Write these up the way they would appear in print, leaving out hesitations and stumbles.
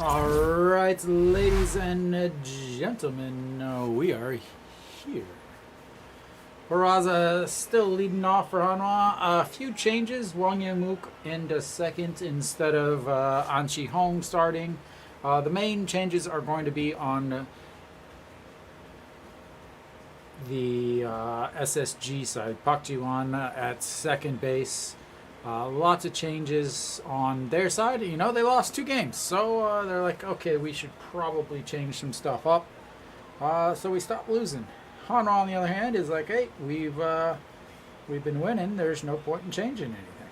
All right, ladies and gentlemen, we are here. Peraza still leading off for Hanwha. A few changes. Wang Yamuk into second instead of Anchi Hong starting. The main changes are going to be on the SSG side. Pak Jiwan at second base. Lots of changes on their side. You know, they lost 2 games. So they're like, okay, we should probably change some stuff up. So we stopped losing. Hanwha, on the other hand, is like, hey, we've been winning. There's no point in changing anything.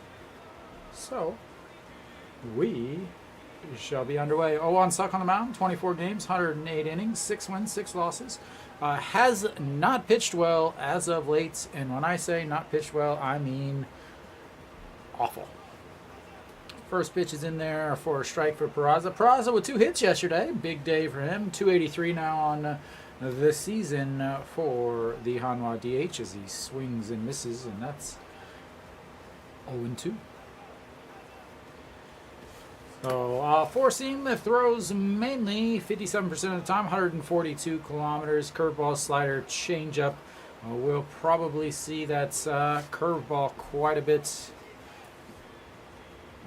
So we shall be underway. 0-1 Suck on the mound, 24 games, 108 innings, 6 wins, 6 losses. Has not pitched well as of late. And when I say not pitched well, I mean awful. First pitch is in there for a strike for Peraza. Peraza with 2 hits yesterday. Big day for him. 283 now on the season for the Hanwha DH as he swings and misses, and that's 0-2. So four-seam throws mainly 57% of the time, 142 kilometers. Curveball, slider, changeup. We'll probably see that curveball quite a bit.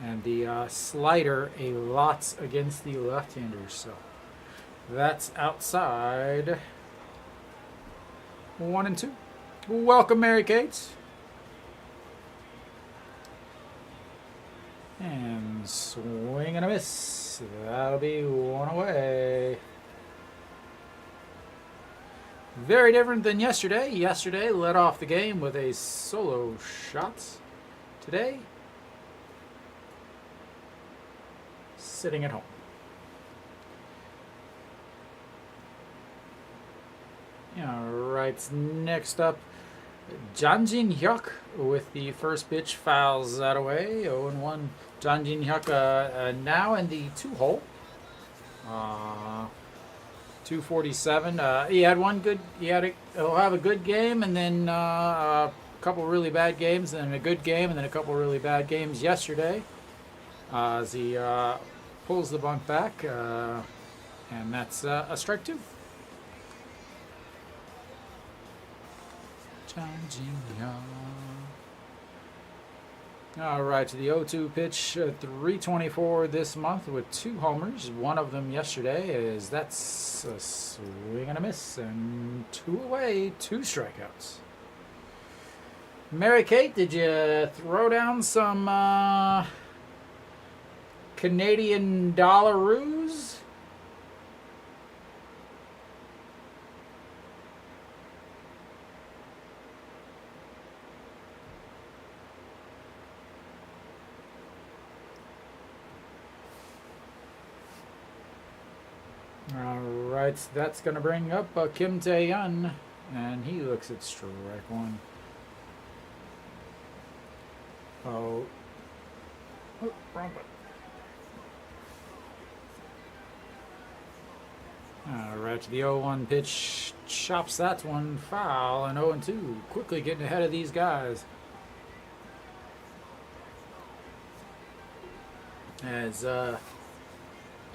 And the slider a lot against the left-handers. So that's outside 1-2. Welcome, Mary Kate. And swing and a miss. That'll be 1 away. Very different than yesterday. Yesterday led off the game with a solo shot. Today, sitting at home. All right, next up, Janjin Hyuk with the first pitch, fouls that away. 0-1. Janjin Hyuk now in the 2-hole. 247. He had one good. He'll have a good game, and then a couple really bad games, and then a good game, and then a couple really bad games yesterday. As he pulls the bunt back, and that's a strike 2. All right, the 0-2 pitch, 324 this month with 2 homers. One of them yesterday that's a swing and a miss, and 2 away, 2 strikeouts. Mary Kate, did you throw down some Canadian dollaroos? Alright, that's going to bring up Kim Tae-yun, and he looks at strike 1. Oh, wrong button. Alright, the 0-1 pitch chops that one foul, and 0-2. Quickly getting ahead of these guys. As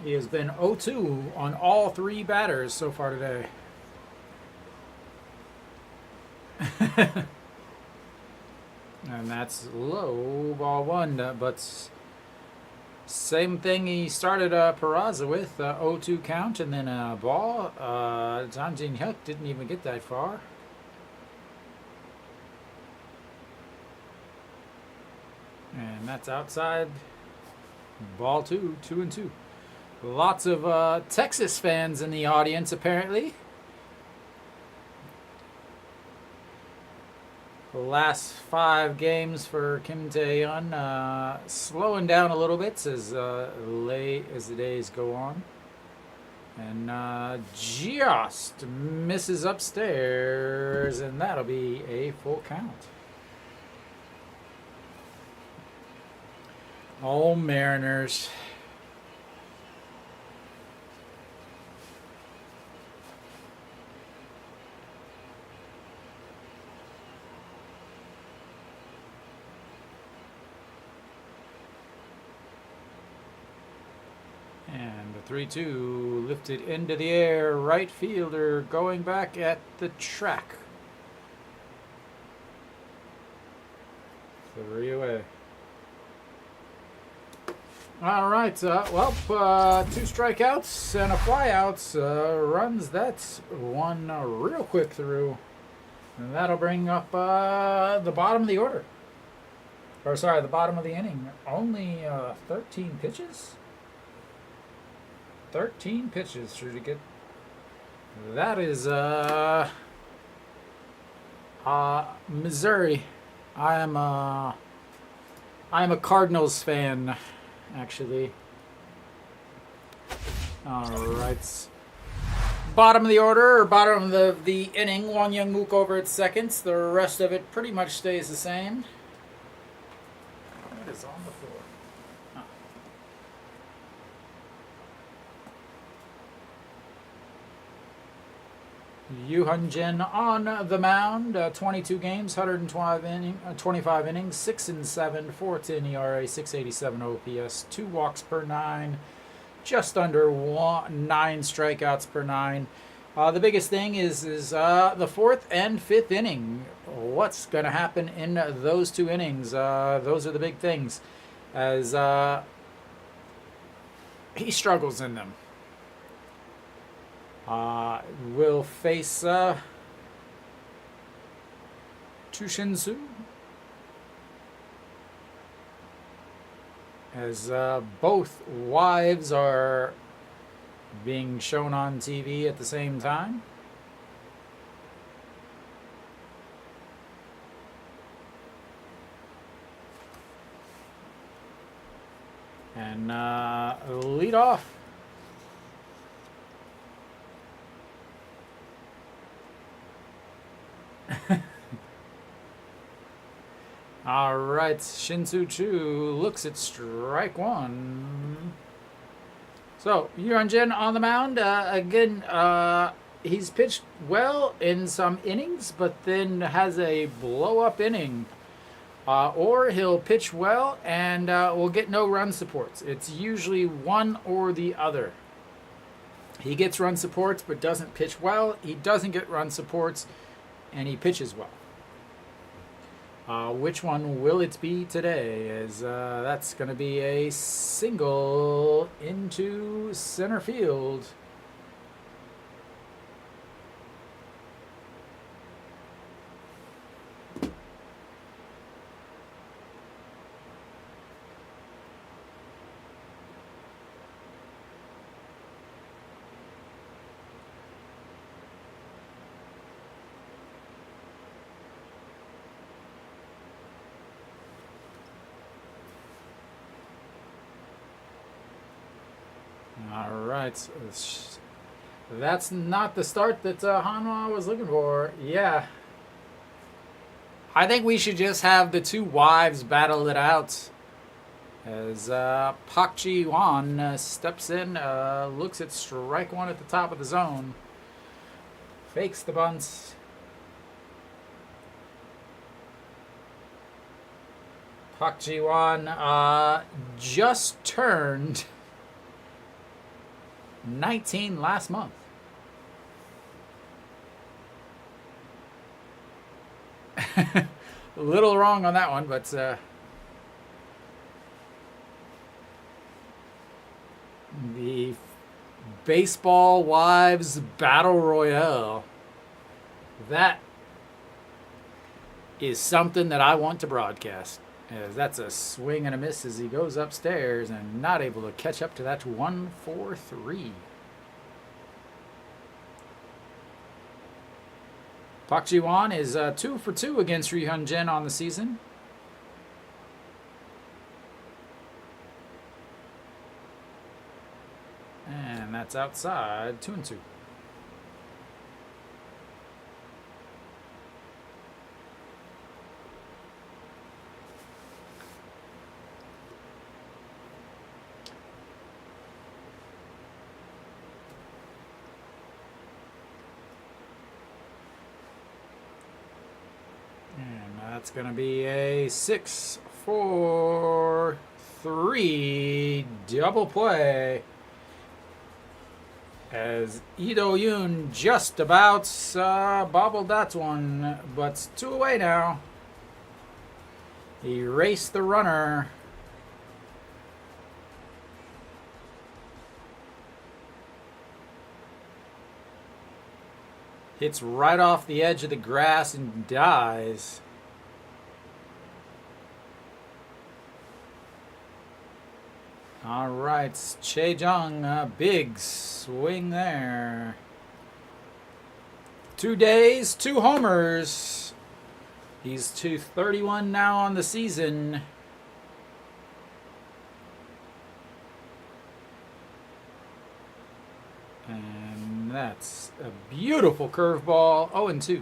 he has been 0-2 on all 3 batters so far today. And that's low, ball 1, but same thing he started Peraza with, 0-2 count, and then a ball. Janjin Hyuk didn't even get that far. And that's outside, ball 2, 2-2. Lots of Texas fans in the audience, apparently. The last 5 games for Kim Tae-yun slowing down a little bit as the days go on. And just misses upstairs, and that'll be a full count. Oh, Mariners. And the 3-2 lifted into the air. Right fielder going back at the track. 3 away. All right. 2 strikeouts and a flyout runs that one real quick through. And that'll bring up the bottom of the order. Or sorry, the bottom of the inning. Only 13 pitches? 13 pitches to get. That is Missouri. I am a Cardinals fan, actually. All right. Bottom of the order, or bottom of the inning. Won Young Mook over at second. The rest of it pretty much stays the same. What is on the floor? Yu Jin on the mound. 22 games, 25 innings, 6-7, 4.10 ERA, 6.87 OPS, 2 walks per 9, just under 9 strikeouts per 9. The biggest thing is the 4th and 5th inning. What's going to happen in those 2 innings? Those are the big things, as he struggles in them. Will face Chushinsu, as both wives are being shown on TV at the same time. And lead off. All right, Shinsu Chu looks at strike 1. So, Yuranjin on the mound. Again, he's pitched well in some innings, but then has a blow-up inning. Or he'll pitch well and will get no run supports. It's usually one or the other. He gets run supports but doesn't pitch well. He doesn't get run supports and he pitches well. Which one will it be today? As that's going to be a single into center field. All right, that's not the start that Hanwha was looking for. Yeah, I think we should just have the 2 wives battle it out. As Pak Ji-won steps in, looks at strike 1 at the top of the zone, fakes the bunt. Pak Ji-won just turned 19 last month. A little wrong on that one, but the Baseball Wives Battle Royale. That is something that I want to broadcast. As that's a swing and a miss as he goes upstairs and not able to catch up to that 1-4-3. Pak Ji-won is 2 for 2 against Ri Hyun-jin on the season. And that's outside, 2-2. That's going to be a 6-4-3 double play. As Ido Yoon just about bobbled that one, but it's 2 away now. Erase the runner. Hits right off the edge of the grass and dies. All right, Che Jung, big swing there. 2 days, 2 homers. He's 231 now on the season. And that's a beautiful curveball. 0-2.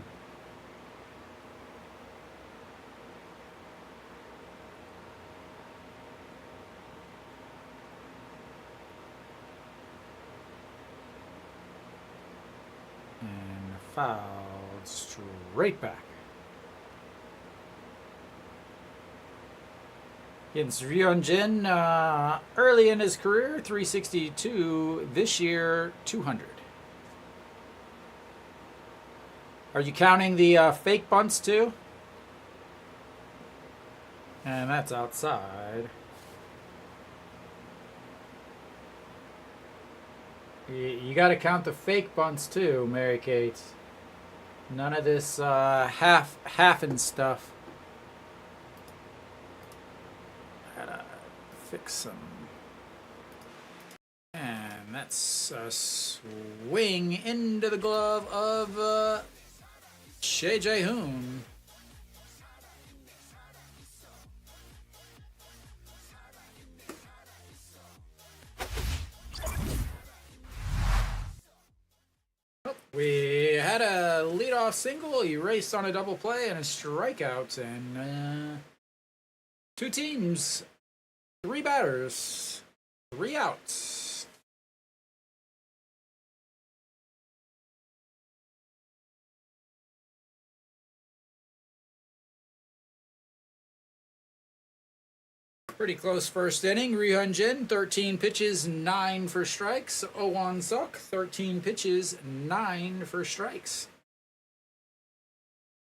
And fouled straight back. Against Ryunjin, early in his career, 362. This year, 200. Are you counting the fake bunts too? And that's outside. You got to count the fake bunts too, Mary Kate. None of this half and stuff. Gotta fix some. And that's a swing into the glove of Shea Jae-hoon. We had a leadoff single, erased on a double play, and a strikeout. And 2 teams, 3 batters, 3 outs. Pretty close first inning. Ri Hyun-jin, 13 pitches, 9 for strikes. Oh Won-suk, 13 pitches, 9 for strikes.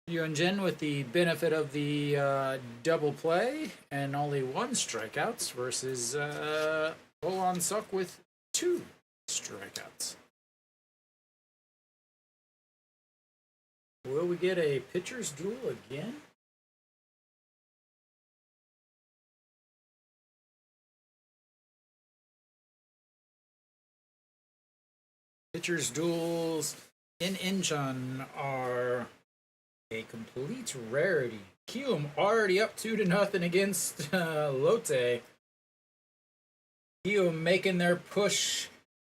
Hyun-jin with the benefit of the double play and only 1 strikeouts versus Oh Won-suk with 2 strikeouts. Will we get a pitcher's duel again? Pitchers duels in Incheon are a complete rarity. Kium already up 2-0 against Lotte. Kium making their push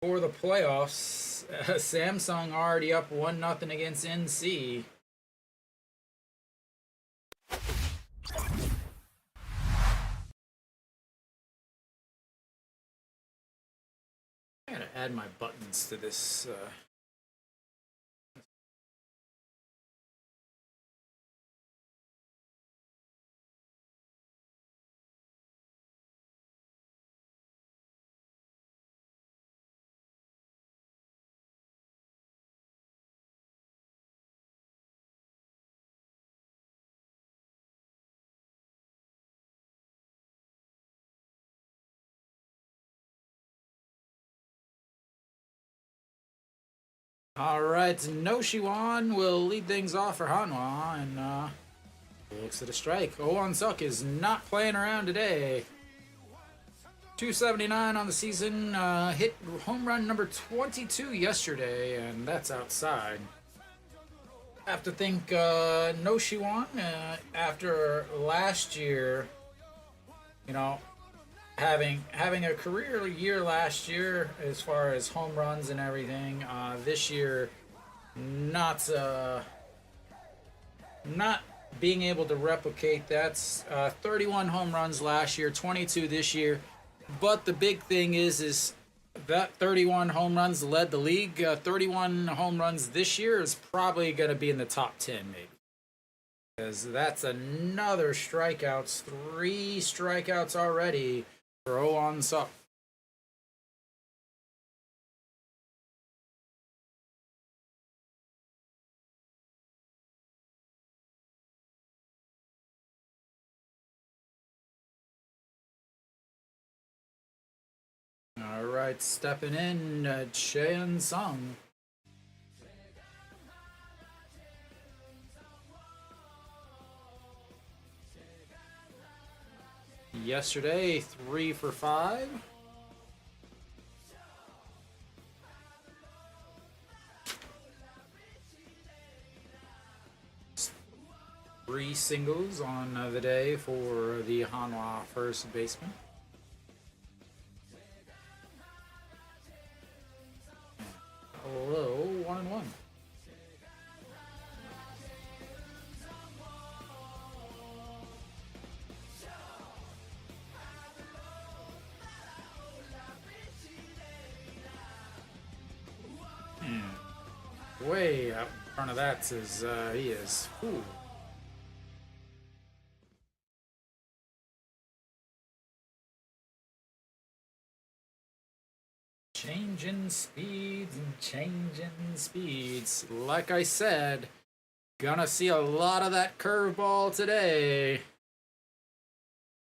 for the playoffs. Samsung already up 1-0 against NC. I gotta add my buttons to this. All right, No Shiwan will lead things off for Hanwha, and looks at a strike. Oh Won-suk is not playing around today. 279 on the season, hit home run number 22 yesterday, and that's outside. Have to think No Shiwan, after last year, you know, having a career year last year as far as home runs and everything. This year, not being able to replicate that. 31 home runs last year, 22 this year. But the big thing is that 31 home runs led the league. 31 home runs this year is probably going to be in the top 10, maybe. Because that's another strikeouts. 3 strikeouts already for Oh Won-suk. right, stepping in, Chen Sung. Yesterday, 3 for 5. Three singles on the day for the Hanwha first baseman. Hello, 1-1. Way up in front of that is he is. Ooh. Changing speeds and changing speeds. Like I said, gonna see a lot of that curveball today.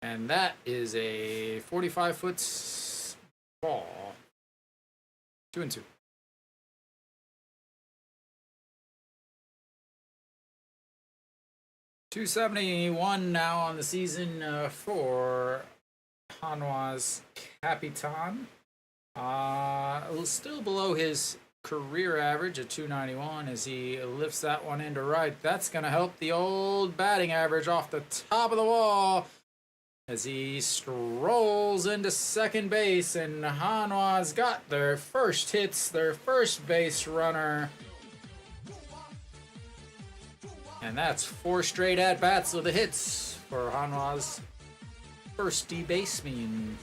And that is a 45-foot ball. 2-2. .271 now on the season for Hanwha's Capitan. Still below his career average at .291 as he lifts that one into right. That's going to help the old batting average off the top of the wall as he strolls into second base, and Hanwha's got their first hits, their first base runner. And that's 4 straight at-bats with the hits for Hanwha's first baseman.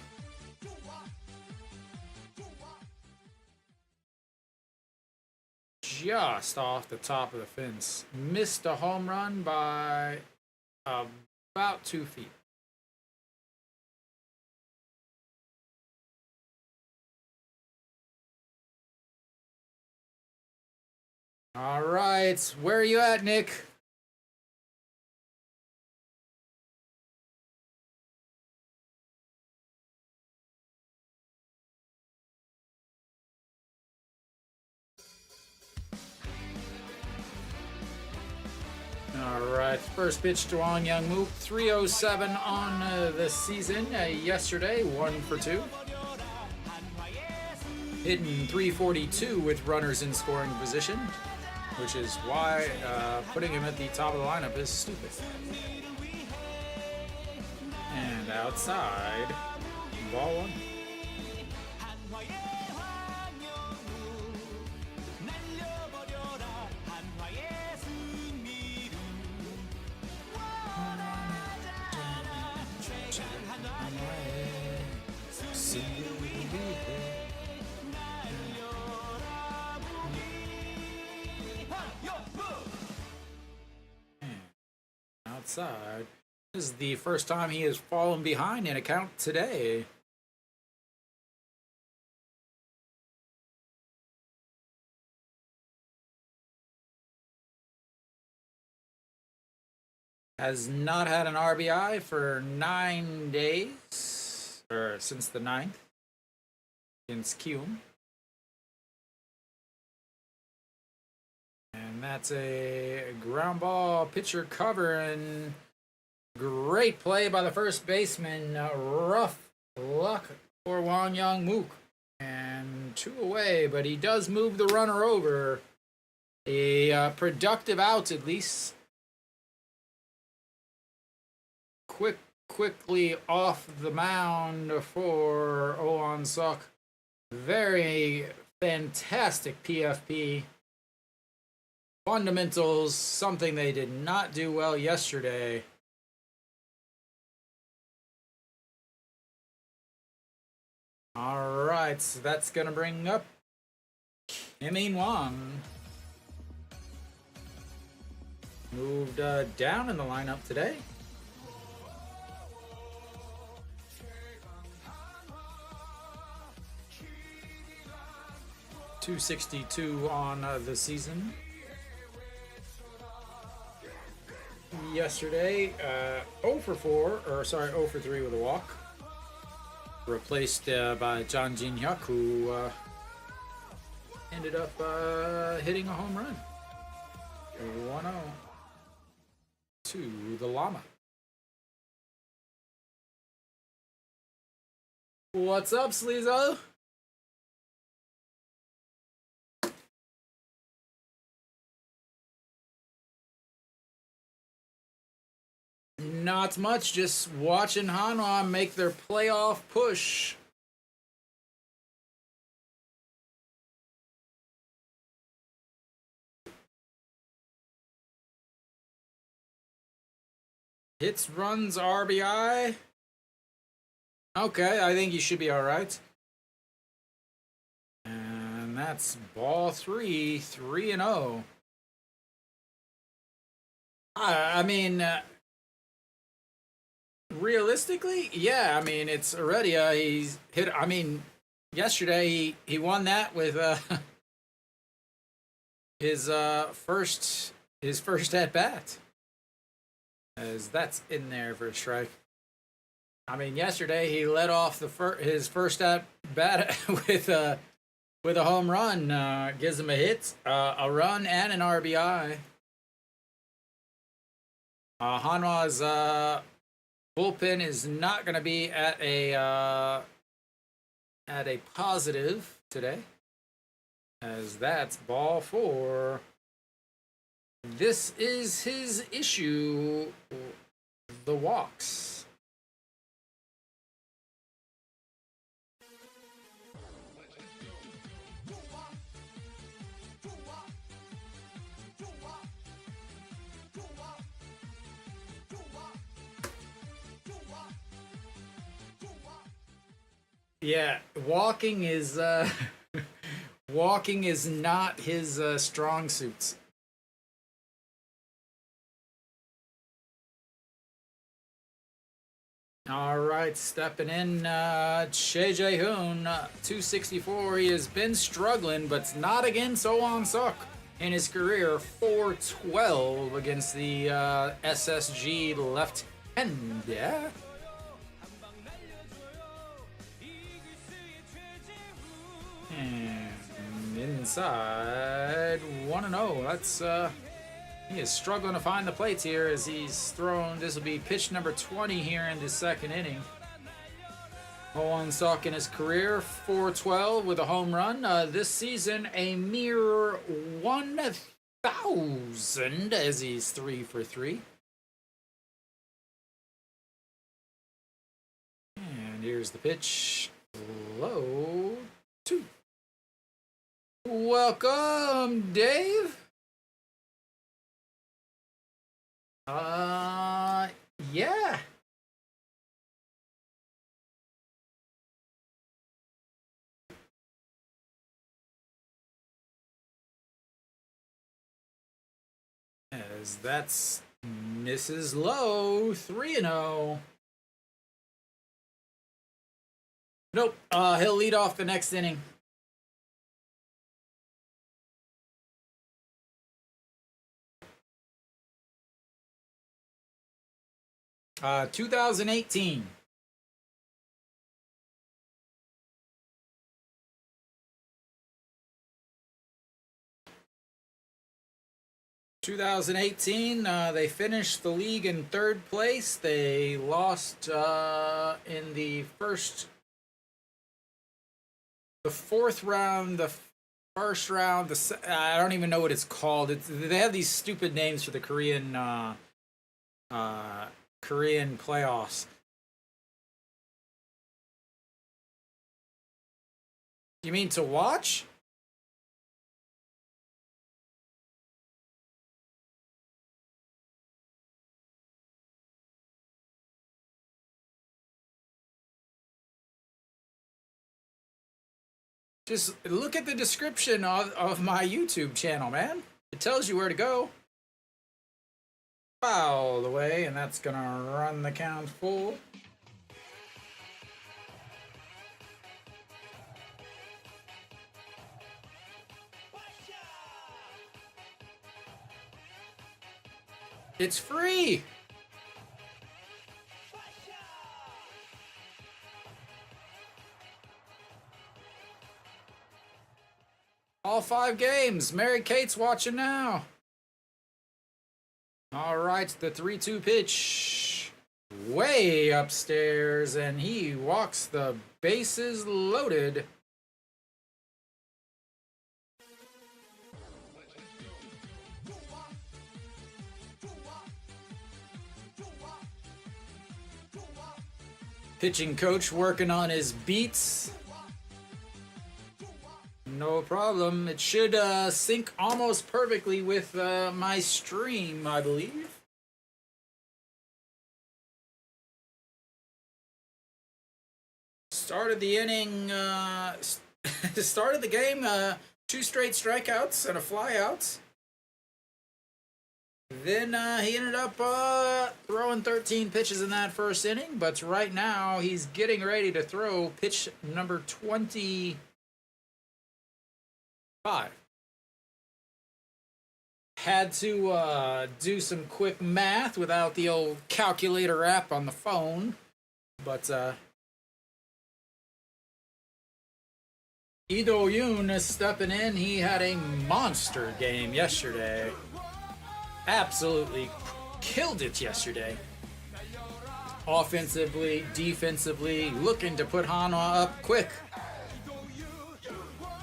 Just off the top of the fence. Missed a home run by about 2 feet. All right, where are you at, Nick? All right, first pitch to Wang Young Mook, 307 on the season. Yesterday, 1 for 2. Hitting .342 with runners in scoring position, which is why putting him at the top of the lineup is stupid. And outside, ball 1. Outside. This is the first time he has fallen behind in a count today. Has not had an RBI for 9 days, or since the 9th against Kium. And that's a ground ball, pitcher cover, and great play by the first baseman. Rough luck for Wang Young Mook. And 2 away, but he does move the runner over. A productive out, at least. Quickly off the mound for Oh Suk. Very fantastic PFP. Fundamentals, something they did not do well yesterday. All right, so that's going to bring up Kim Wang. Moved down in the lineup today. .262 on the season. Yesterday, 0 for 3 with a walk. replaced by John Jin Hyuk, who ended up hitting a home run. 1-0 to the Llama. What's up, Sleezo? Not much, just watching Hanwha make their playoff push. Hits, runs, RBI. Okay, I think you should be all right. And that's ball 3, 3-0. I mean, realistically, yeah. I mean, it's already he's hit. I mean, yesterday he won that with his first at bat, as that's in there for a strike. I mean, yesterday he led off his first at bat with a home run. Gives him a hit, a run, and an RBI. Hanwha's bullpen is not going to be at a positive today, as that's ball 4. This is his issue, the walks. Yeah, walking is walking is not his strong suits. All right, stepping in, Che Jae-hoon, 264. He has been struggling, but not against Oh Suk in his career. 412 against the SSG left-hand. Yeah. And inside 1-0. That's he is struggling to find the plates here as he's thrown. This will be pitch number 20 here in the second inning. Oh Suk in his career, 412 with a home run. This season, a mere 1,000 as he's 3 for 3. And here's the pitch. Low 2. Welcome, Dave. Yeah. As that's misses low, 3-0. Nope, he'll lead off the next inning. 2018. They finished the league in 3rd place. They lost in the 4th round, the 1st round. I don't even know what it's called. They have these stupid names for the Korean playoffs. You mean to watch? Just look at the description of my YouTube channel, man. It tells you where to go. Foul away, and that's gonna run the count full. It's free. All 5 games. Mary Kate's watching now. All right, the 3-2 pitch. Way upstairs, and he walks the bases loaded. Pitching coach working on his beats. No problem. It should sync almost perfectly with my stream, I believe. Started the inning, started the game, 2 straight strikeouts and a flyout. Then he ended up throwing 13 pitches in that first inning, but right now he's getting ready to throw pitch number 25. Had to do some quick math without the old calculator app on the phone, but Lee Do-yoon is stepping in. He had a monster game yesterday. Absolutely killed it yesterday. Offensively, defensively, looking to put Hanwha up quick.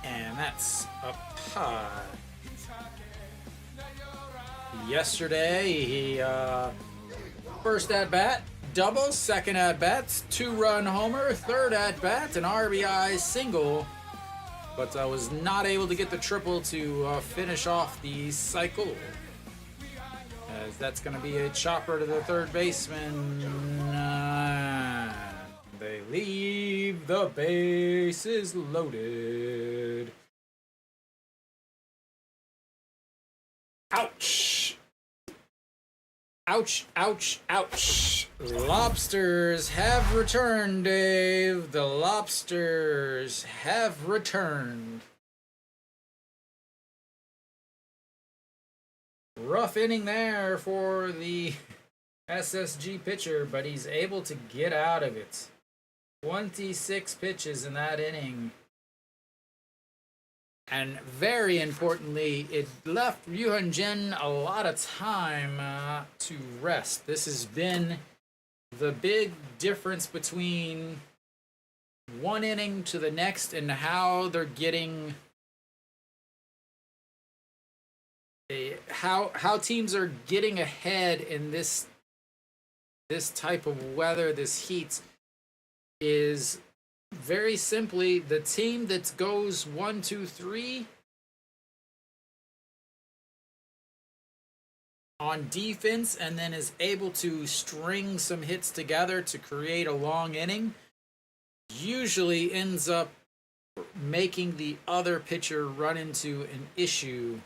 And that's up high. Yesterday, he first at bat, double, second at bat, 2-run homer, third at bat, an RBI single. But I was not able to get the triple to finish off the cycle. As that's going to be a chopper to the third baseman. They leave the bases loaded. Ouch! Ouch, ouch, ouch. Lobsters have returned, Dave. The lobsters have returned. Rough inning there for the SSG pitcher, but he's able to get out of it. 26 pitches in that inning. And very importantly, it left Ryuhan Jin a lot of time to rest. This has been the big difference between one inning to the next and how they're getting how teams are getting ahead in this type of weather, this heat, is very simply the team that goes 1, 2, 3 on defense and then is able to string some hits together to create a long inning usually ends up making the other pitcher run into an issue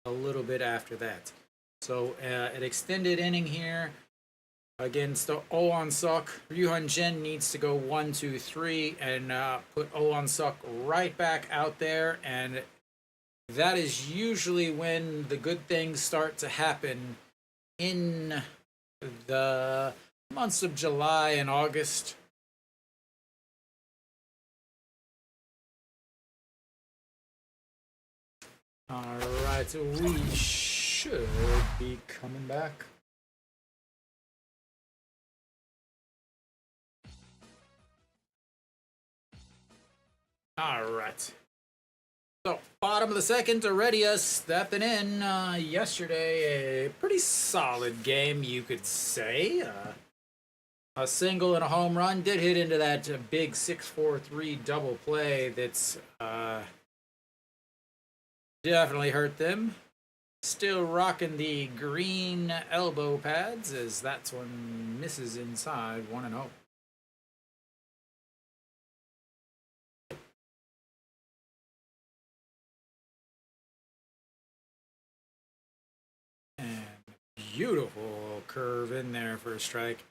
a little bit after that. So an extended inning here against Oh Won-suk. Ryuhan Jin needs to go 1, 2, 3 and put Oh Won-suk right back out there, and that is usually when the good things start to happen in the months of July and August. Alright, so we should be coming back. Alright. So, bottom of the second, Heredia stepping in yesterday. A pretty solid game, you could say. A single and a home run. Did hit into that big 6-4-3 double play that's definitely hurt them. Still rocking the green elbow pads as that's one misses inside, 1-0. Beautiful curve in there for a strike.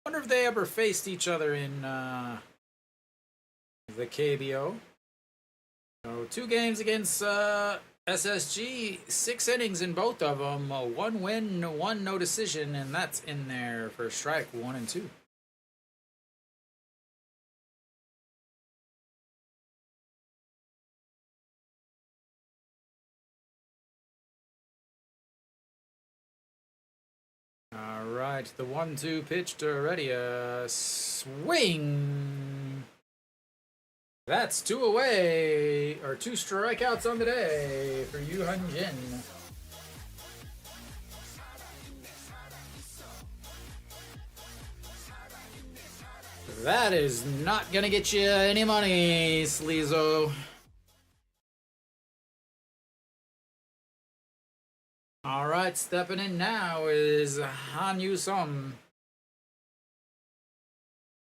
Wonder if they ever faced each other in the KBO. So 2 games against SSG, 6 innings in both of them. 1 win, 1 no decision, and that's in there for a strike, 1 and 2. right, the 1-2 pitch to ready. Swing. That's 2 away, or 2 strikeouts on the day for Yu Han Jin. That is not gonna get you any money, Sleezo. All right, stepping in now is Hanwha Eagles.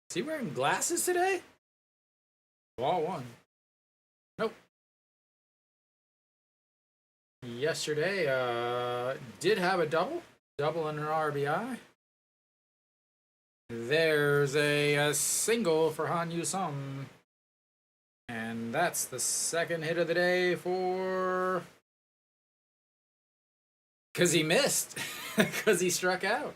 Is he wearing glasses today? Ball 1. Nope. Yesterday, did have a double and an RBI. There's a single for Hanwha Eagles. And that's the second hit of the day for... Because he missed. Because he struck out.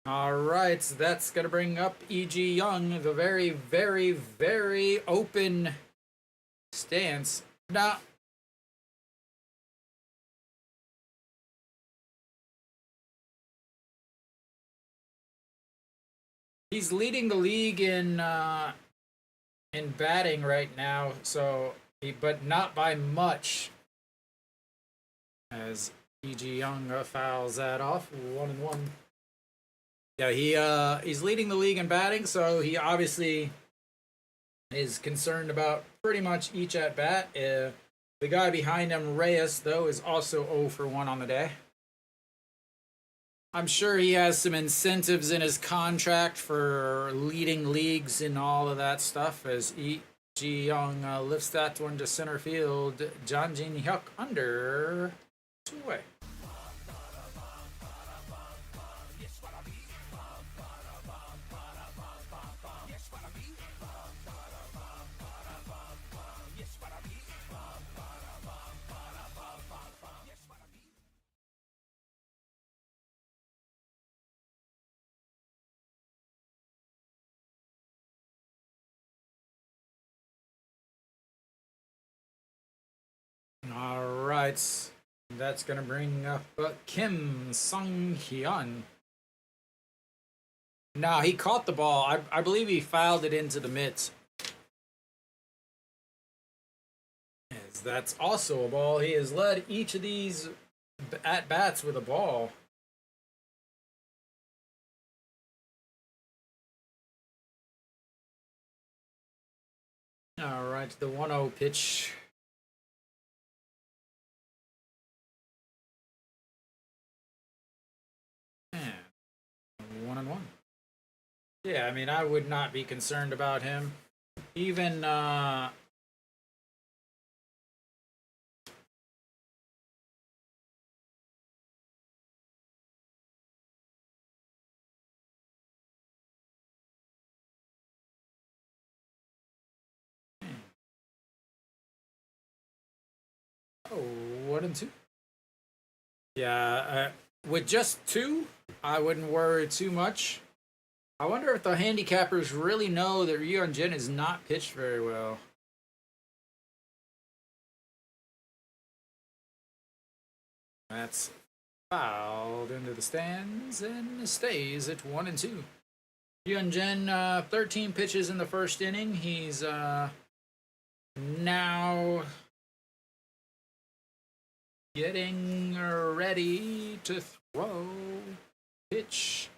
All right, so that's going to bring up E.G. Young, the very, very, very open stance. Now, he's leading the league in batting right now, so but not by much. As E.G. Young fouls that off, 1-1. Yeah, he's leading the league in batting, so he obviously is concerned about pretty much each at bat. The guy behind him, Reyes, though, is also 0 for 1 on the day. I'm sure he has some incentives in his contract for leading leagues and all of that stuff as E.G. Young lifts that one to center field. John Jin Hyuk under 2 away. All right, that's gonna bring up Kim Sung-hyun. Now he caught the ball. I believe he fouled it into the mitts. As that's also a ball. He has led each of these at bats with a ball. All right, the 1-0 pitch. And 1-1. Yeah, I mean, I would not be concerned about him. Even oh, 1-2. Yeah, with just 2, I wouldn't worry too much. I wonder if the handicappers really know that Yu Han Jin is not pitched very well. That's fouled into the stands and stays at 1-2. Yu Han Jin, 13 pitches in the first inning. He's now getting ready to throw. Pitch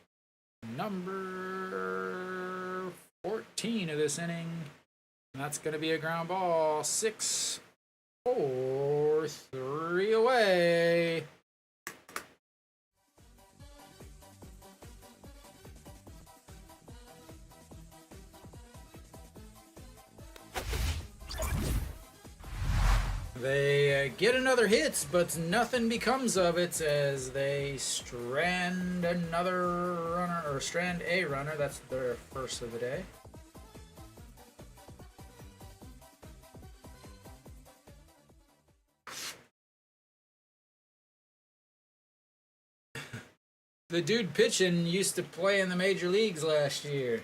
number 14 of this inning. And that's going to be a ground ball. 6, 4, 3 away. They get another hit, but nothing becomes of it as they strand another runner, or strand a runner. That's their first of the day. The dude pitching used to play in the major leagues last year.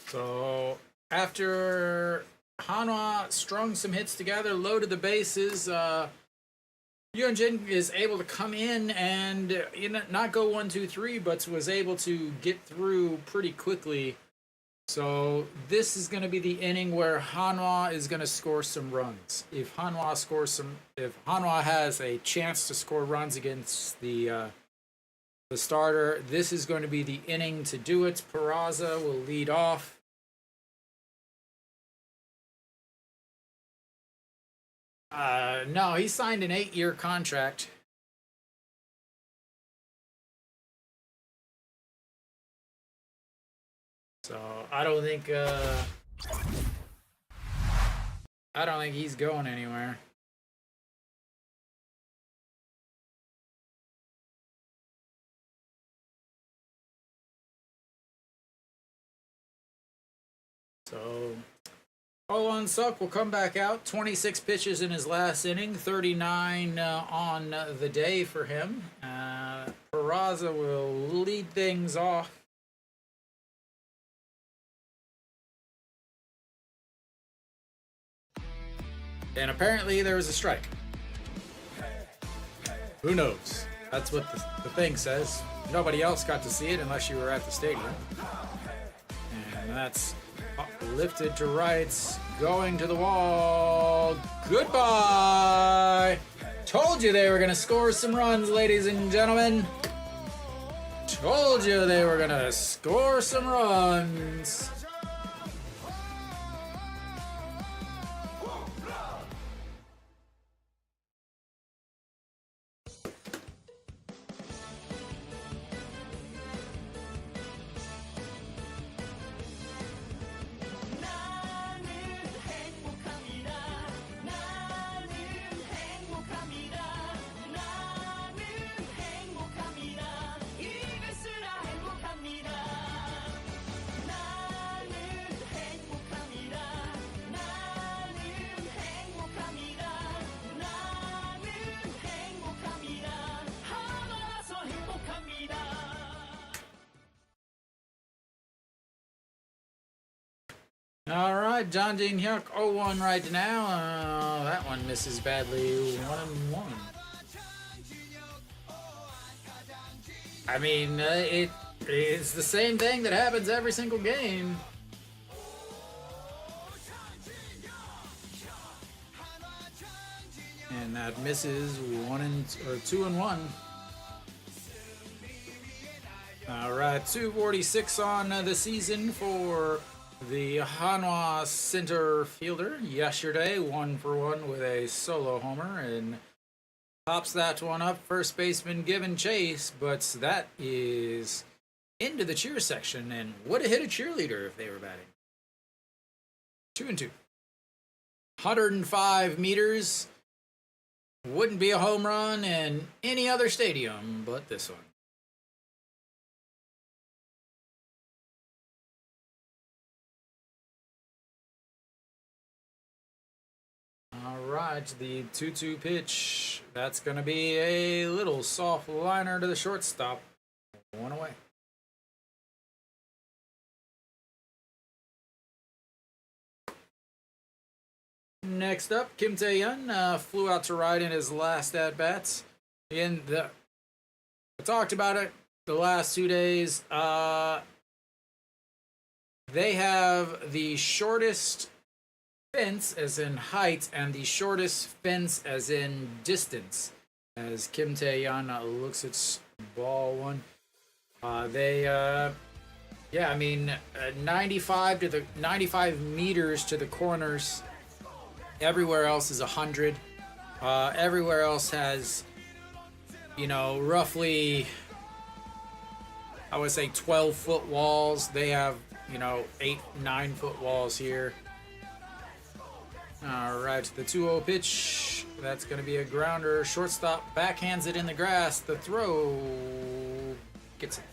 So after Hanwha strung some hits together, loaded the bases, Hyunjin is able to come in and not go 1-2-3, but was able to get through pretty quickly. So this is going to be the inning where Hanwha is going to score some runs. If Hanwha has a chance to score runs against the starter, this is going to be the inning to do it. Peraza will lead off. No, he signed an 8-year contract. So I don't think he's going anywhere. So Olon Suk will come back out. 26 pitches in his last inning, 39 on the day for him. Peraza will lead things off. And apparently there was a strike. Who knows? That's what the thing says. Nobody else got to see it unless you were at the stadium. And that's lifted to rights, going to the wall. Goodbye! Told you they were going to score some runs, ladies and gentlemen. Told you they were going to score some runs. All right, John Jin Hyuk 0-1 right now. That one misses badly. 1-1. I mean, it's the same thing that happens every single game. And that misses 2-1. All right, 246 on the season for the Hanwha center fielder. Yesterday, 1-for-1 with a solo homer, and pops that one up. First baseman giving chase, but that is into the cheer section, and would have hit a cheerleader if they were batting. 2-2. 105 meters. Wouldn't be a home run in any other stadium but this one. All right, the 2-2 pitch. That's going to be a little soft liner to the shortstop. 1 away. Next up, Kim Tae-yeon flew out to right in his last at-bats. I talked about it the last 2 days. They have the shortest fence as in height and the shortest fence as in distance. As Kim Tae-yeon looks at ball one, 95 meters to the corners. Everywhere else is 100. Everywhere else has, roughly, I would say 12-foot walls. They have, 8-9-foot walls here. All right, the 2-0 pitch. That's going to be a grounder. Shortstop backhands it in the grass. The throw gets it.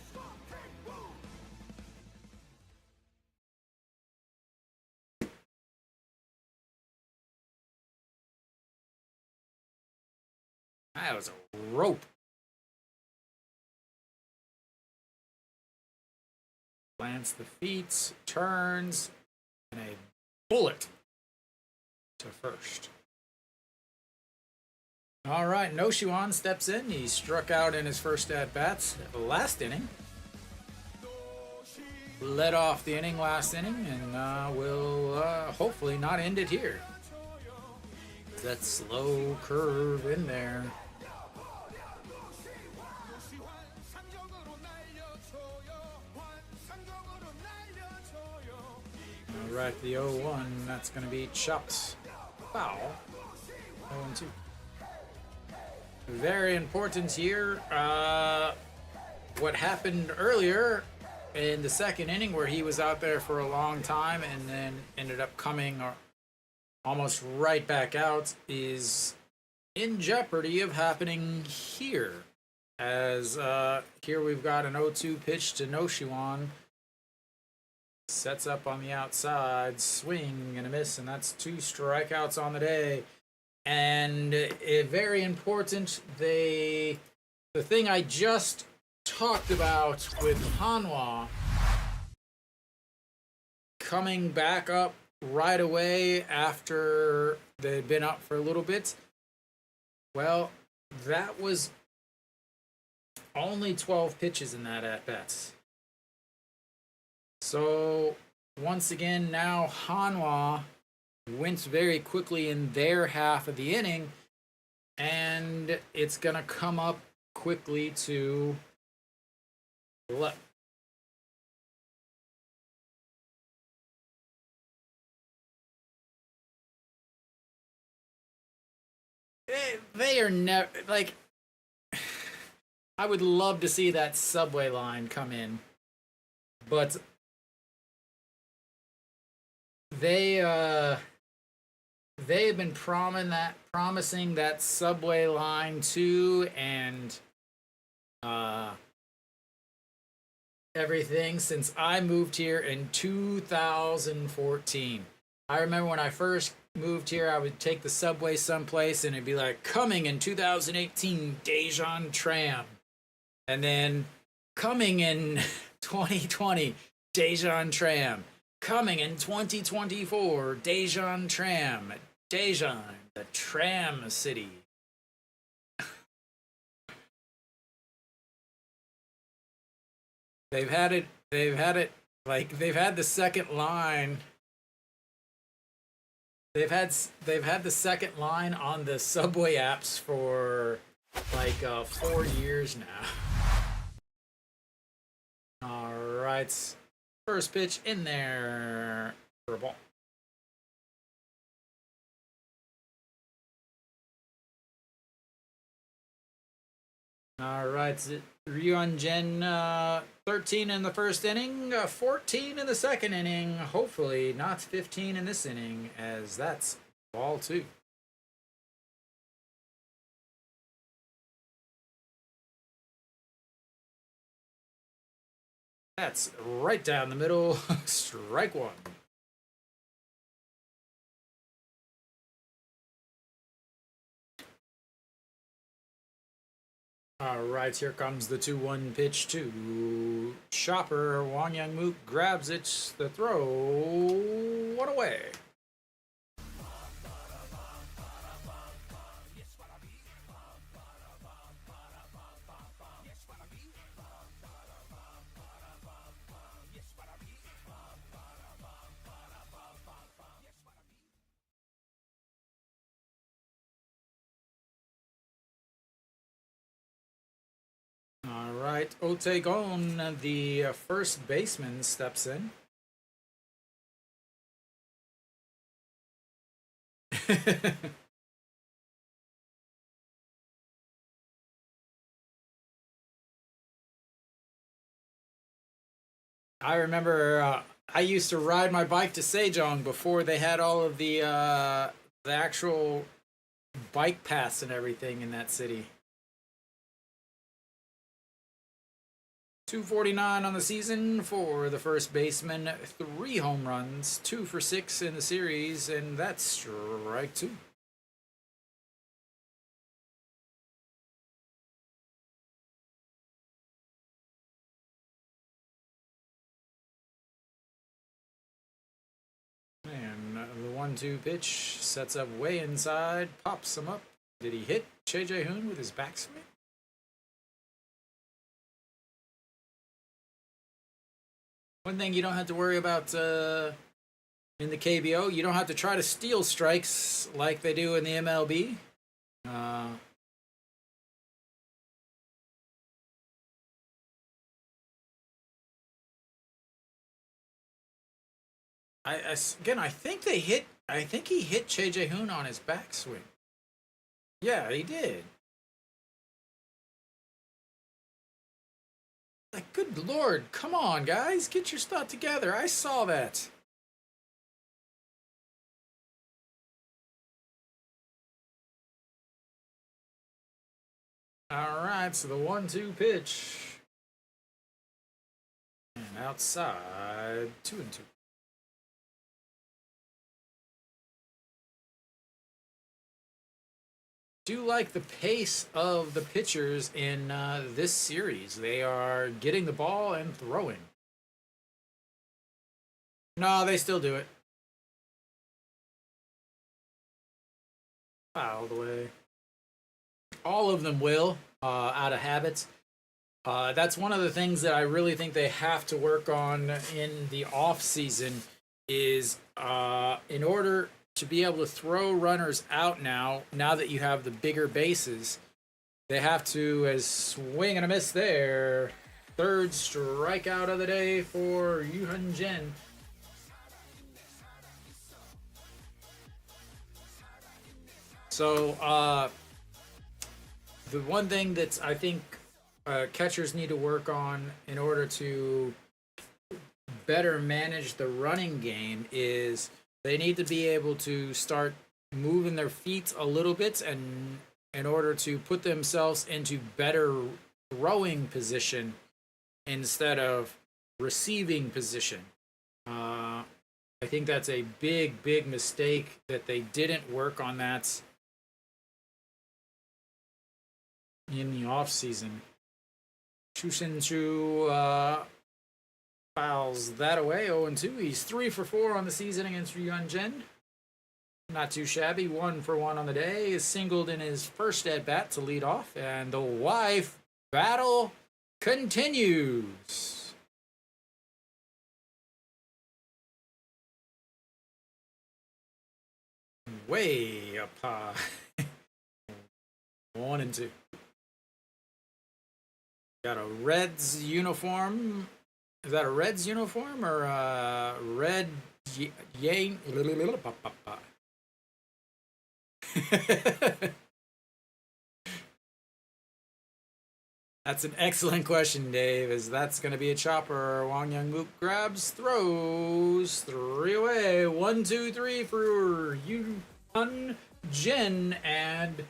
That was a rope. Plants the feet, turns, and a bullet to first. All right, Noshiwan steps in. He struck out in his first at-bats last inning. Led off the inning last inning, and will hopefully not end it here. That slow curve in there. All right, the 0-1, that's going to be chopped foul. 0-2. Very important here. What happened earlier in the second inning, where he was out there for a long time and then ended up coming almost right back out, is in jeopardy of happening here. As here we've got an 0-2 pitch to Noshiwan. Sets up on the outside, swing and a miss, and that's 2 strikeouts on the day. And very important, the thing I just talked about with Hanwha coming back up right away after they'd been up for a little bit. Well, that was only 12 pitches in that at-bats. So, once again, now Hanwha went very quickly in their half of the inning, and it's going to come up quickly to left. They are never, like, I would love to see that subway line come in, but they've been promising that subway line too, and everything since I moved here in 2014. I remember when I first moved here, I would take the subway someplace and it'd be like, coming in 2018 Daejeon tram, and then coming in 2020 Daejeon tram, coming in 2024 Daejeon tram. Daejeon, the tram city. They've had it like they've had the second line. They've had the second line on the subway apps for like 4 years now. All right, first pitch in there for a ball. All right, Ryunjin 13 in the first inning, 14 in the second inning. Hopefully not 15 in this inning, as that's ball 2. That's right down the middle, strike 1. All right, here comes the 2-1 pitch to Chopper. Wang Youngmook grabs it. The throw, 1 away. All right, Otegon, the first baseman, steps in. I remember I used to ride my bike to Sejong before they had all of the actual bike paths and everything in that city. 249 on the season for the first baseman. 3 home runs, 2 for 6 in the series, and that's strike 2. 1-2 pitch. Sets up way inside. Pops him up. Did he hit JJ Hoon with his backswing? One thing you don't have to worry about in the KBO, you don't have to try to steal strikes like they do in the MLB. Again, I think they hit. I think he hit JJ Hoon on his backswing. Yeah, he did. Like, good lord, come on, guys, get your stuff together. I saw that. All right, so the 1-2 pitch. And outside, 2-2. Do like the pace of the pitchers in this series. They are getting the ball and throwing. No, they still do it. Fouled away. All of them will, out of habit. That's one of the things that I really think they have to work on in the off season is in order to be able to throw runners out now that you have the bigger bases, they have to, as swing and a miss there. Third strikeout of the day for Yuhun Jen. So, the one thing that I think catchers need to work on in order to better manage the running game is they need to be able to start moving their feet a little bit and in order to put themselves into better throwing position instead of receiving position. I think that's a big, big mistake that they didn't work on that in the off season. Chushin Chu fouls that away, 0-2. He's 3 for 4 on the season against Yuan Jen. Not too shabby, 1 for 1 on the day. Is singled in his first at bat to lead off, and the wife battle continues. Way up high. 1-2. Got a Reds uniform. Is that a Reds uniform or a red Yang? That's an excellent question, Dave. Is that's going to be a chopper? Wang Young grabs, throws, 3 away. 1-2-3 for Yuhun Jen, and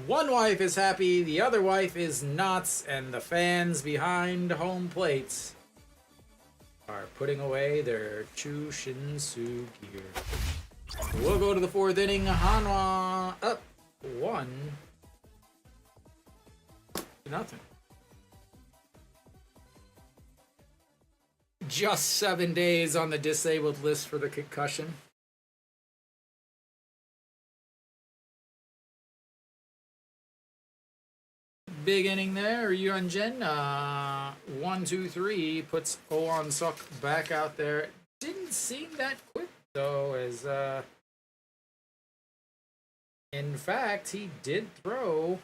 one wife is happy, the other wife is not, and the fans behind home plate are putting away their Chu Shin-Su gear. We'll go to the 4th inning. Hanwha up 1-0. Just 7 days on the disabled list for the concussion. Big inning there. Yuan Jen, 1-2-3, puts Owan Suk back out there. Didn't seem that quick, though, as, in fact, he did throw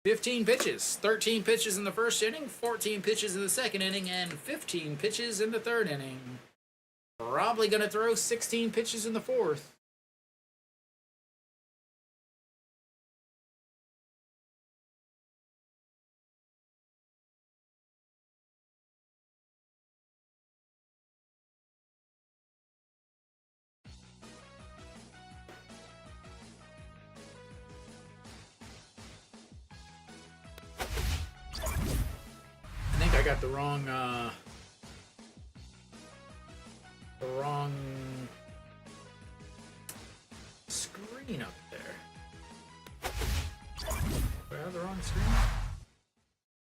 15 pitches. 13 pitches in the first inning, 14 pitches in the second inning, and 15 pitches in the third inning. Probably going to throw 16 pitches in the fourth. I got the wrong screen up there. Do I have the wrong screen?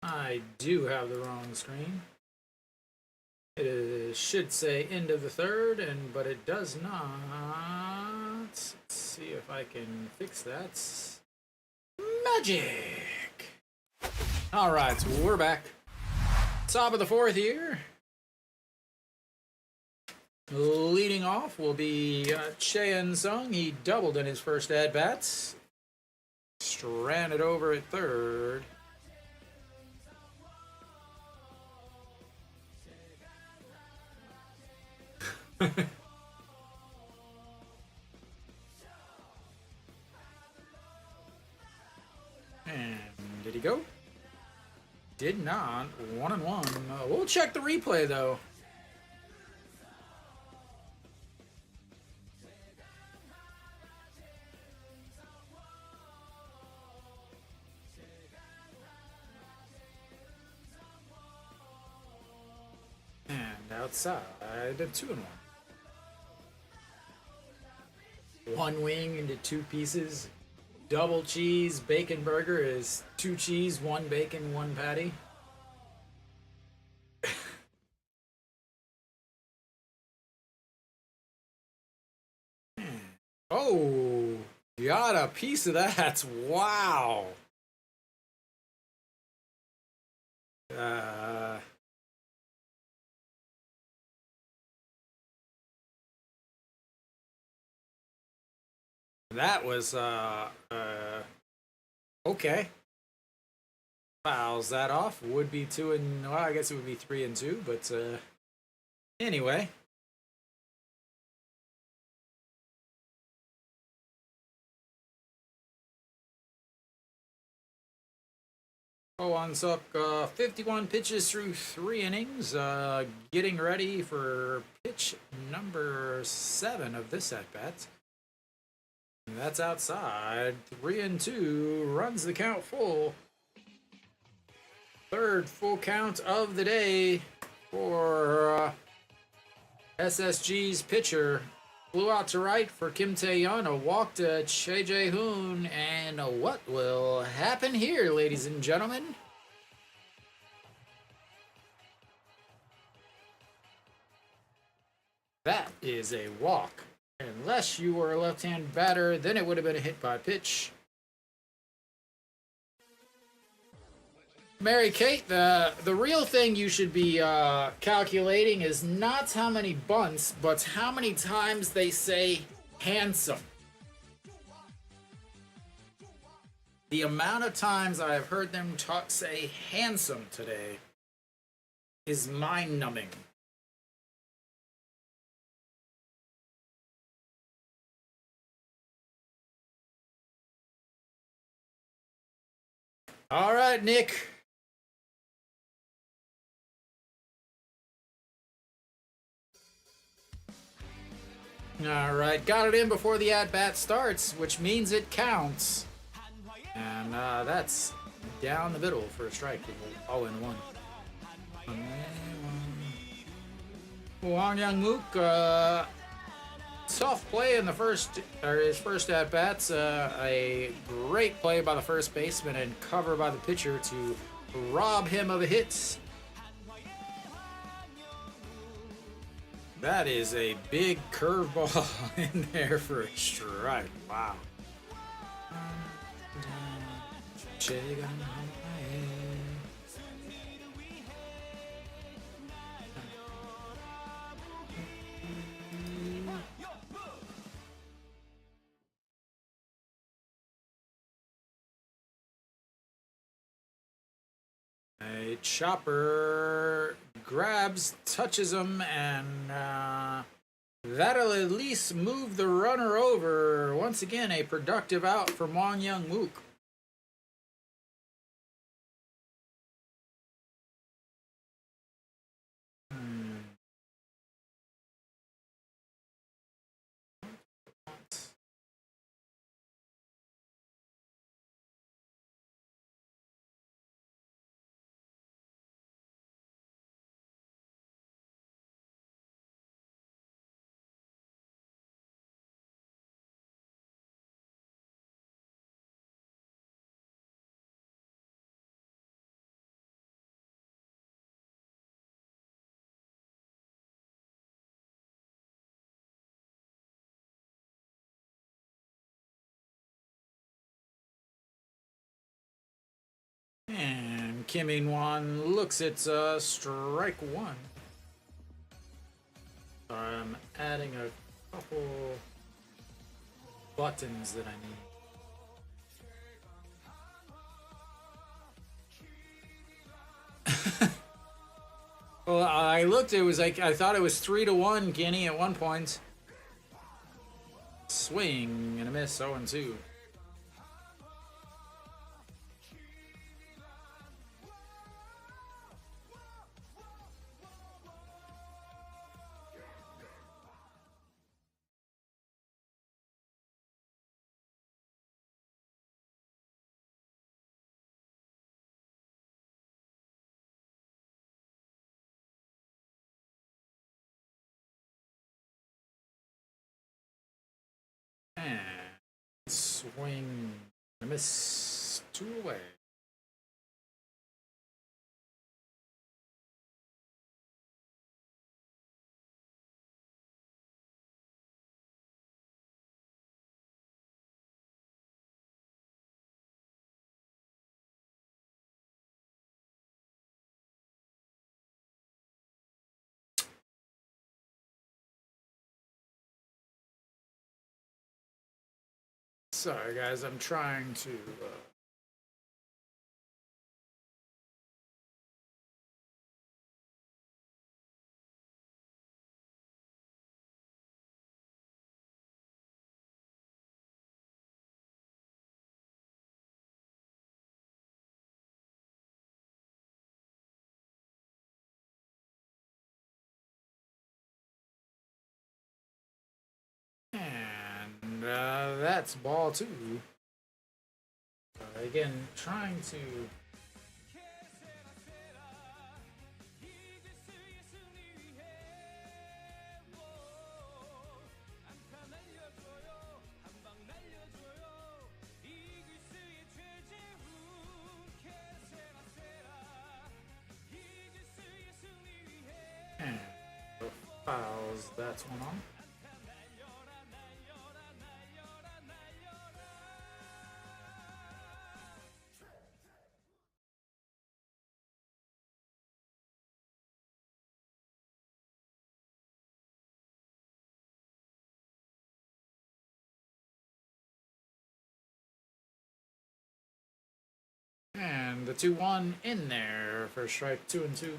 I do have the wrong screen. Should say end of the third, but it does not. Let's see if I can fix that. Magic! Alright, so we're back. Top of the fourth here. Leading off will be Cheon Sung. He doubled in his first at-bats. Stranded over at third. And did he go? Did not. 1-1. We'll check the replay though. And outside, 2-1. One wing into two pieces. Double cheese bacon burger is 2 cheese, 1 bacon, 1 patty. Oh, got a piece of that. Wow. That was okay. Fouls that off. Would be 2 and well, I guess it would be 3 and 2, but anyway. On Suk, 51 pitches through 3 innings. Getting ready for pitch number 7 of this at bat. That's outside. 3 and 2 runs the count full. Third full count of the day for SSG's pitcher. Flew out to right for Kim Tae-yeon, a walk to Choi Jae-hoon, and what will happen here, ladies and gentlemen? That is a walk. Unless you were a left-hand batter, then it would have been a hit by pitch. Mary Kate, the real thing you should be calculating is not how many bunts, but how many times they say handsome. The amount of times I have heard them say handsome today is mind-numbing. All right, Nick. All right, got it in before the at-bat starts, which means it counts. And that's down the middle for a strike. All in one. Wang Young-mook, tough play in the his first at-bats. A great play by the first baseman and cover by the pitcher to rob him of a hit. That is a big curveball in there for a strike. Wow. A chopper grabs, touches him, and that'll at least move the runner over. Once again, a productive out for Wang Young-mook. Kim In-wan looks at strike one. I'm adding a couple buttons that I need. Well, I looked, it was like, I thought it was 3-1 Guinea at one point. Swing and a miss, 0-2. And swing and a miss, 2 away. Sorry guys, I'm trying to and that's ball 2. Again, trying to and fouls, that's one on. And the 2-1 in there for strike 2-2.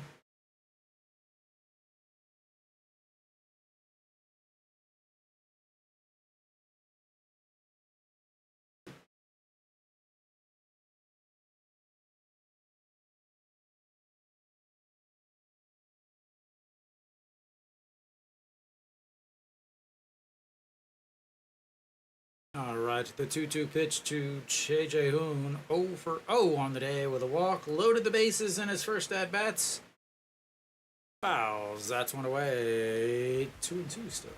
Alright, the 2-2 pitch to Che Jae-hoon, 0 for 0 on the day with a walk, loaded the bases in his first at-bats. Fouls, that's one away, 2-2 still.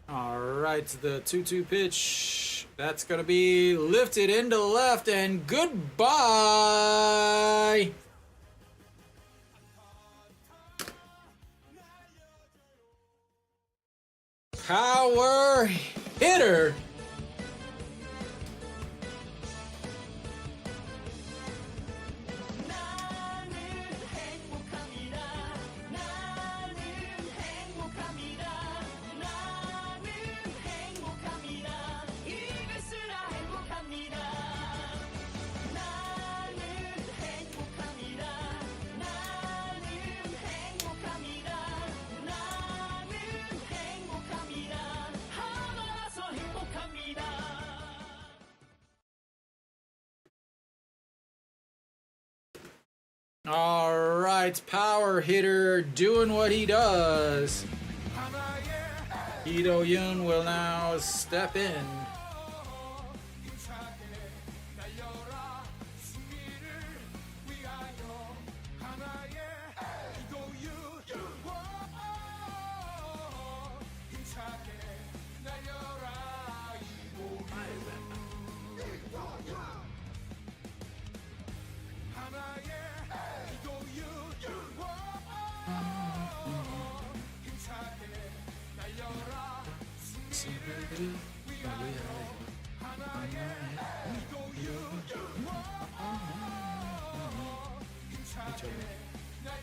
Alright, the 2-2 pitch. That's going to be lifted into left, and goodbye! Power hitter! Alright, power hitter doing what he does. Lee Do-yoon will now step in.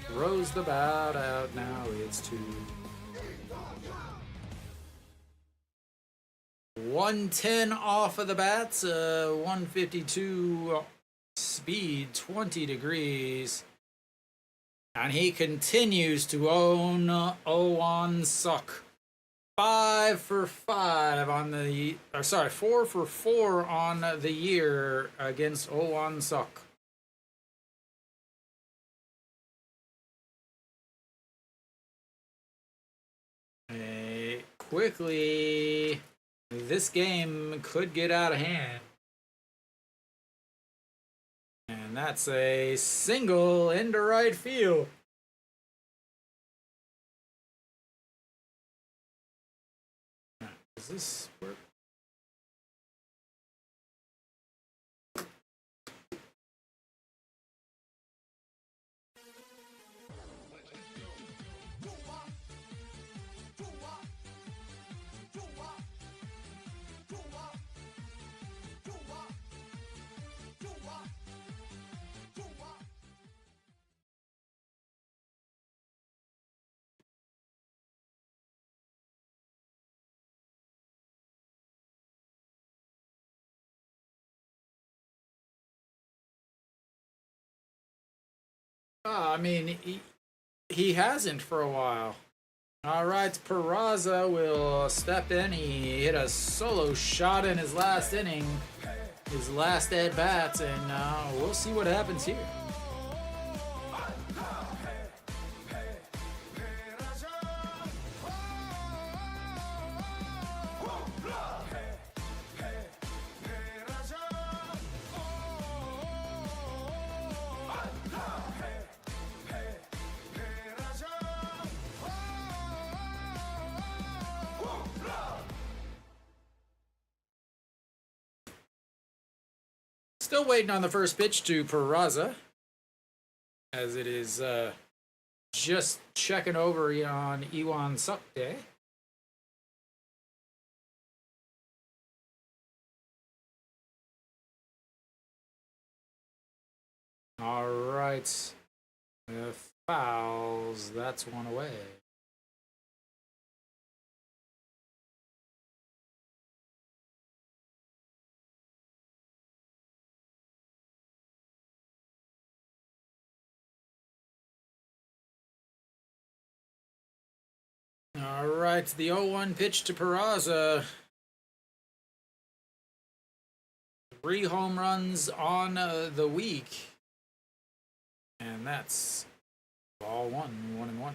Throws the bat out. Now it's 2. 110 off of the bats. 152 speed, 20 degrees. And he continues to own Oh-Won Suk. 5 for 5 on the, 4 for 4 on the year against Oh-Won Suk. Quickly, this game could get out of hand. And that's a single into right field. Does this work? I mean, he hasn't for a while. All right, Peraza will step in. He hit a solo shot in his last inning, his last at bats, and we'll see what happens here. Still waiting on the first pitch to Peraza, as it is just checking over on Oh-Won Suk Day. All right, fouls. That's one away. All right, the 0-1 pitch to Peraza. 3 home runs on the week. And that's ball 1-1.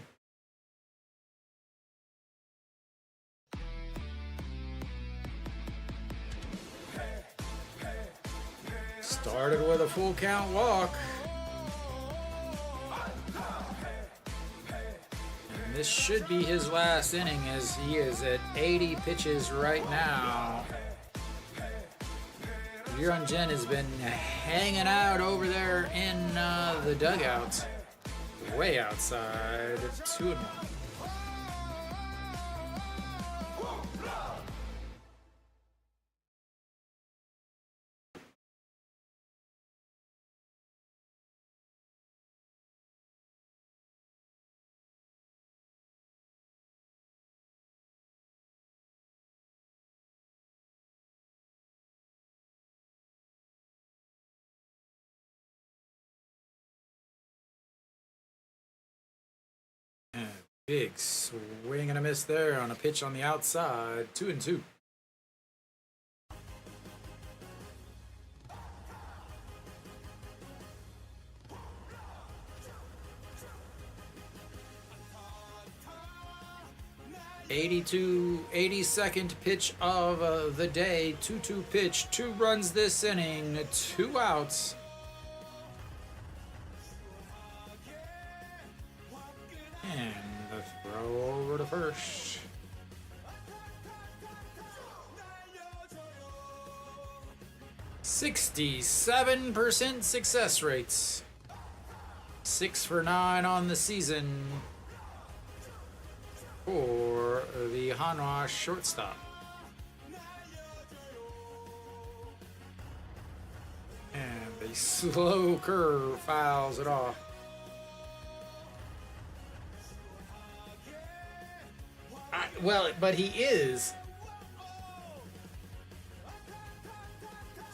Started with a full count walk. This should be his last inning, as he is at 80 pitches right now. Yuron Jin has been hanging out over there in the dugout, way outside. 2-1. Big swing and a miss there on a pitch on the outside. 2-2. '82nd pitch of the day. 2-2 pitch. 2 runs this inning. 2 outs. And the throw over to first. %67 success rates. 6 for 9 on the season for the Hanwha shortstop. And the slow curve fouls it off. Well, but he is.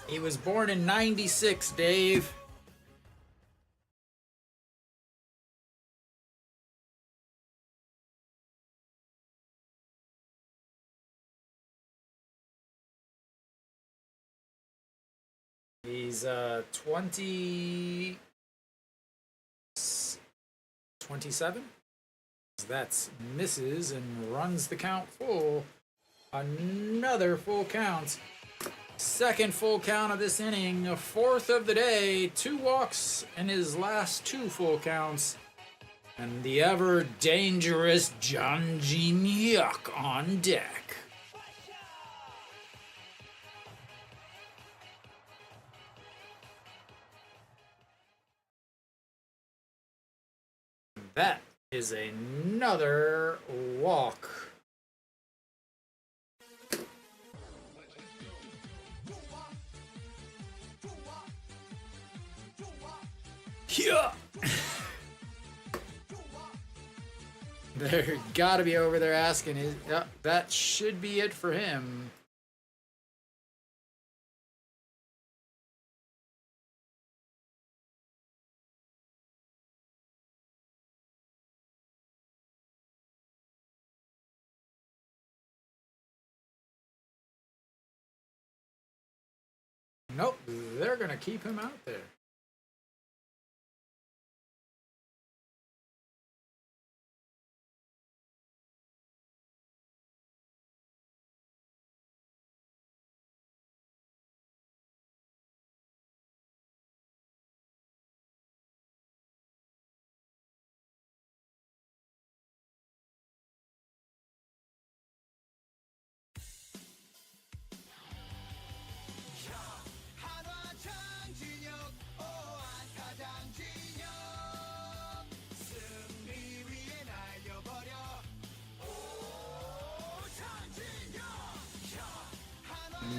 He was born in '96, Dave. He's 27. That's misses and runs the count full. Another full count. Second full count of this inning. Fourth of the day. 2 walks in his last 2 full counts. And the ever dangerous John Hyuk on deck. That is another walk. Yeah. They're gotta be over there asking, that should be it for him. Nope, they're gonna keep him out there.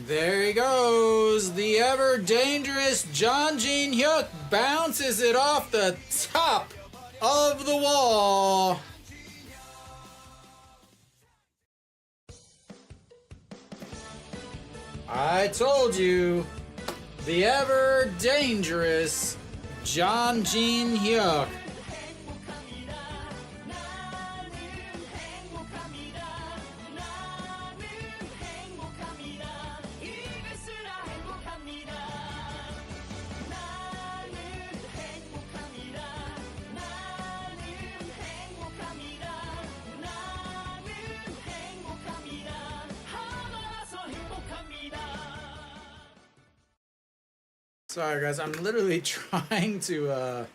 There he goes. The ever dangerous John Hyuk bounces it off the top of the wall. I told you, the ever dangerous John Hyuk. Sorry guys, I'm literally trying to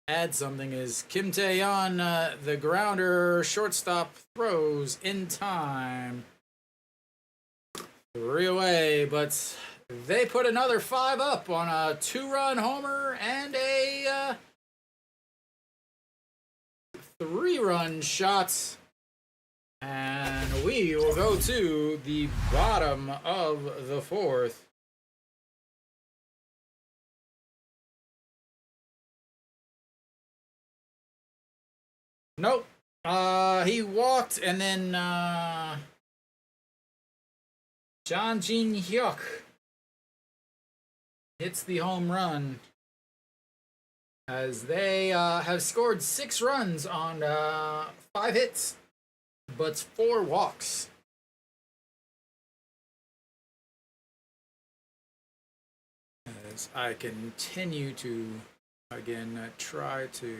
add something. Is Kim Tae-yeon, the grounder shortstop throws in time. 3 away, but they put another 5 up on a 2-run homer and a 3-run shot. And we will go to the bottom of the 4th. Nope. He walked, and then John Hyuk hits the home run as they have scored 6 runs on 5 hits, but 4 walks. As I continue to, again, try to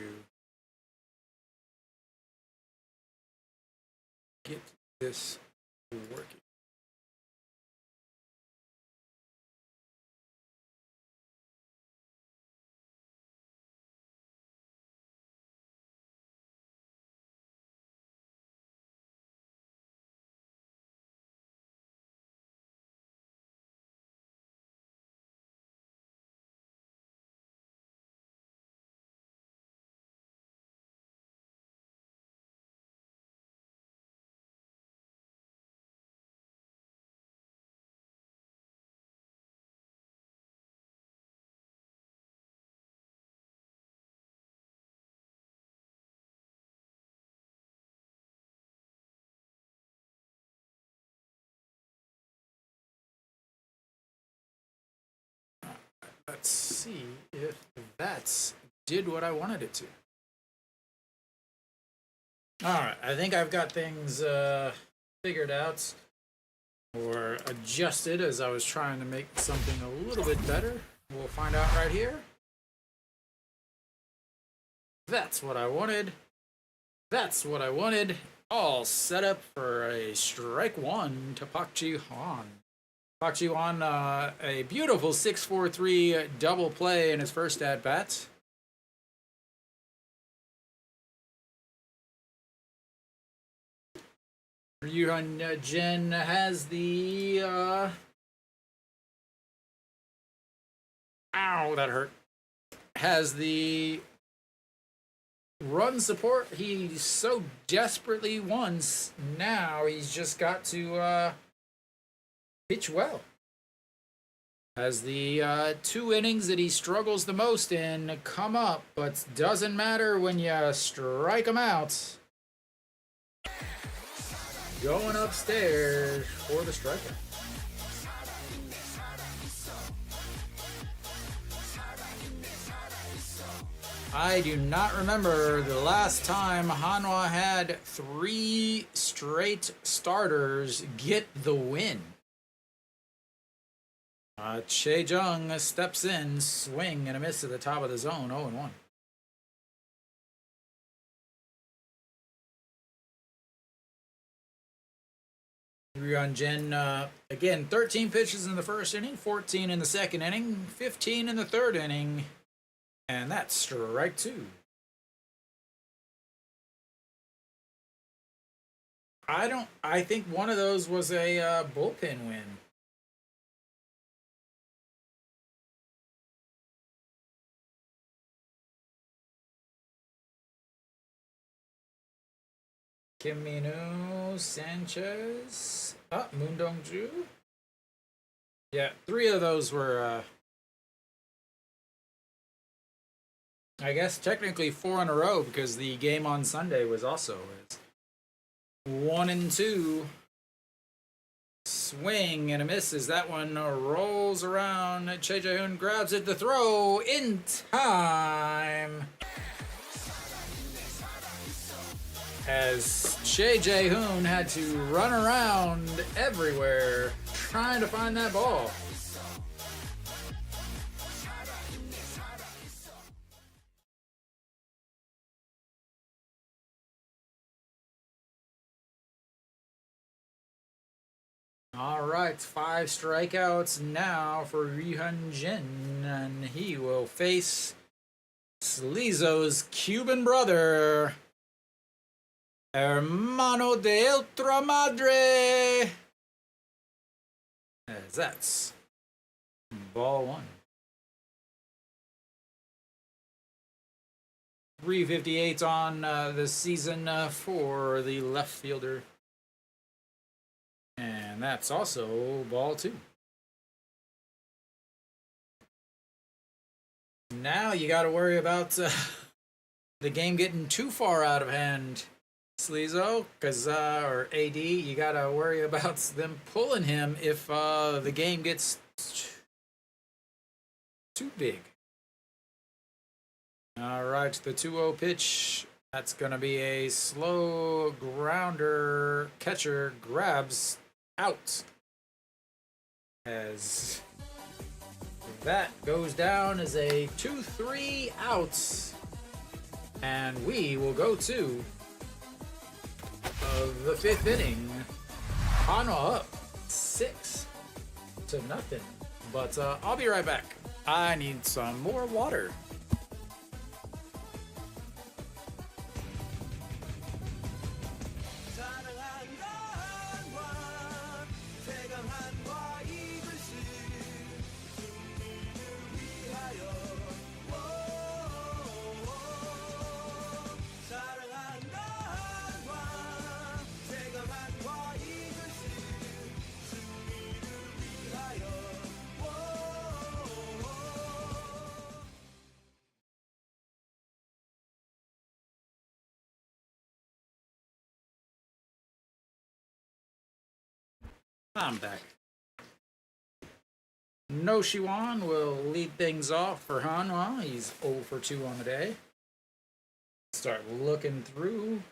get this working. Let's see if that did what I wanted it to. Alright, I think I've got things figured out or adjusted as I was trying to make something a little bit better. We'll find out right here. That's what I wanted. That's what I wanted. All set up for a strike one to Pak Ji-hwan. Pak Ji-hwan, a beautiful 6-4-3 double play in his first at-bat. Ryu Jin has the... Ow, that hurt. Has the run support he so desperately wants. Now he's just got to pitch well. Has the 2 innings that he struggles the most in come up, but doesn't matter when you strike him out. Going upstairs for the striker. I do not remember the last time Hanwha had 3 straight starters get the win. Che Jung steps in, swing and a miss at the top of the zone, 0-1. Ryu Jin, again, 13 pitches in the first inning, 14 in the second inning, 15 in the third inning, and that's strike 2. I think one of those was a bullpen win. Kim Min-woo, Sanchez, Moon Dong-ju. Yeah, 3 of those were, I guess technically 4 in a row because the game on Sunday was also 1-2. Swing and a miss as that one rolls around. Che Jae-hoon grabs it to throw in time. As Che Jae-hoon had to run around everywhere trying to find that ball. All right, 5 strikeouts now for Ryu Jin, and he will face Slizo's Cuban brother, Hermano de Ultra Madre. As that's ball 1. 358 on the season for the left fielder. And that's also ball 2. Now you got to worry about the game getting too far out of hand, Slizo, or AD. You got to worry about them pulling him if the game gets too big. All right, the 2-0 pitch. That's going to be a slow grounder. Catcher grabs out. As that goes down as a 2-3 outs. And we will go to the 5th inning. Hanwha up 6-0. But I'll be right back. I need some more water. I'm back. No Shiwan will lead things off for Hanwha. He's 0 for 2 on the day. Start looking through.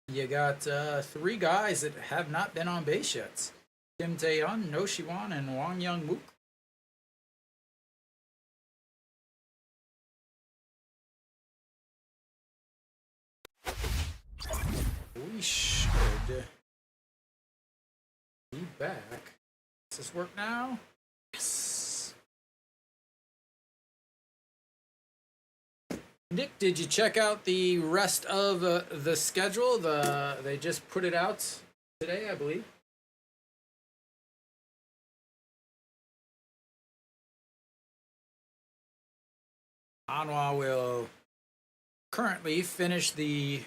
You got 3 guys that have not been on base yet. Kim Tae-yeon, No Shiwan, and Wang Young-mook. We should be back. Does this work now? Yes. Nick, did you check out the rest of the schedule? They just put it out today, I believe. Hanwha will currently finish the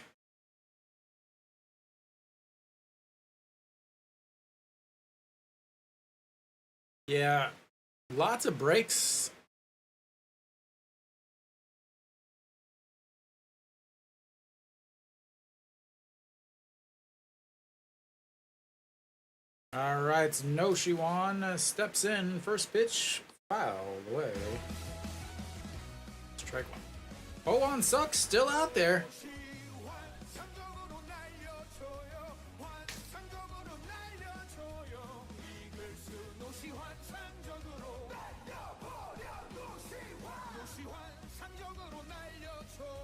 lots of breaks. All right, No Shiwan steps in. First pitch, fouled away. Strike one. 0-1 sucks, still out there.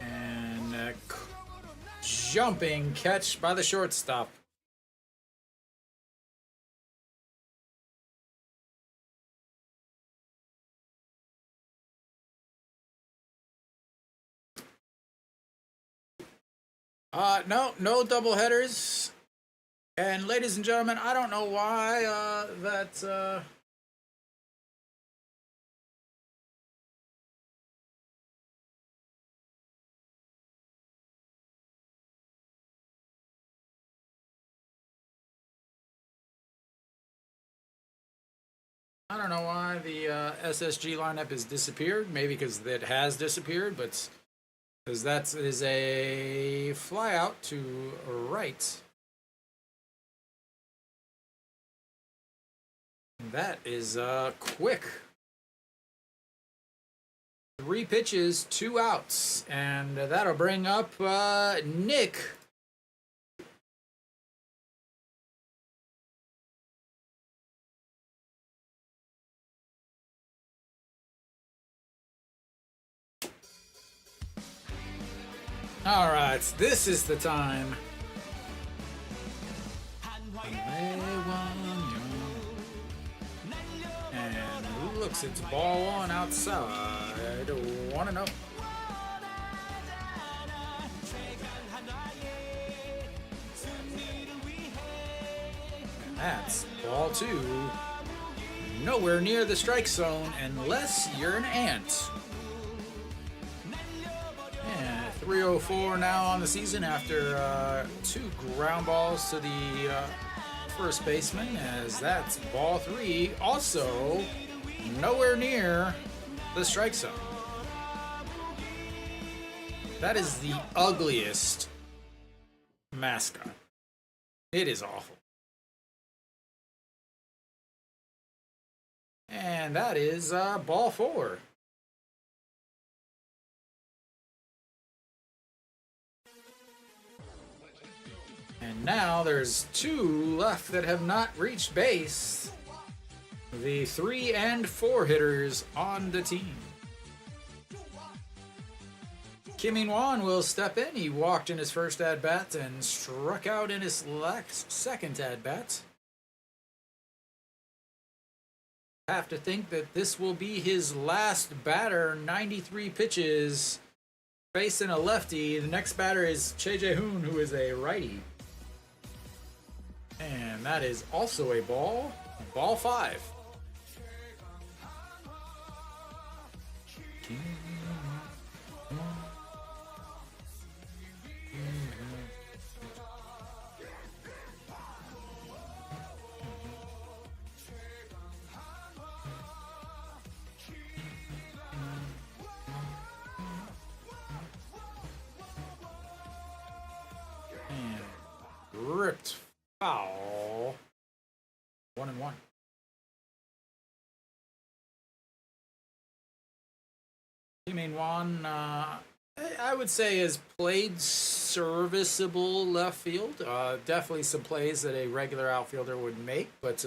And a jumping catch by the shortstop. No double headers. And ladies and gentlemen, I don't know why I don't know why the SSG lineup has disappeared. Maybe because it has disappeared, but because that is a fly out to right. That is quick. 3 pitches, 2 outs, and that'll bring up Nick. All right, this is the time. And looks, it's ball 1 outside. 1-0. And that's ball 2. Nowhere near the strike zone unless you're an ant. 304 now on the season after 2 ground balls to the first baseman, as that's ball 3, also nowhere near the strike zone. That is the ugliest mascot. It is awful. And that is ball 4. And now there's 2 left that have not reached base. The 3 and 4 hitters on the team. Kim In-won will step in. He walked in his first at-bat and struck out in his second at-bat. Have to think that this will be his last batter. 93 pitches facing a lefty. The next batter is Choi Jae-hoon, who is a righty. And that is also a ball. Ball 5. And ripped foul Min Wan, I would say, has played serviceable left field. Definitely some plays that a regular outfielder would make, but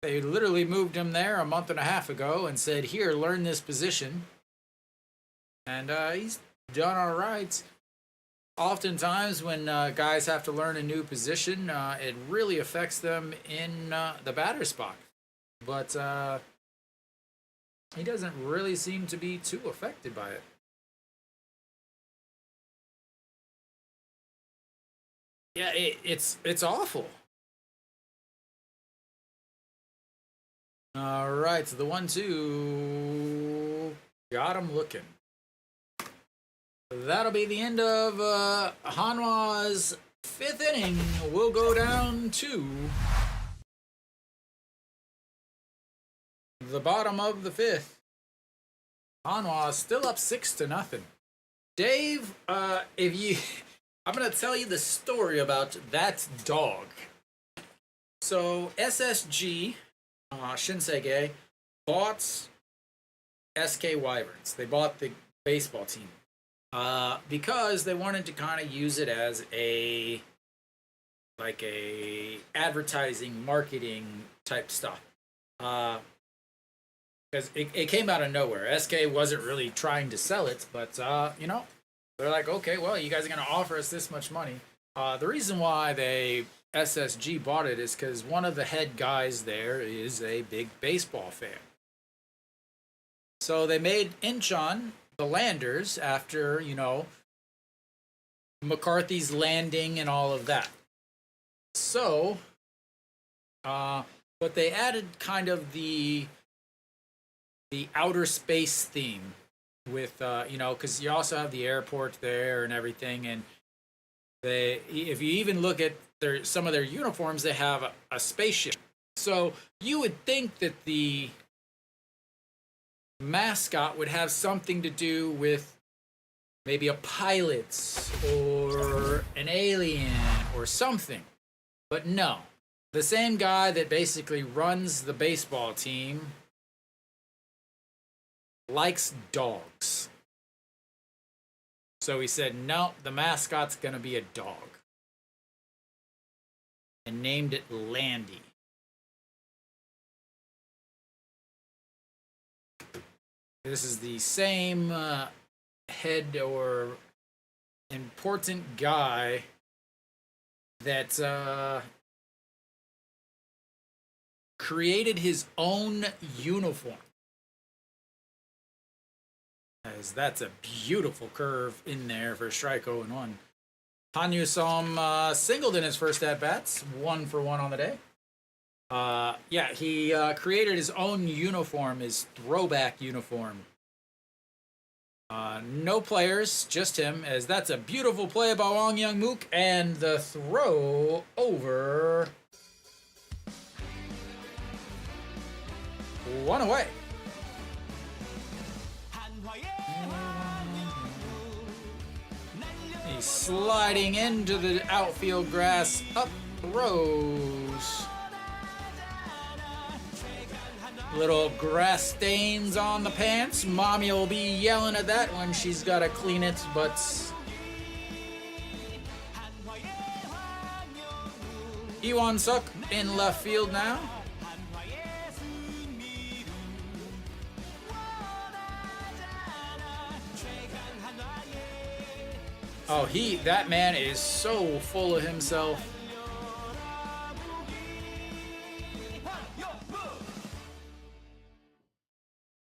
they literally moved him there a month and a half ago and said, "Here, learn this position," and he's done all right. Oftentimes, when guys have to learn a new position, it really affects them in the batter spot. But he doesn't really seem to be too affected by it. Yeah, it's awful. All right, so the 1-2 got him looking. That'll be the end of Hanwha's 5th inning. We'll go down to the bottom of the 5th. Hanwha still up 6-0. Dave, if you, I'm gonna tell you the story about that dog. So SSG Shinsege bought SK Wyverns. They bought the baseball team because they wanted to kind of use it as a advertising, marketing type stuff. Because it came out of nowhere. SK wasn't really trying to sell it, but they're like, okay, well, you guys are going to offer us this much money. The reason why SSG bought it is because one of the head guys there is a big baseball fan. So they made Incheon the Landers after, McCarthy's Landing and all of that. So, but they added kind of the outer space theme with, because you also have the airport there and everything, and if you even look at some of their uniforms, they have a spaceship. So you would think that the mascot would have something to do with maybe a pilot or an alien or something. But no. The same guy that basically runs the baseball team likes dogs. So he said, no, the mascot's going to be a dog. And named it Landy. This is the same head or important guy that created his own uniform. As that's a beautiful curve in there for strike 0-1. Hanyu saw him singled in his first at-bats, 1 for 1 on the day. He created his own uniform, his throwback uniform. No players, just him, as that's a beautiful play by Wong Young Mook, and the throw over. 1 away. He's sliding into the outfield grass, up throws. Little grass stains on the pants. Mommy will be yelling at that when she's got to clean it, but Iwan Suk in left field now. Oh, that man is so full of himself.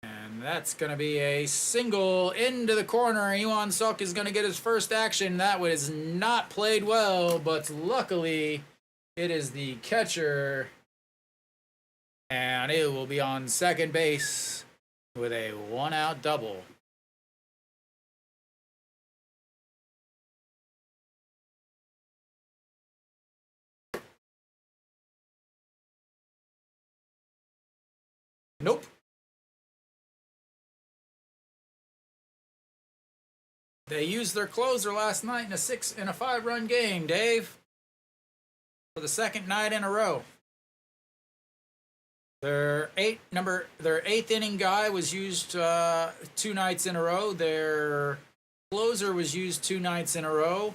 And that's going to be a single into the corner. Iwan Suk is going to get his first action. That was not played well, but luckily it is the catcher. And it will be on second base with a 1-out double. Nope. They used their closer last night in a 5-run game, Dave. For the second night in a row. Their eighth inning guy was used 2 nights in a row. Their closer was used 2 nights in a row.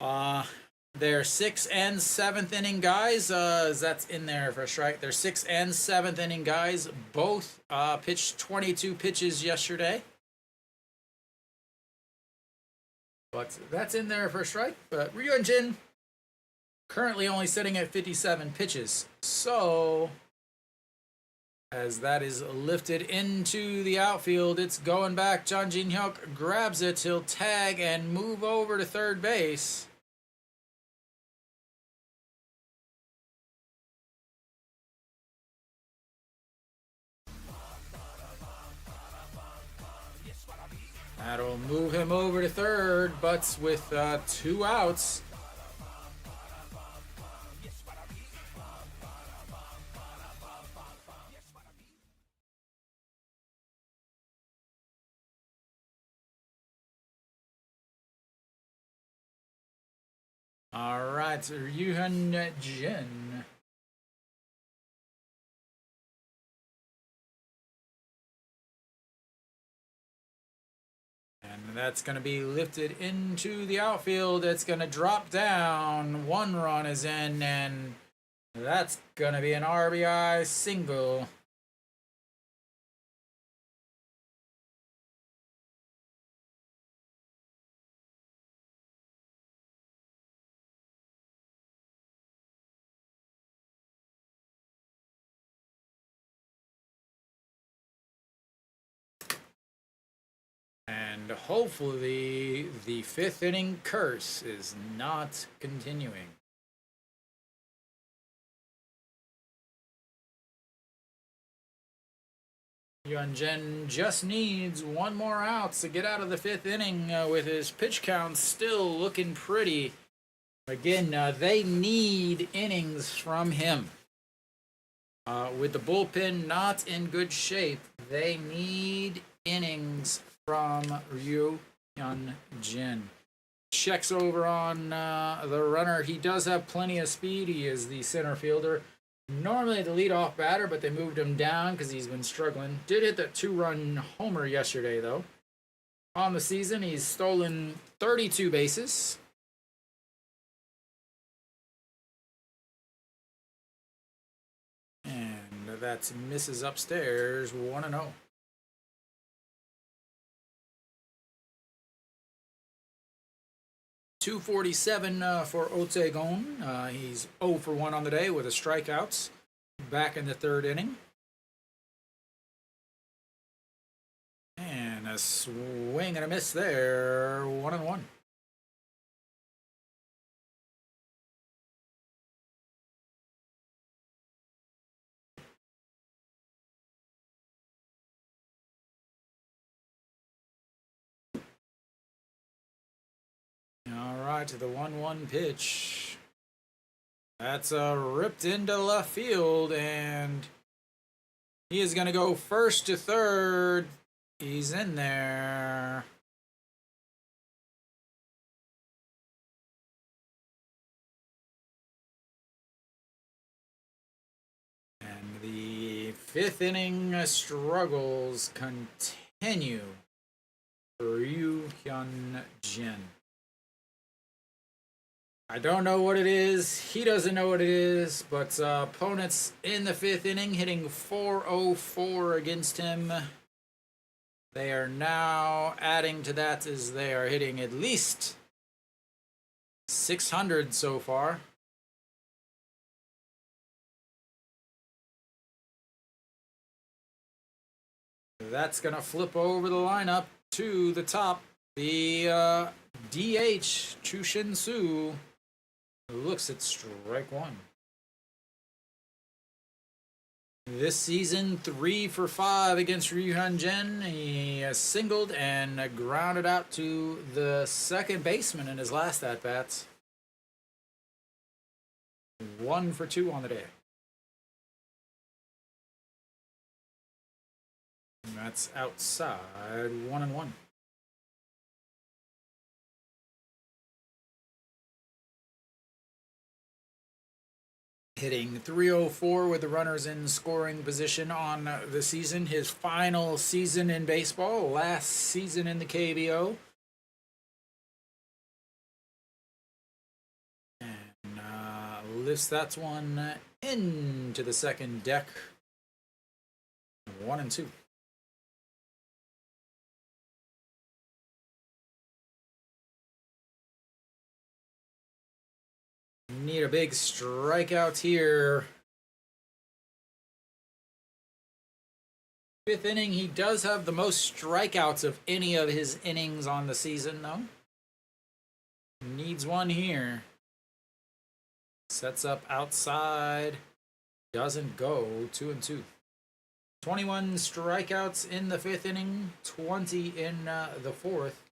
Their 6th and 7th inning guys, that's in there for a strike. Their 6th and 7th inning guys both pitched 22 pitches yesterday. But that's in there for a strike. But Ryu Jin currently only sitting at 57 pitches. So, as that is lifted into the outfield, it's going back. Jun Jin Hyuk grabs it. He'll tag and move over to third base. That'll move him over to third, but with 2 outs. All right, Ryu Jin. And that's going to be lifted into the outfield. It's going to drop down. 1 run is in, and that's going to be an RBI single. And hopefully the 5th inning curse is not continuing. Hyunjin just needs 1 more out to get out of the 5th inning with his pitch count still looking pretty. Again, they need innings from him. With the bullpen not in good shape, they need innings from Ryu Hyun-jin. Checks over on the runner. He does have plenty of speed. He is the center fielder. Normally the leadoff batter, but they moved him down because he's been struggling. Did hit that 2-run homer yesterday, though. On the season, he's stolen 32 bases. And that's misses upstairs, 1-0. .247 for Otagon. He's 0 for 1 on the day with a strikeouts. Back in the 3rd inning. And a swing and a miss there. 1-1. All right, to the 1-1 pitch. That's ripped into left field, and he is going to go first to third. He's in there. And the 5th inning struggles continue for Ryu Hyun-jin. I don't know what it is. He doesn't know what it is. But opponents in the 5th inning hitting .404 against him. They are now adding to that as they are hitting at least .600 so far. That's going to flip over the lineup to the top. The DH, Chushin Su, looks at strike 1. This season, 3 for 5 against Ryu Hyun-jin. He singled and grounded out to the second baseman in his last at-bats. 1 for 2 on the day. And that's outside, 1-1. hitting .304 with the runners in scoring position on the season. His final season in baseball, last season in the KBO. And lifts that one into the second deck. 1-2. Need a big strikeout here. Fifth inning, he does have the most strikeouts of any of his innings on the season, though. Needs one here. Sets up outside. Doesn't go. 2-2. 21 strikeouts in the fifth inning, 20 in the fourth.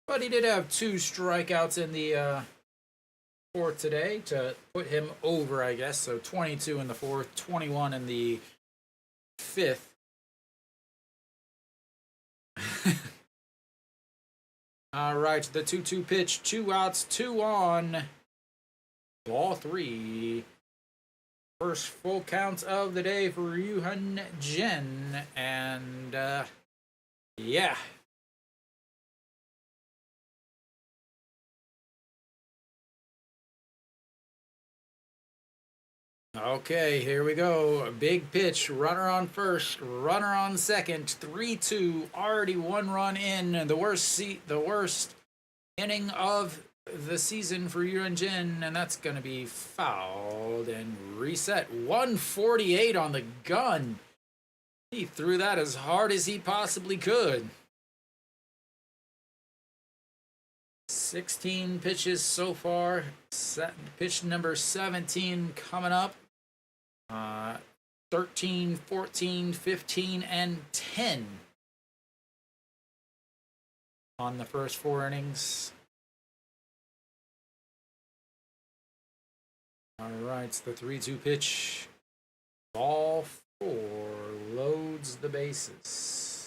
But he did have 2 strikeouts in the fourth today to put him over, I guess. So 22 in the fourth, 21 in the fifth. All right, the 2-2 pitch, 2 outs, 2 on. Ball 3. First full count of the day for Yuhan Jin. And, yeah. Okay, here we go. Big pitch. Runner on first. Runner on second. 3-2. Already 1 run in. The worst inning of the season for Yuan Jin, and that's going to be fouled and reset. 148 on the gun. He threw that as hard as he possibly could. 16 pitches so far. Pitch number 17 coming up. 13, 14, 15, and 10 on the first 4 innings. All right, it's the 3-2 pitch. Ball 4 loads the bases.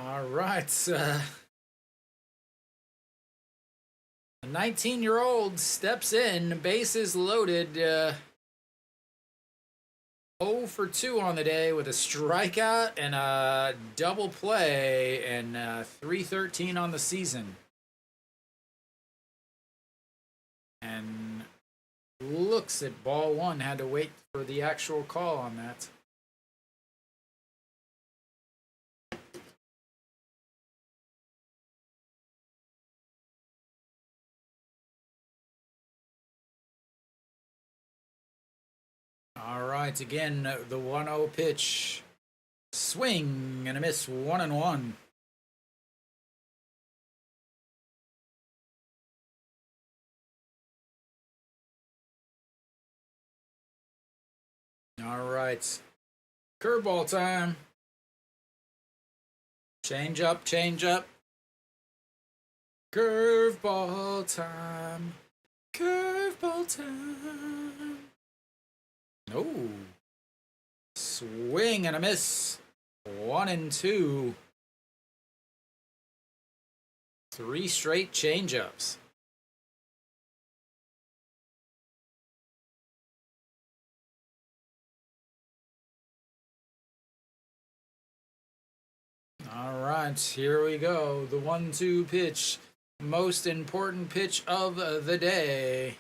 All right, a 19-year-old steps in, bases loaded, 0 for 2 on the day with a strikeout and a double play, and 313 on the season. And looks at ball 1, had to wait for the actual call on that. All right, again, the 1-0 pitch. Swing and a miss, 1-1. All right, curveball time. Change up, change up. Curveball time. Curveball time. Oh. Swing and a miss. 1-2. 3 straight changeups. All right, here we go. The 1-2 pitch. Most important pitch of the day.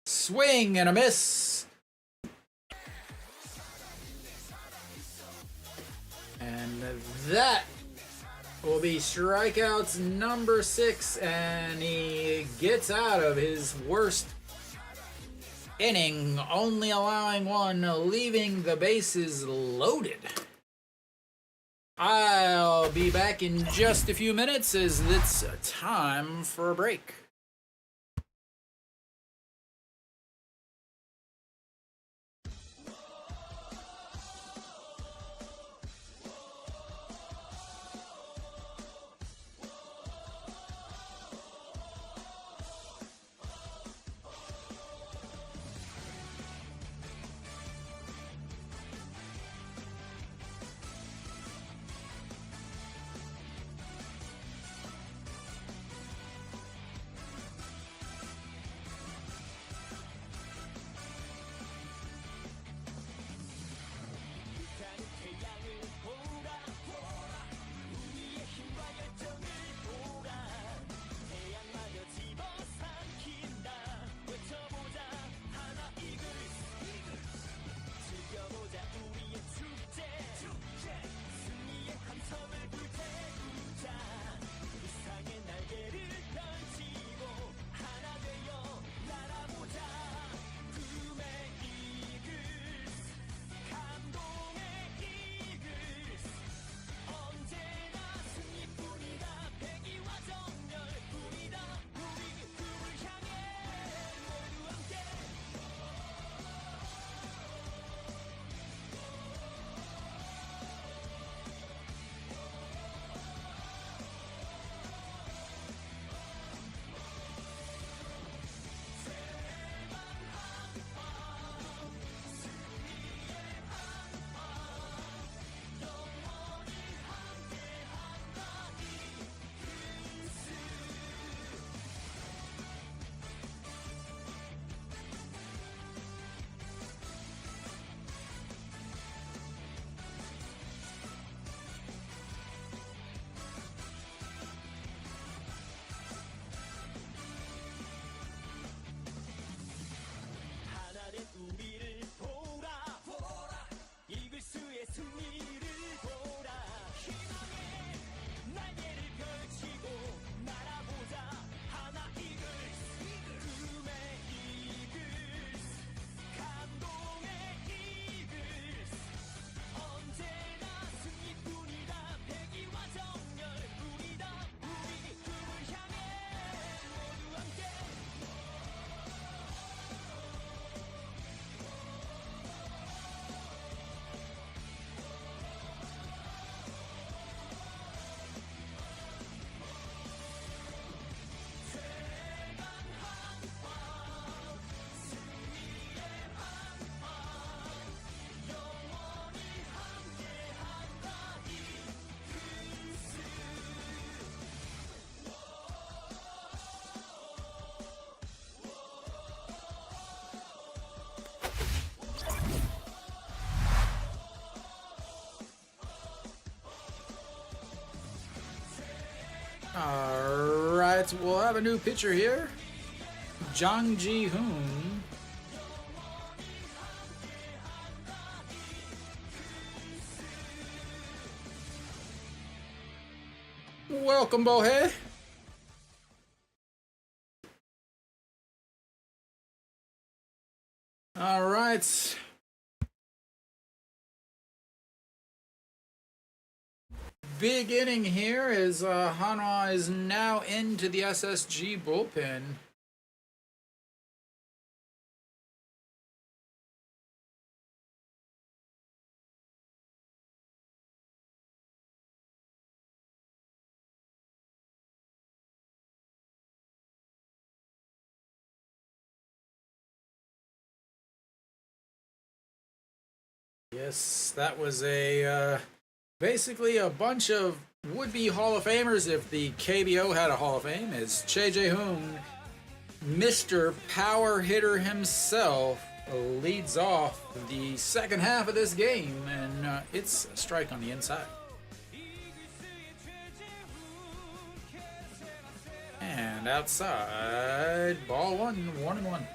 Swing and a miss. And that will be strikeouts number 6, and he gets out of his worst inning, only allowing 1, leaving the bases loaded. I'll be back in just a few minutes as it's time for a break. right, we'll have a new pitcher here. Jang Ji-hoon. Welcome, Bohei. All right. Big inning here as Hanwha is now into the SSG bullpen. Yes, that was a basically a bunch of would-be Hall of Famers if the KBO had a Hall of Fame. As Choi Jae-hoon, Mr. Power Hitter himself, leads off the second half of this game, and it's a strike on the inside. And outside, ball one, 1-1.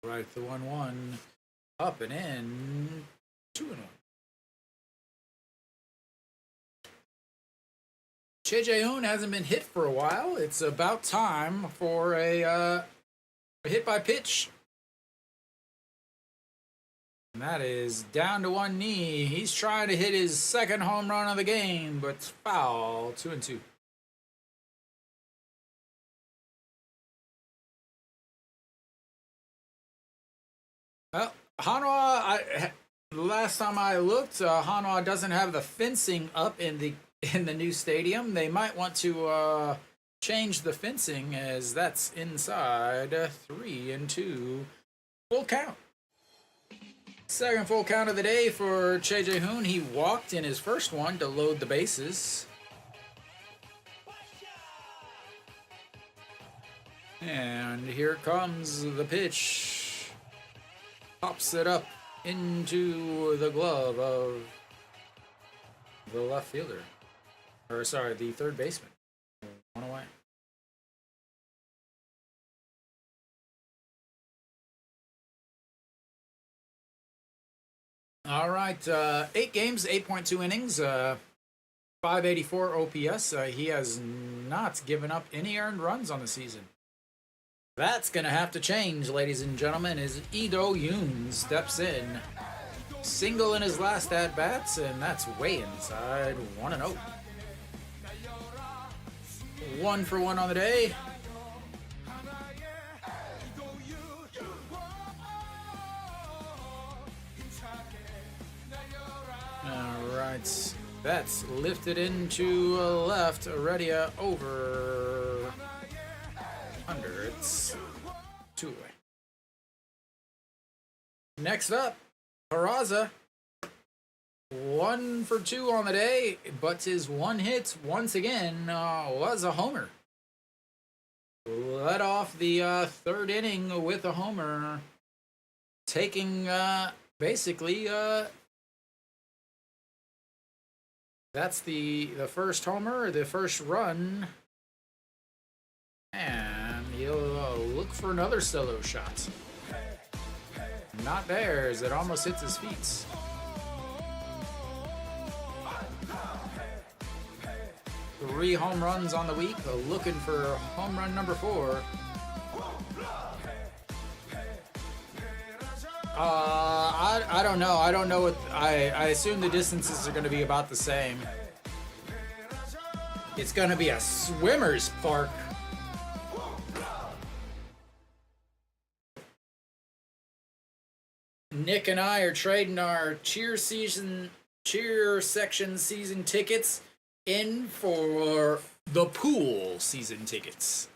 Right, the 1-1 up and in, 2-1. Choi Jae-hoon hasn't been hit for a while. It's about time for a hit by pitch. And that is down to one knee. He's trying to hit his second home run of the game, but it's foul. 2-2. Well, Hanwha, last time I looked, Hanwha doesn't have the fencing up in the new stadium. They might want to change the fencing, as that's inside. 3-2, full count. Second full count of the day for Choi Jae-hoon. He walked in his first one to load the bases. And here comes the pitch. Pops it up into the glove of the left fielder. Or, sorry, the third baseman. One away. All right, 8 games, 8.2 innings, 584 OPS. He has not given up any earned runs on the season. That's going to have to change, ladies and gentlemen, as Ido Yoon steps in. Single in his last at-bats, and that's way inside. 1-0. 1 for 1 on the day. All right. That's lifted into left. Aurelia over. Under. It's 2 away. Next up, Peraza. 1 for 2 on the day, but his one hit once again was a homer. Led off the third inning with a homer, taking basically that's the first homer, the first run, and he'll look for another solo shot. Not there, as it almost hits his feet. Three home runs on the week, looking for home run number 4. I don't know. I don't know what I assume the distances are going to be about the same. It's going to be a swimmer's park. Nick and I are trading our cheer section season tickets in for the pool season tickets,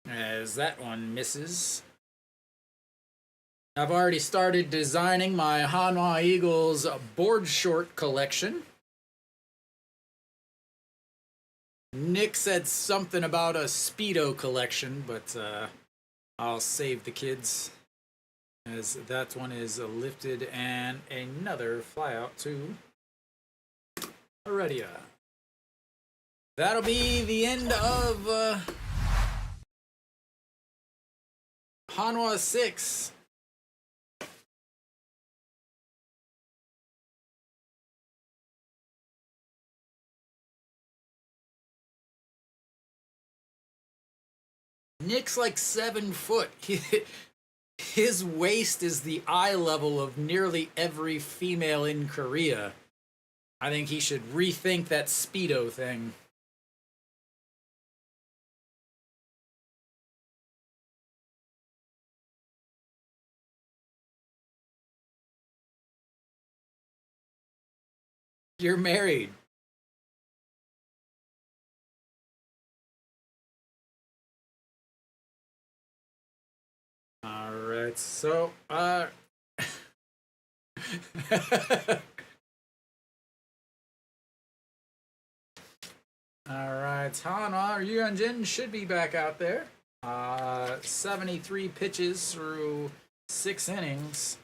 as that one misses. I've already started designing my Hanwha Eagles board short collection. Nick said something about a Speedo collection, but I'll save the kids. as that one is lifted and another fly out to Heredia. That'll be the end of Hanwha 6. Nick's like 7 foot. His waist is the eye level of nearly every female in Korea. I think he should rethink that Speedo thing. You're married. All right, so all right, Hanwha Eagles should be back out there. 73 pitches through 6 innings.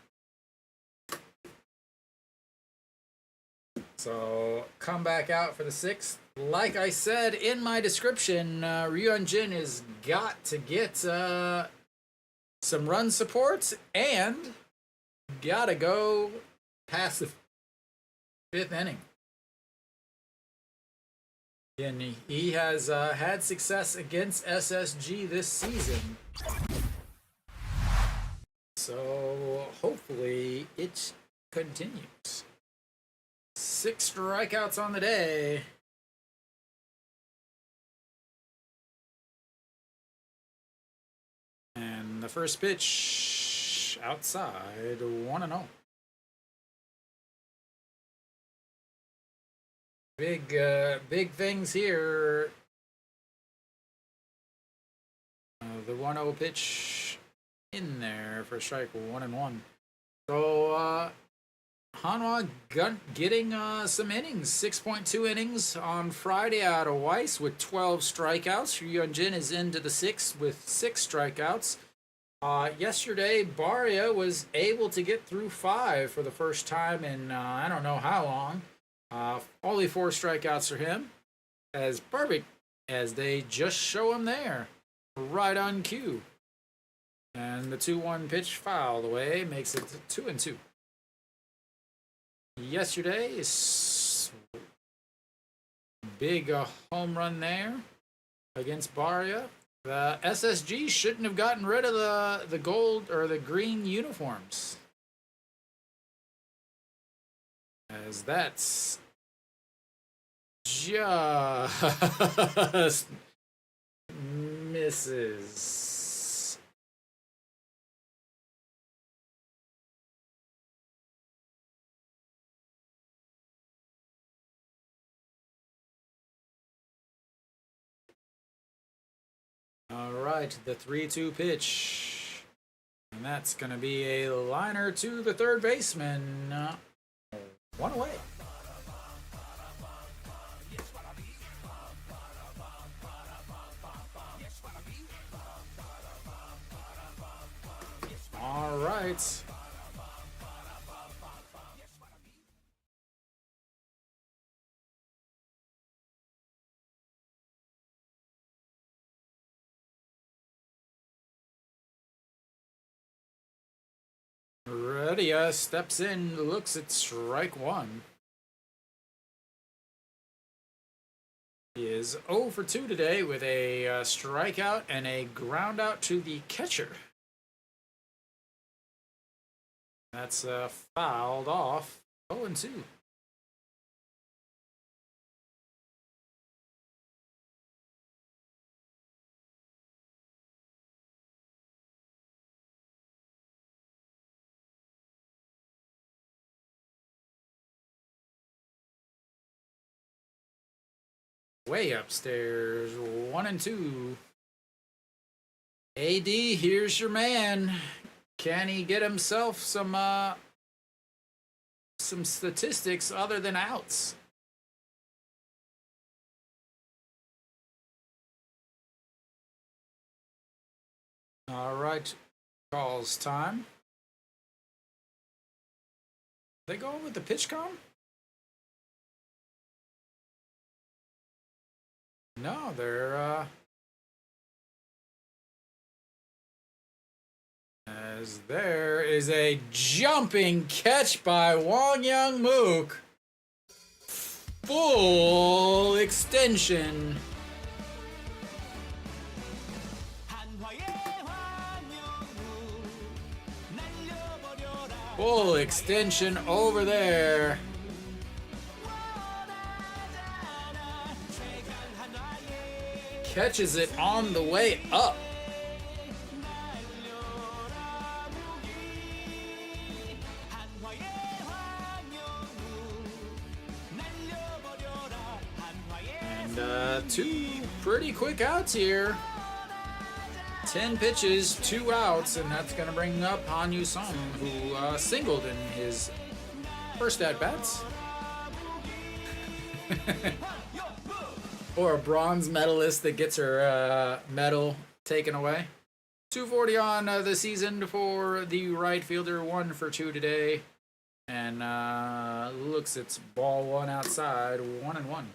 So come back out for the 6th. Like I said in my description, Ryunjin has got to get some run support and gotta go past the 5th inning. And he has had success against SSG this season. So hopefully it continues. 6 strikeouts on the day. And the first pitch outside, 1-0. Big things here. The 1-0 pitch in there for strike 1-1. So Hanwha getting some innings, 6.2 innings on Friday out of Weiss with 12 strikeouts. Ryunjin is into the 6th with 6 strikeouts. Yesterday, Baria was able to get through 5 for the first time in I don't know how long. Only 4 strikeouts for him. As perfect as they just show him there. Right on cue. And the 2-1 pitch fouled away makes it 2-2. Yesterday is big home run there against Baria. The SSG shouldn't have gotten rid of the gold or the green uniforms, as that's just misses. All right, the 3-2 pitch. And that's going to be a liner to the third baseman. 1 away. All right. Heredia steps in, looks at strike 1. He is 0 for 2 today with a strikeout and a ground out to the catcher. That's fouled off. 0-2. Way upstairs, 1-2. AD, here's your man. Can he get himself some statistics other than outs? All right, calls time. They go with the pitch com? No, they're as there is a jumping catch by Wong Young Mook. Full extension. Full extension over there. Catches it on the way up. And 2 pretty quick outs here. 10 pitches, 2 outs, and that's going to bring up Hanwha Eagles, who singled in his first at-bats. Or a bronze medalist that gets her medal taken away. 240 on the season for the right fielder, 1 for 2 today. And looks it's ball 1 outside, 1-1.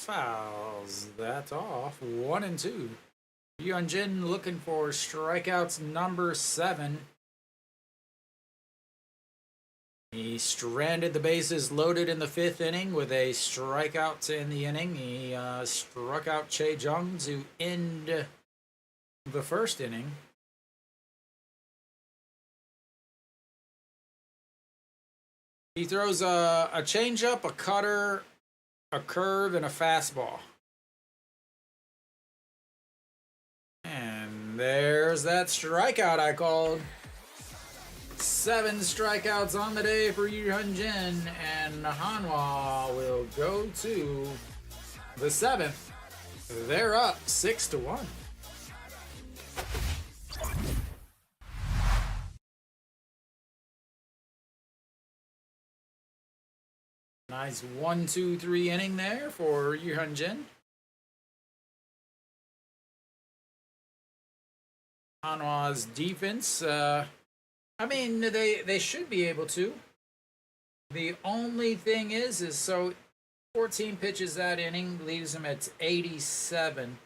Fouls that off, 1-2. Hyunjin looking for strikeouts number 7. He stranded the bases loaded in the 5th inning with a strikeout to end the inning. He struck out Che Jung to end the 1st inning. He throws a changeup, a cutter, a curve, and a fastball. And there's that strikeout I called. 7 strikeouts on the day for Yu Hyun-jin, and Hanwha will go to the 7th. They're up 6-1. Nice 1-2-3 inning there for Yu Hyun-jin. Hanwha's defense, I mean, they should be able to. The only thing is so 14 pitches that inning leaves him at 87.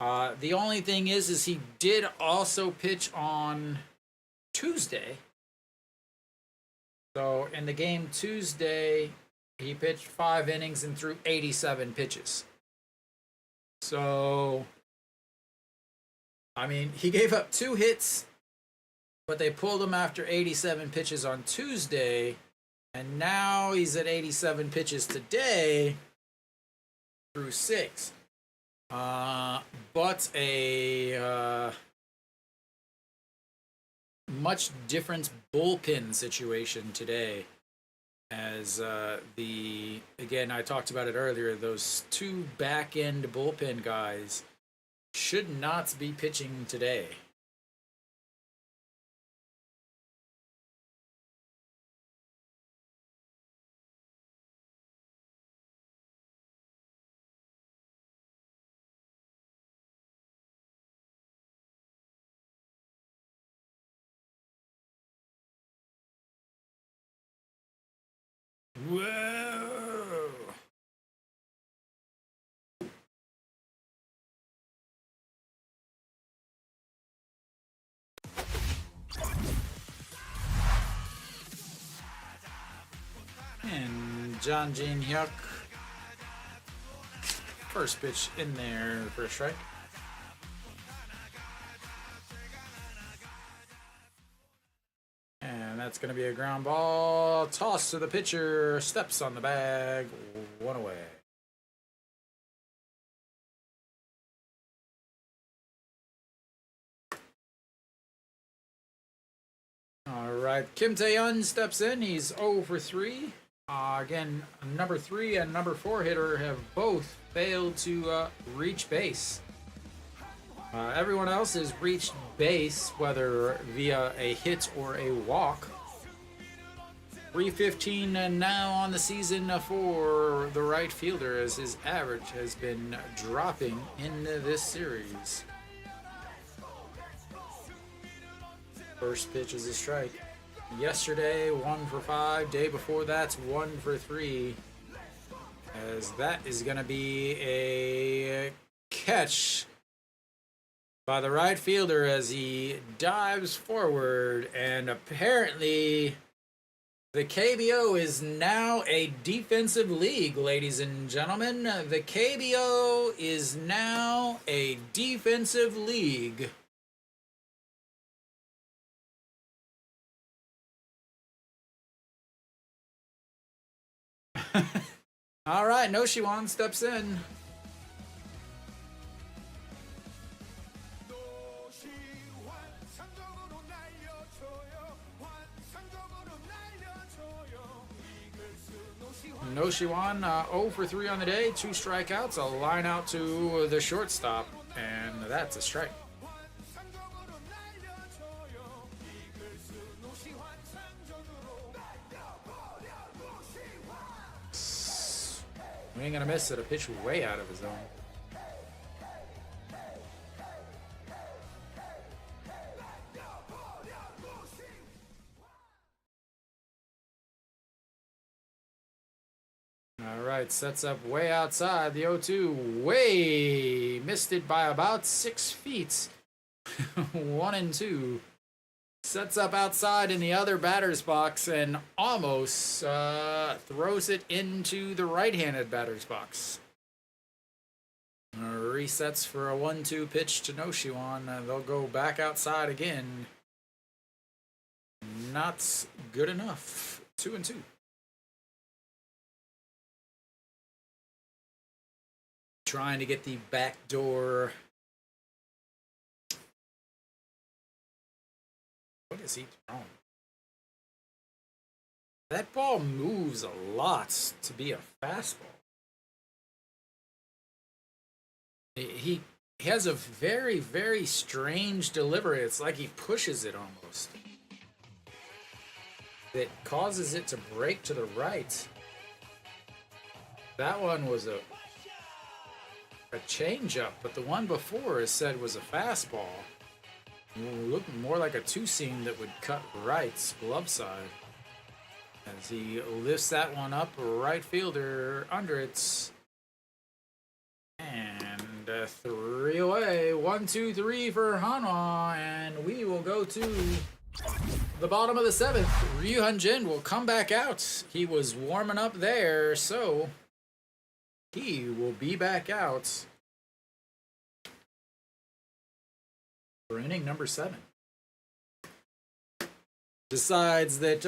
The only thing is he did also pitch on Tuesday. So in the game Tuesday, he pitched 5 innings and threw 87 pitches. So, I mean, he gave up 2 hits, but they pulled him after 87 pitches on Tuesday, and now he's at 87 pitches today through 6. But a much different bullpen situation today, as again, I talked about it earlier, those 2 back-end bullpen guys should not be pitching today. Whoa! And John Jin Hyuk, first pitch in there for a strike. And that's going to be a ground ball. Toss to the pitcher. Steps on the bag. 1 away. All right. Kim Tae-yeon steps in. He's 0 for 3. Again, number 3 and number 4 hitter have both failed to reach base. Everyone else has reached base, whether via a hit or a walk. 315 now on the season for the right fielder as his average has been dropping in this series. First pitch is a strike. Yesterday, 1 for 5. Day before that's 1 for 3. As that is going to be a catch by the right fielder as he dives forward. And apparently, the KBO is now a defensive league, ladies and gentlemen. The KBO is now a defensive league. All right, Noshiwan steps in. Noshiwan 0 for 3 on the day, 2 strikeouts, a line out to the shortstop, and that's a strike. We ain't gonna miss it. A pitch way out of his zone. All right, sets up way outside. The 0-2 way missed it by about 6 feet. 1-2. Sets up outside in the other batter's box and almost throws it into the right-handed batter's box. Resets for a 1-2 pitch to Noshiwan. They'll go back outside again. Not good enough. 2-2. Trying to get the backdoor. What is he throwing? That ball moves a lot to be a fastball. He has a very, very strange delivery. It's like he pushes it almost. It causes it to break to the right. That one was a changeup, but the one before is said was a fastball. Looking more like a two-seam that would cut right, glove side. As he lifts that one up, right fielder under it. And 3 away. 1, 2, 3 for Hanwha. And we will go to the bottom of the 7th. Ryu Hyun-jin will come back out. He was warming up there, so he will be back out for inning number 7. Decides that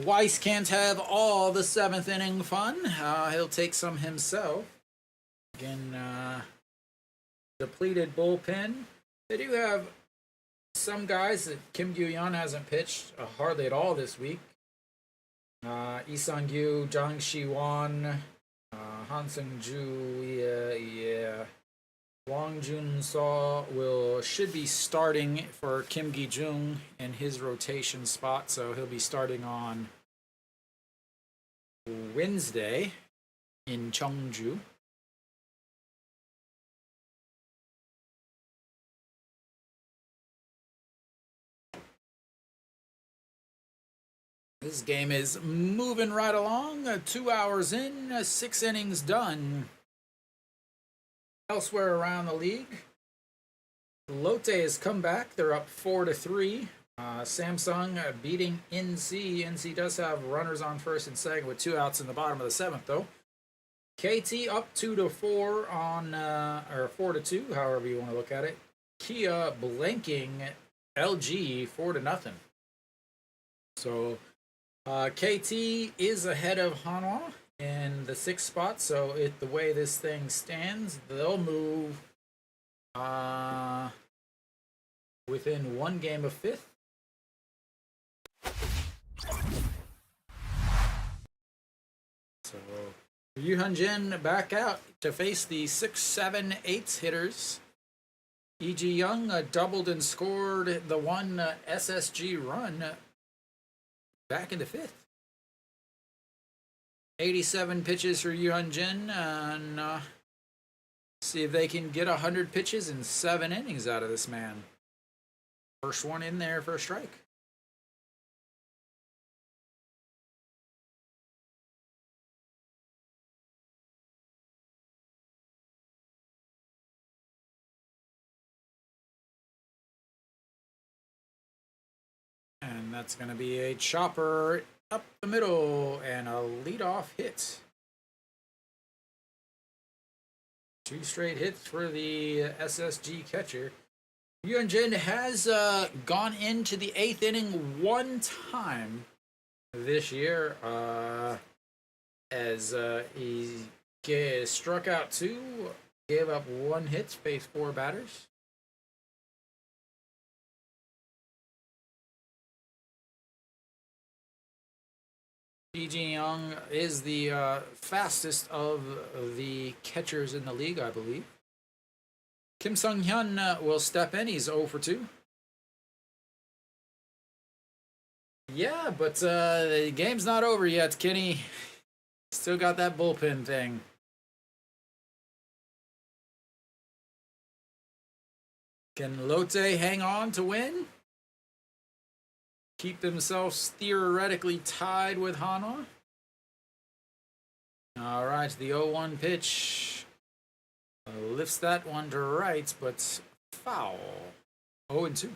Weiss can't have all the 7th inning fun. He'll take some himself. Again, depleted bullpen. They do have some guys that Kim Gyu-yeon hasn't pitched hardly at all this week. Lee Sang-gyu, Jang Shi-won, Han Seung-ju, yeah. Wang Jun-so should be starting for Kim Gi-jung in his rotation spot, so he'll be starting on Wednesday in Cheongju. This game is moving right along. 2 hours in, 6 innings done. Elsewhere around the league, Lotte has come back. They're up 4-3. Samsung beating NC. NC does have runners on first and second with 2 outs in the bottom of the 7th, though. KT up 2-4 on, or 4-2, however you want to look at it. Kia blanking LG 4-0. So KT is ahead of Hanwha in the 6th spot, so the way this thing stands, they'll move within 1 game of 5th. So Ryu Hyun-jin back out to face the 6, 7, 8 hitters. E.G. Young doubled and scored the one SSG run back into 5th. 87 pitches for Yuan Jin, and see if they can get 100 pitches in 7 innings out of this man. First one in there for a strike. And that's going to be a chopper up the middle and a leadoff hit. 2 straight hits for the SSG catcher. Yuan Jin has gone into the 8th inning 1 time this year, as he struck out 2, gave up 1 hit, faced 4 batters. Ji Young is the fastest of the catchers in the league, I believe. Kim Sung-hyun will step in. He's 0 for 2. Yeah, but the game's not over yet, Kenny. Still got that bullpen thing. Can Lotte hang on to win? Keep themselves theoretically tied with Hanwha. All right, the 0-1 pitch lifts that one to right, but foul. 0-2.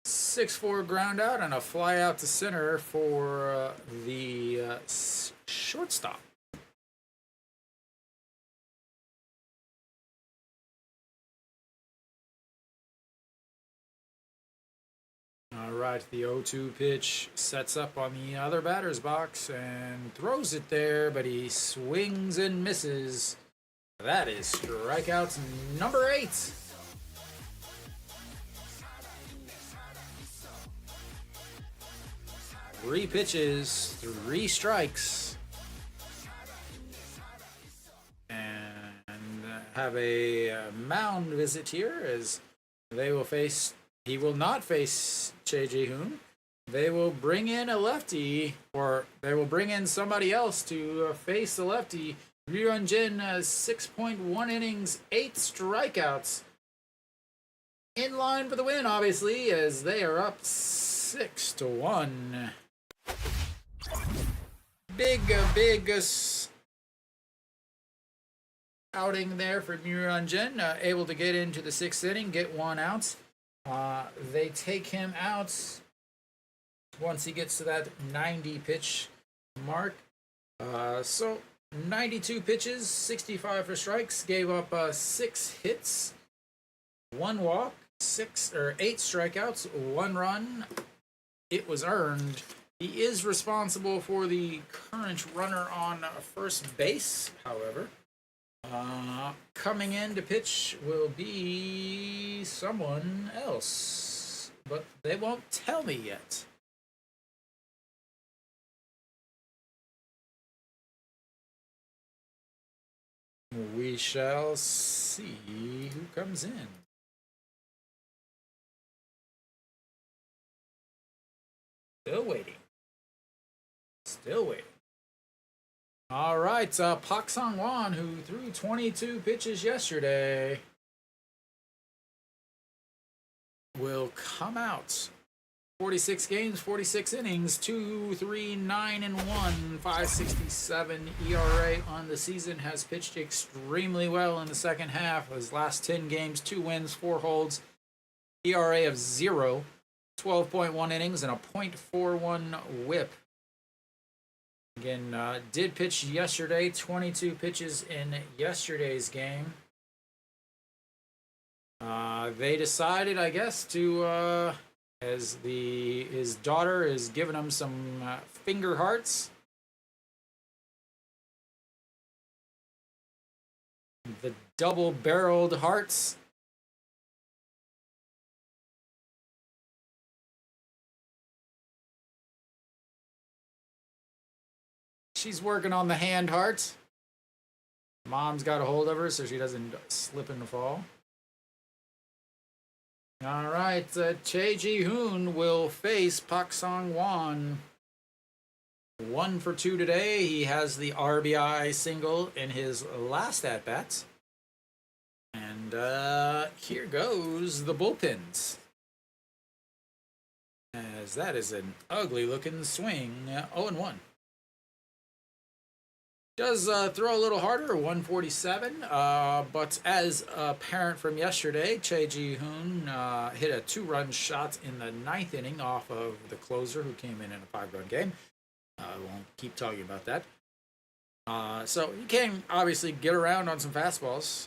6-4 ground out and a fly out to center for the shortstop. All right, the 0-2 pitch sets up on the other batter's box and throws it there, but he swings and misses. That is strikeout number 8. Three pitches, 3 strikes. And have a mound visit here as they will face... He will not face Che Ji-hoon. They will bring in a lefty, or they will bring in somebody else to face the lefty. Yuan Jin has 6.1 innings, 8 strikeouts. In line for the win, obviously, as they are up 6-1. Big outing there for Yuan Jin. Able to get into the 6th inning, get 1 out. They take him out once he gets to that 90 pitch mark. So 92 pitches, 65 for strikes, gave up 6 hits, 1 walk, 8 strikeouts, 1 run. It was earned. He is responsible for the current runner on first base, however. Coming in to pitch will be someone else, but they won't tell me yet. We shall see who comes in. Still waiting. All right, Pak Sang-won, who threw 22 pitches yesterday, will come out. 46 games, 46 innings, 2.39-1, 5.67 ERA on the season. Has pitched extremely well in the second half. His last 10 games, 2 wins, 4 holds, ERA of 0, 12.1 innings, and a .41 WHIP. Again, did pitch yesterday, 22 pitches in yesterday's game. They decided, I guess, to, as his daughter is giving him some finger hearts. The double-barreled hearts. She's working on the hand heart. Mom's got a hold of her so she doesn't slip and fall. All right, Che Ji-hoon will face Pak Sang-won. 1 for 2 today. He has the RBI single in his last at bat. And here goes the bullpens. As that is an ugly looking swing. 0-1. Does throw a little harder, 147, but as apparent from yesterday, Che Ji-hoon hit a 2-run shot in the 9th inning off of the closer who came in a 5-run game. I won't keep talking about that. So you can obviously get around on some fastballs.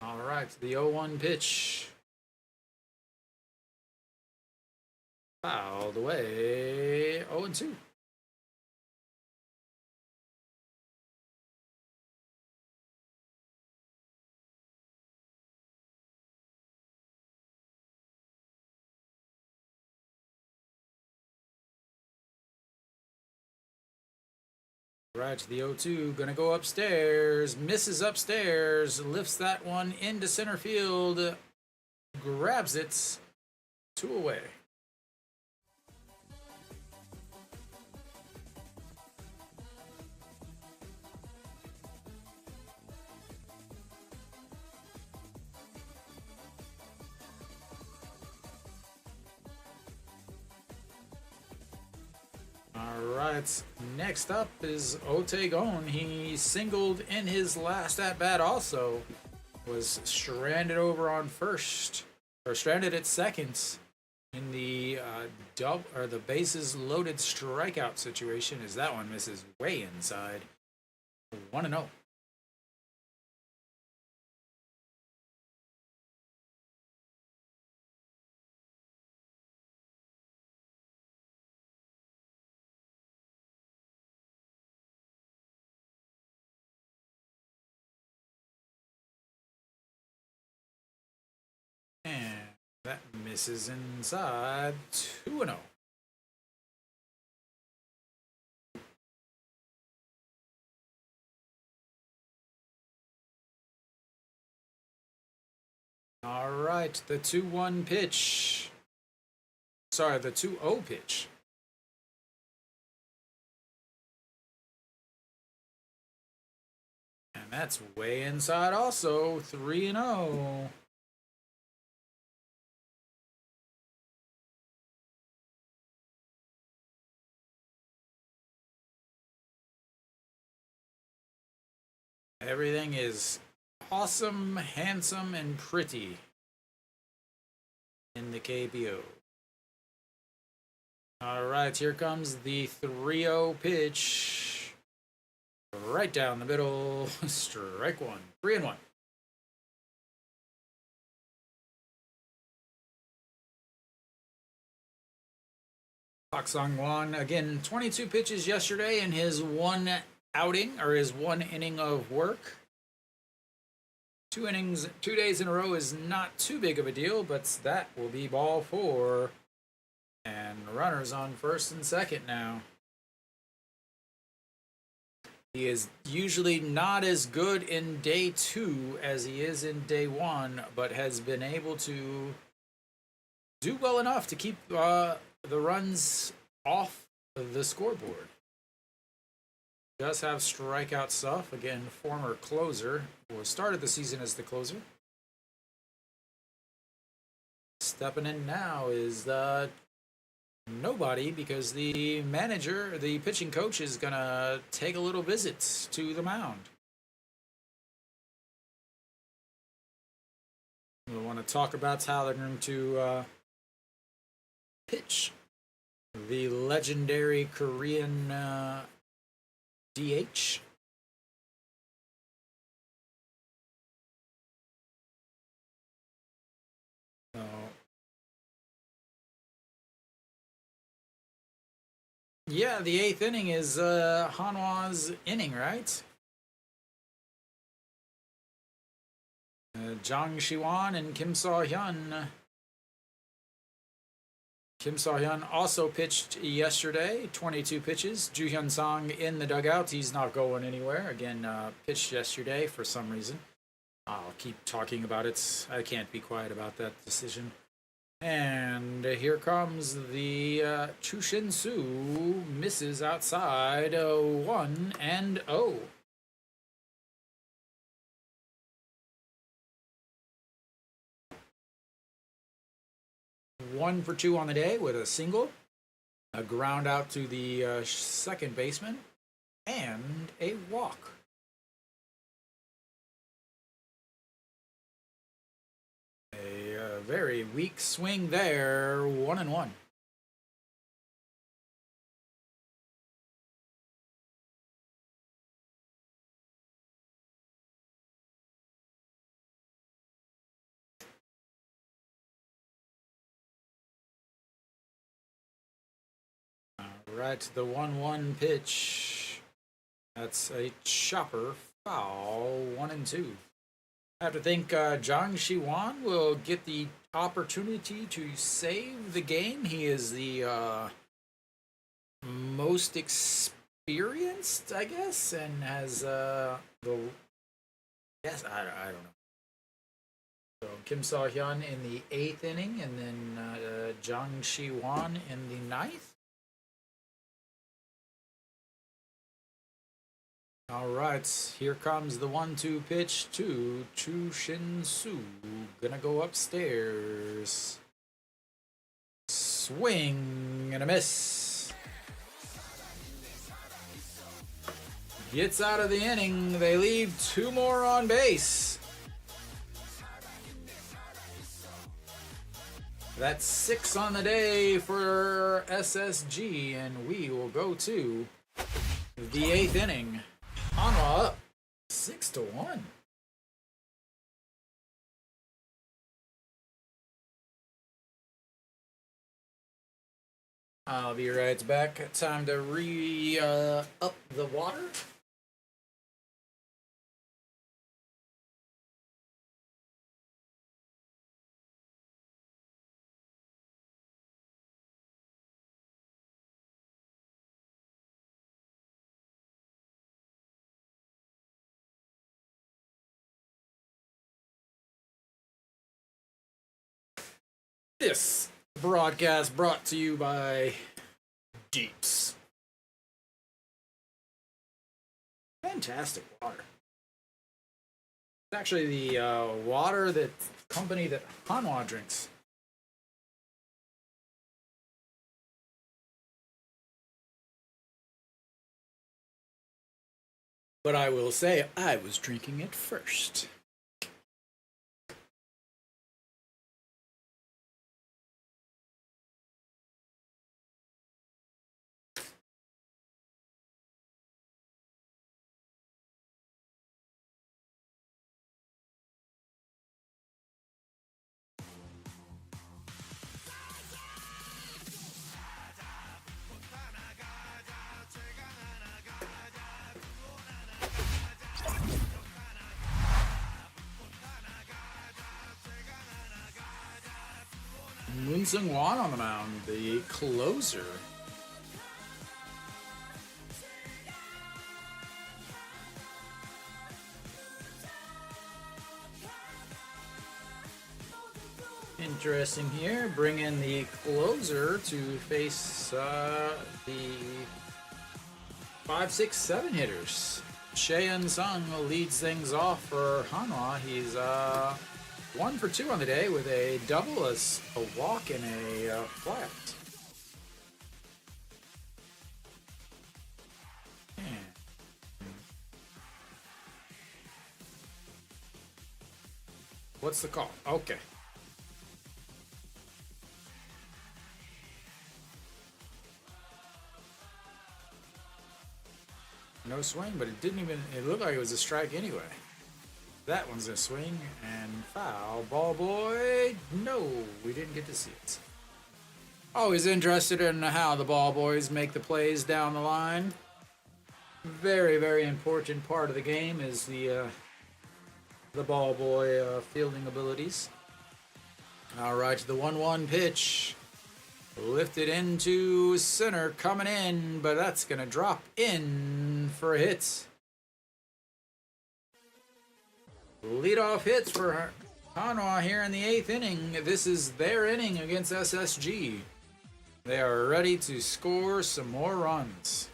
All right, the 0-1 pitch. Fouled away, 0-2. Right, the 0-2, gonna go upstairs, misses upstairs, lifts that one into center field, grabs it, 2 away. Alright, next up is Otegon. He singled in his last at-bat also. Was stranded over on first, or stranded at second in the the bases loaded strikeout situation as that one misses way inside. 1-0. And that misses inside. 2-0. All right, the 2-1 pitch. Sorry, the 2-0 pitch. And that's way inside also. 3-0. Everything is awesome, handsome, and pretty in the KBO. All right, here comes the 3-0 pitch. Right down the middle. Strike 1. 3-1. Park Sang-won, again, 22 pitches yesterday in his one outing, or his 1 inning of work. 2 innings, 2 days in a row is not too big of a deal, but that will be ball 4. And runners on first and second now. He is usually not as good in day 2 as he is in day 1, but has been able to do well enough to keep the runs off the scoreboard. Does have strikeout stuff. Again, former closer, or started the season as the closer. Stepping in now is nobody, because the manager, the pitching coach, is going to take a little visit to the mound. We want to talk about how they're going to pitch the legendary Korean DH. So, yeah, the 8th inning is Hanwha's inning, right? Jang Shiwan and Kim So-hyun. Kim So-hyun also pitched yesterday, 22 pitches. Joo Hyun-sang in the dugout. He's not going anywhere. Again, pitched yesterday for some reason. I'll keep talking about it. I can't be quiet about that decision. And here comes the Chushin Su, misses outside 1-0. 1 for 2 on the day with a single, a ground out to the second baseman, and a walk. A very weak swing there, 1-1. Right, the 1-1 pitch. That's a chopper, foul, 1-2. I have to think Zhang Shiwan will get the opportunity to save the game. He is the most experienced, I guess, and has the... Yes, I don't know. So Kim Saw-hyun in the 8th inning, and then Zhang Shiwan in the 9th. All right, here comes the 1-2 pitch to Chushin Su. Gonna go upstairs. Swing and a miss. Gets out of the inning. They leave 2 more on base. That's 6 on the day for SSG, and we will go to the 8th inning. Hanwha up 6-1. I'll be right back. Time to up the water. This broadcast brought to you by Deeps. Fantastic water. It's actually the water that company that Hanwha drinks. But I will say I was drinking it first. Moon Seung-wan on the mound, the closer. Interesting here. Bring in the closer to face the 5, 6, 7 hitters. Cheon Sung leads things off for Hanwha. He's 1 for 2 on the day with a double, a walk, and a flat. What's the call? Okay. No swing, but it didn't even, it looked like it was a strike anyway. That one's a swing and foul. Ball boy, no, we didn't get to see it. Always interested in how the ball boys make the plays down the line. Very, very important part of the game is the ball boy fielding abilities. All right, the 1-1 pitch. Lifted into center, coming in, but that's going to drop in for a hit. Leadoff hits for Hanwha here in the 8th inning. This is their inning against SSG. They are ready to score some more runs.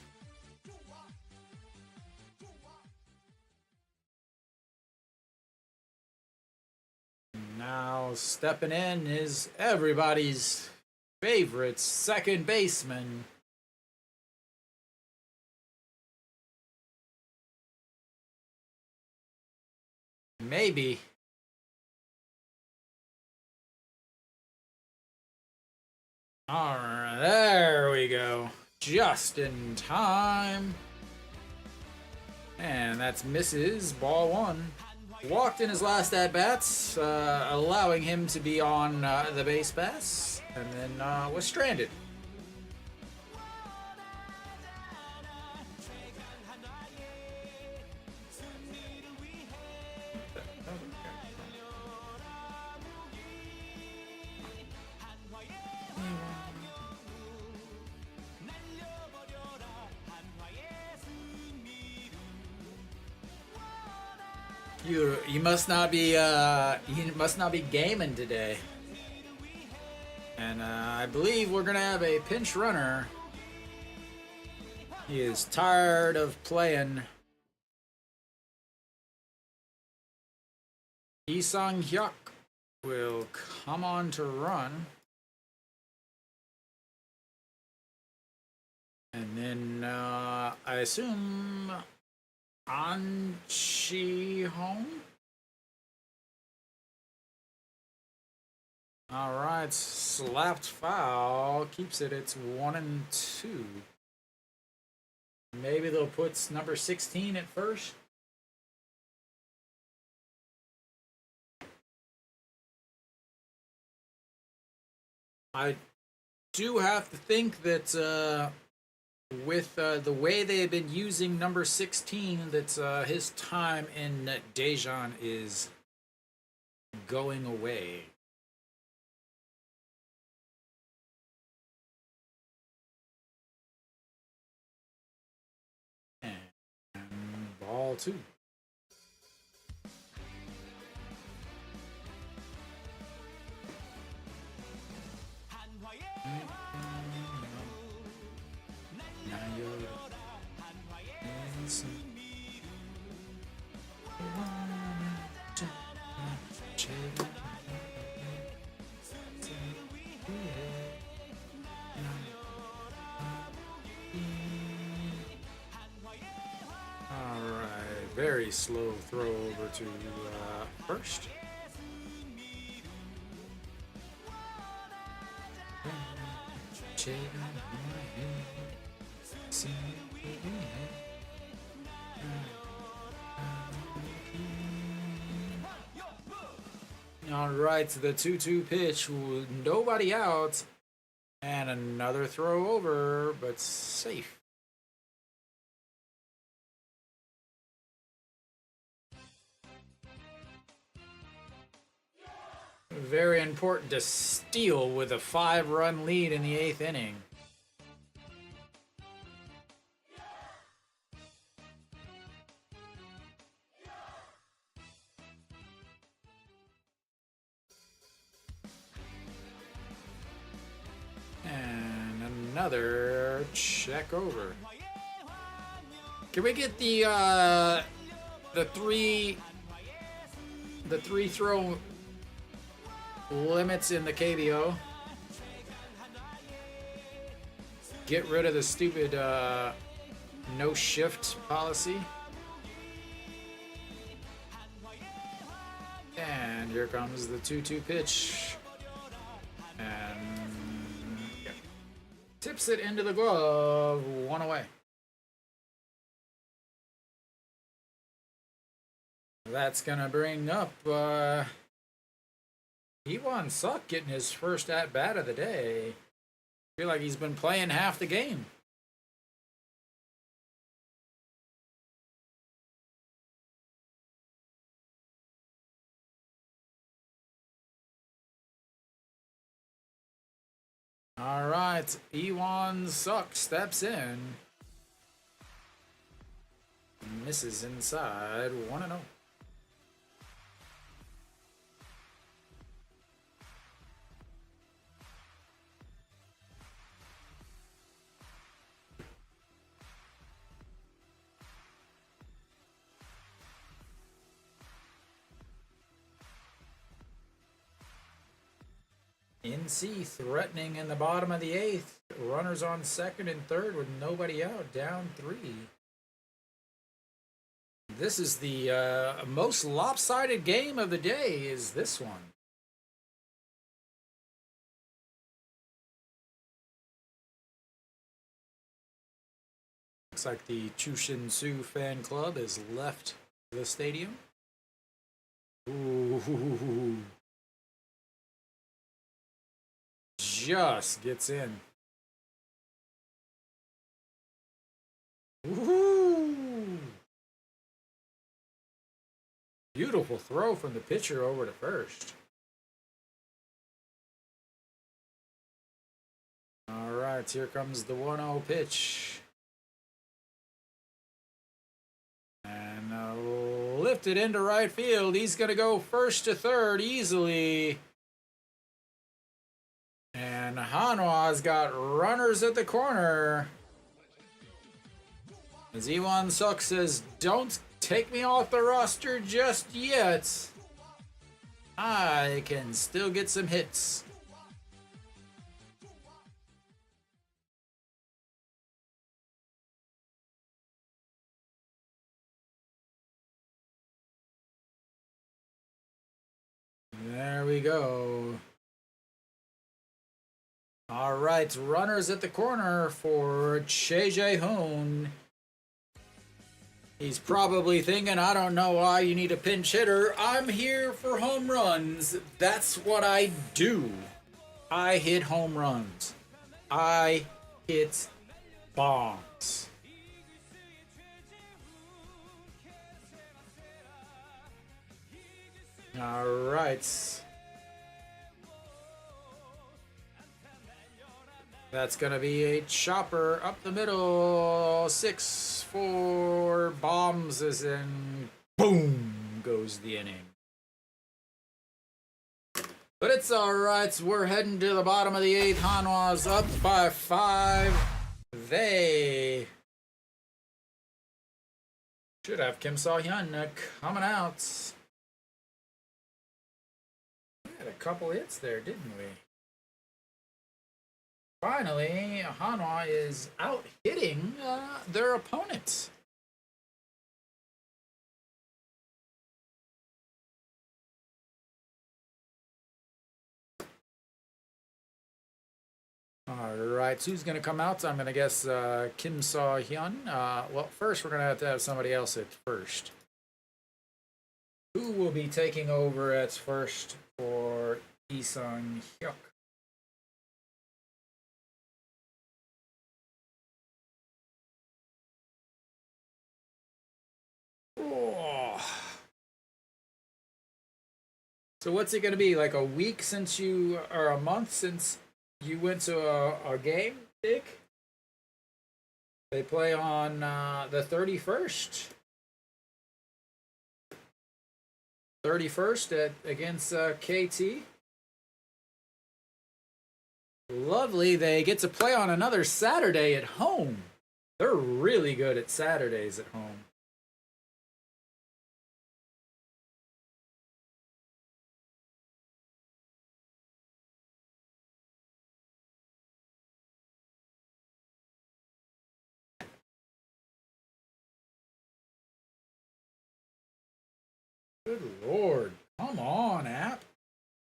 Now stepping in is everybody's favorite second baseman. Maybe. Alright, there we go. Just in time. And that's misses, ball one. Walked in his last at-bats, allowing him to be on the base pass, and then was stranded. You must not be gaming today. And I believe we're gonna have a pinch runner. He is tired of playing. Isang Hyuk will come on to run. And then I assume Anchi home. All right, slapped foul keeps it. It's 1-2. Maybe they'll put number 16 at first. I do have to think that with the way they have been using number 16, that his time in Daejeon is going away. And ball two. Very slow throw over to first. All right, the 2-2 pitch, nobody out, and another throw over, but safe. Very important to steal with a 5-run lead in the 8th inning. And another check over. Can we get the three throw limits in the KBO? Get rid of the stupid no shift policy. And here comes the 2-2 pitch. And yeah, tips it into the glove, 1 away. That's gonna bring up Iwan Suk getting his first at-bat of the day. I feel like he's been playing half the game. All right, Iwan Suk steps in. Misses inside, 1-0. NC threatening in the bottom of the 8th. Runners on second and third with nobody out, down 3. This is the most lopsided game of the day, is this one. Looks like the Chushin-Su fan club has left the stadium. Ooh. Just gets in. Ooh. Beautiful throw from the pitcher over to first. All right, here comes the 1-0 pitch. And lifted into right field. He's going to go first to third easily. And Hanwha's got runners at the corner. As Iwan Suk says, don't take me off the roster just yet. I can still get some hits. There we go. All right, runners at the corner for Che Jae-hoon. He's probably thinking, I don't know why you need a pinch hitter. I'm here for home runs. That's what I do. I hit home runs. I hit bombs. All right. That's going to be a chopper up the middle. 6-4 bombs is in. Boom goes the inning. But it's all right. We're heading to the bottom of the 8th. Hanwha's up by 5. They should have Kim So-hyun coming out. We had a couple hits there, didn't we? Finally, Hanwha is out hitting their opponents. All right, who's going to come out? I'm going to guess Kim So-hyun. Well, first we're going to have somebody else at first. Who will be taking over at first for Lee Sung-hyuk? So what's it going to be, like a week since you, or a month since you went to a game, Dick? They play on the 31st. 31st against KT. Lovely. They get to play on another Saturday at home. They're really good at Saturdays at home. Good Lord. Come on, app.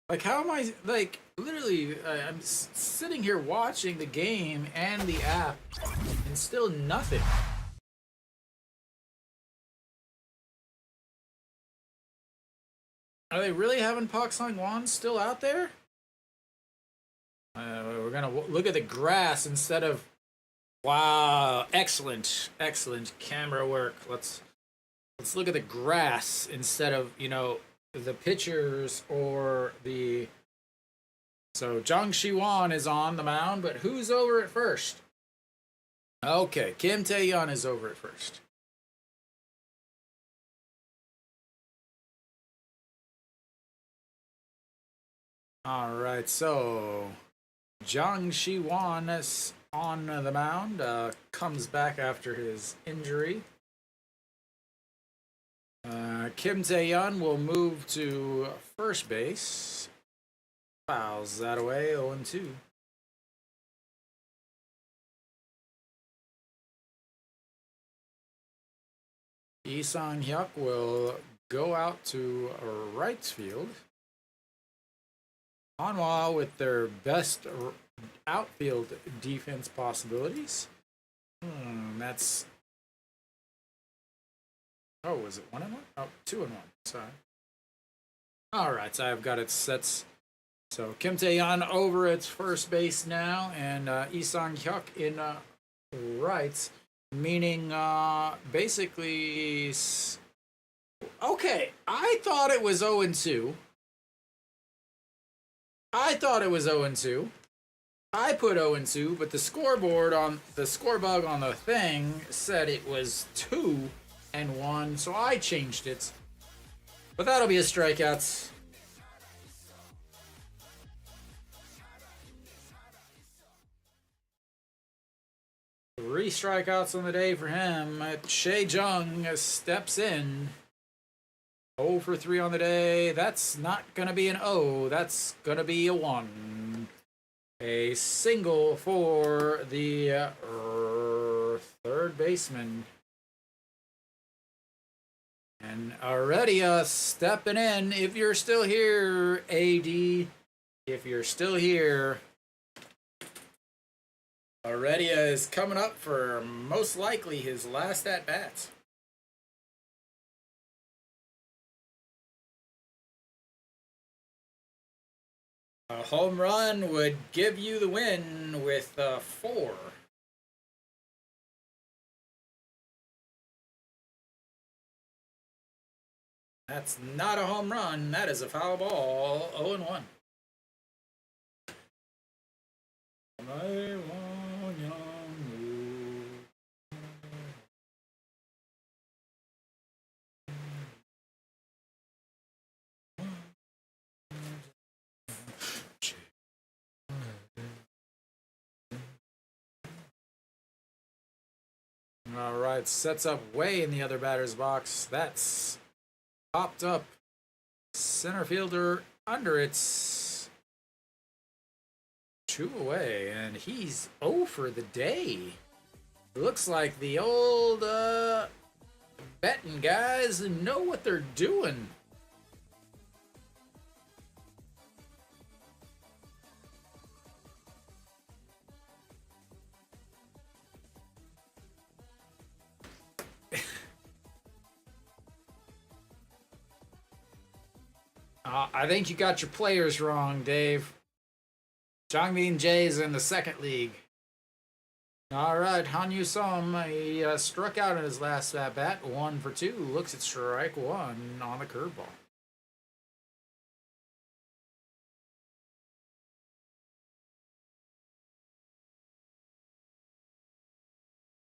Like, how am I, like, literally, I'm sitting here watching the game and the app, and still nothing. Are they really having Park Sang-won still out there? We're going to look at the grass instead of... Wow, excellent, excellent camera work. Let's look at the grass instead of, you know, the pitchers or the... So Jung Shi-won is on the mound, but who's over at first? Okay, Kim Tae-yeon is over at first. All right, so Jung Shi-won is on the mound, comes back after his injury. Kim Tae-yeon will move to first base. Fouls that away, 0-2. Lee Sang-hyuk will go out to right field. Hanwha with their best outfield defense possibilities. That's... Oh, was it 1-1? Oh, 2-1. Sorry. All right, so I've got it set. So Kim Tae-yeon over at first base now, and Lee Sang-hyuk in right, meaning basically... Okay, I thought it was 0-2. I put 0-2, but the scoreboard on the scorebug on the thing said it was 2-1, so I changed it. But that'll be a strikeout. Three strikeouts on the day for him. Shea Jung steps in. 0 for 3 on the day. That's not going to be an O. That's going to be a 1. A single for the third baseman. And Heredia stepping in. If you're still here, AD. If you're still here, Heredia is coming up for most likely his last at-bat. A home run would give you the win with 4. That's not a home run. That is a foul ball. 0-1. All right, sets up way in the other batter's box. That's popped up. Center fielder under it. 2 away, and he's 0 for the day. Looks like the old betting guys know what they're doing. I think you got your players wrong, Dave. Jongmin Jae's in the second league. All right, Hanyu Som, he struck out in his last at-bat, 1 for 2. Looks at strike 1 on the curveball.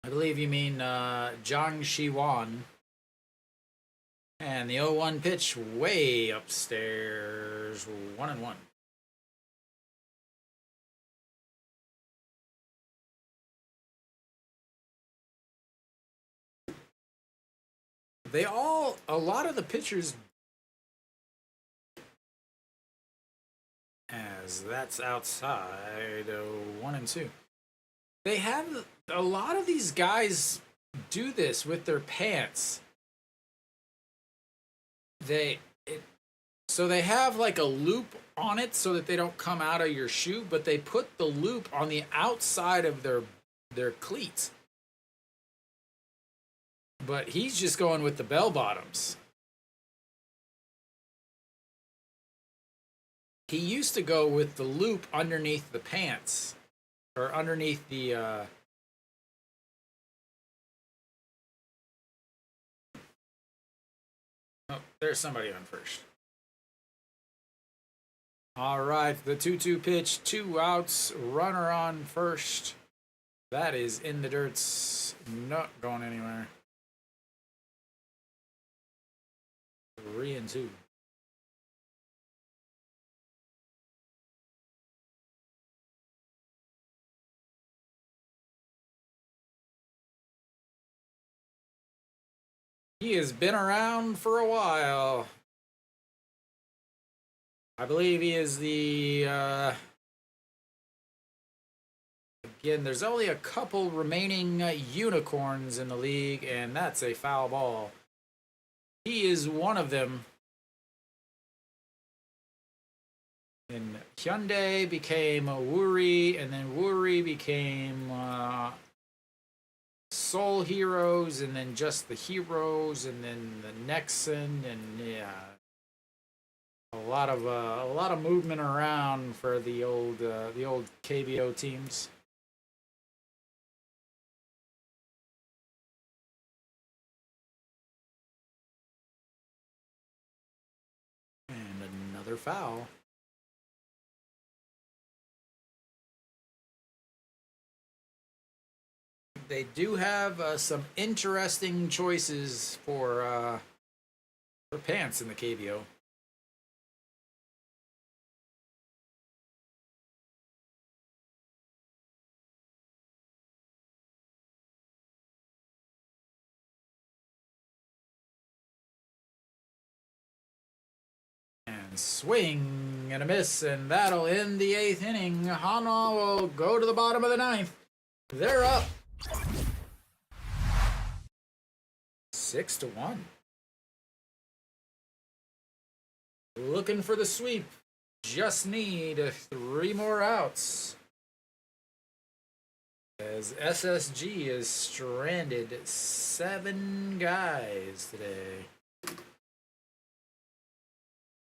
I believe you mean Jang Shi-wan. And the 0-1 pitch way upstairs, 1-1. A lot of the pitchers, as that's outside, 1-2. They have, a lot of these guys do this with their pants. So they have like a loop on it so that they don't come out of your shoe, but they put the loop on the outside of their cleats. But he's just going with the bell bottoms. He used to go with the loop underneath the pants, or underneath the Oh, there's somebody on first. All right, the 2-2 pitch, 2 outs, runner on first. That is in the dirt's not going anywhere. 3-2. He has been around for a while. I believe he is the again, there's only a couple remaining unicorns in the league, and that's a foul ball. He is one of them. And Hyundai became Wuri, and then Wuri became Soul Heroes, and then just the Heroes, and then the Nexon, and yeah, a lot of movement around for the old KBO teams. And another foul. They do have some interesting choices for pants in the KBO. And swing and a miss, and that'll end the 8th inning. Hanwha will go to the bottom of the 9th. They're up 6-1. Looking for the sweep. Just need 3 more outs. As SSG is stranded 7 guys today.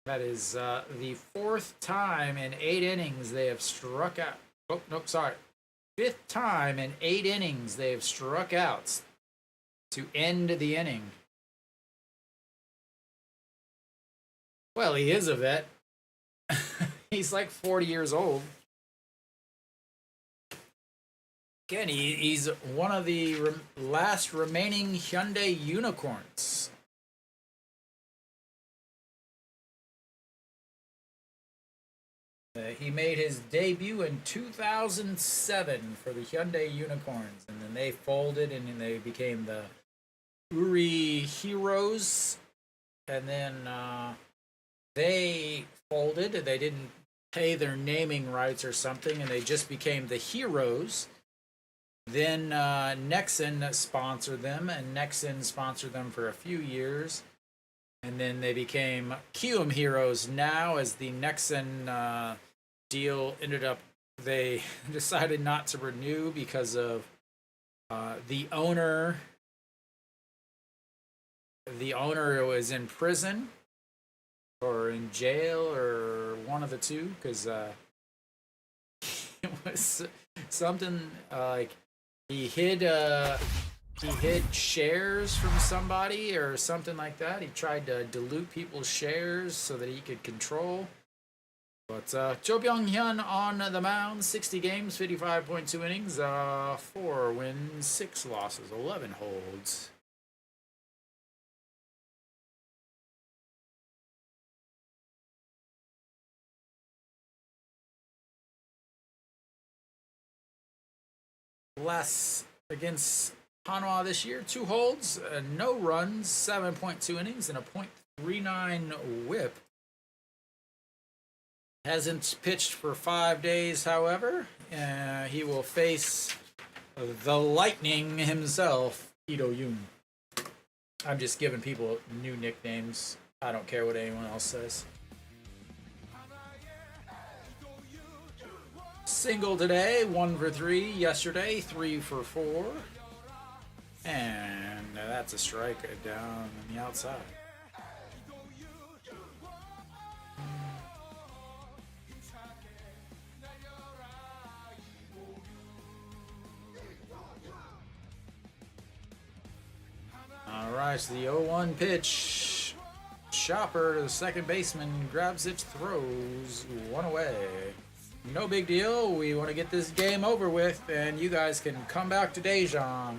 That is the 4th time in 8 innings they have struck out. Oh, nope, sorry. 5th time in 8 innings they have struck out to end the inning. Well, he is a vet. He's like 40 years old. Again, he's one of the last remaining Hyundai unicorns. He made his debut in 2007 for the Hyundai Unicorns, and then they folded and they became the Uri Heroes, and then they folded. They didn't pay their naming rights or something, and they just became the Heroes. Then Nexon sponsored them, and Nexon sponsored them for a few years. And then they became QM Heroes now, as the Nexon deal ended up, they decided not to renew because of the owner. The owner was in prison or in jail, or one of the two, because it was something like he hid shares from somebody or something like that. He tried to dilute people's shares so that he could control. But Cho Byung-hyun on the mound, 60 games, 55.2 innings, 4 wins, 6 losses, 11 holds. Last against Hanwha this year, 2 holds, no runs, 7.2 innings, and a .39 whip. Hasn't pitched for 5 days, however. He will face the Lightning himself, Ito Yoon. I'm just giving people new nicknames. I don't care what anyone else says. Single today, 1 for 3. Yesterday, 3 for 4. And that's a strike down on the outside. All right, so the 0-1 pitch. Chopper to the second baseman, grabs it, throws 1 away. No big deal. We want to get this game over with, and you guys can come back to Daejeon.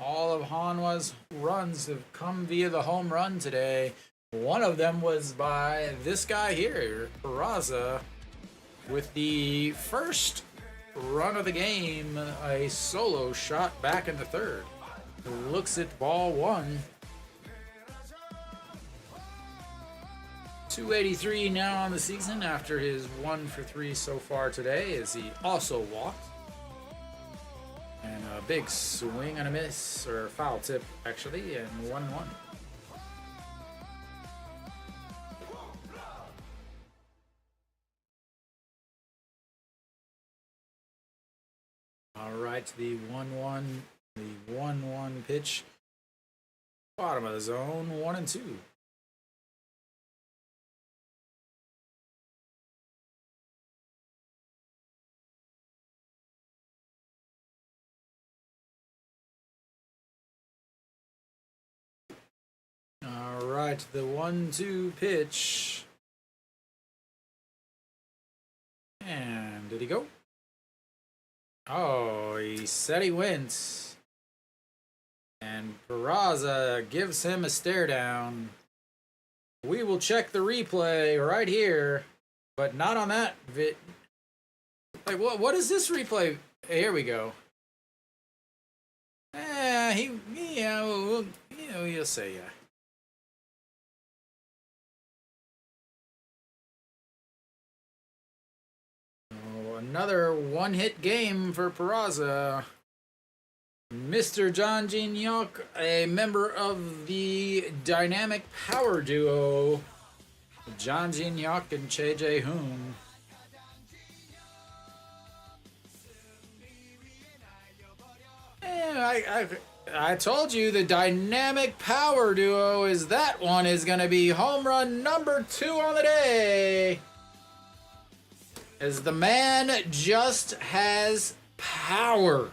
All of Hanwha's runs have come via the home run today. One of them was by this guy here, Peraza, with the first run of the game, a solo shot back in the third. Looks at ball one. 283 now on the season after his 1 for 3 so far today, as he also walked. And a big swing and a miss, or foul tip actually, and 1-1. All right, the 1-1 pitch. Bottom of the zone, 1-2. All right, the 1-2 pitch. And did he go? Oh, he said he went. And Peraza gives him a stare down. We will check the replay right here, but not on that vid. Like, what is this replay? Here we go. Well, you'll say, yeah. Oh, another one-hit game for Peraza. Mr. John Gignac, a member of the dynamic power duo, John Gignac and Che Jae-hoon. I told you the dynamic power duo is that one is going to be home run number 2 on the day. As the man just has power.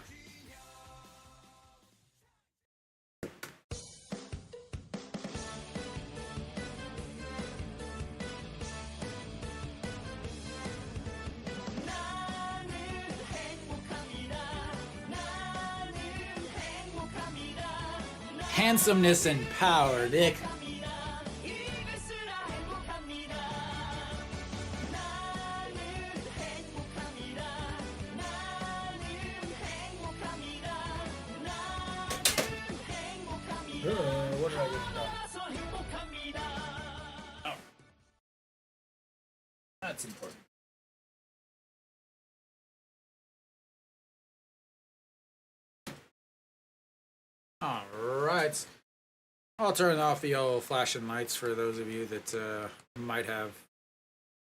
Handsomeness and power, Nick. What did I get? Oh. That's important. All right. I'll turn off the old flashing lights for those of you that might have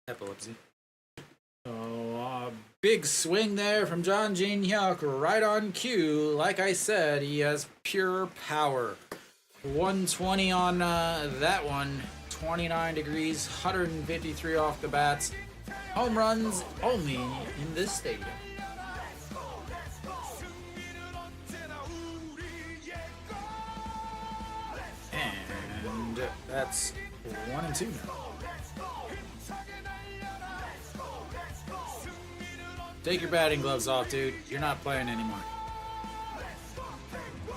epilepsy. So, big swing there from John Gignac, right on cue. Like I said, he has pure power. 120 on that one. 29 degrees, 153 off the bats. Home runs only in this stadium. And that's 1-2 now. Take your batting gloves off, dude. You're not playing anymore.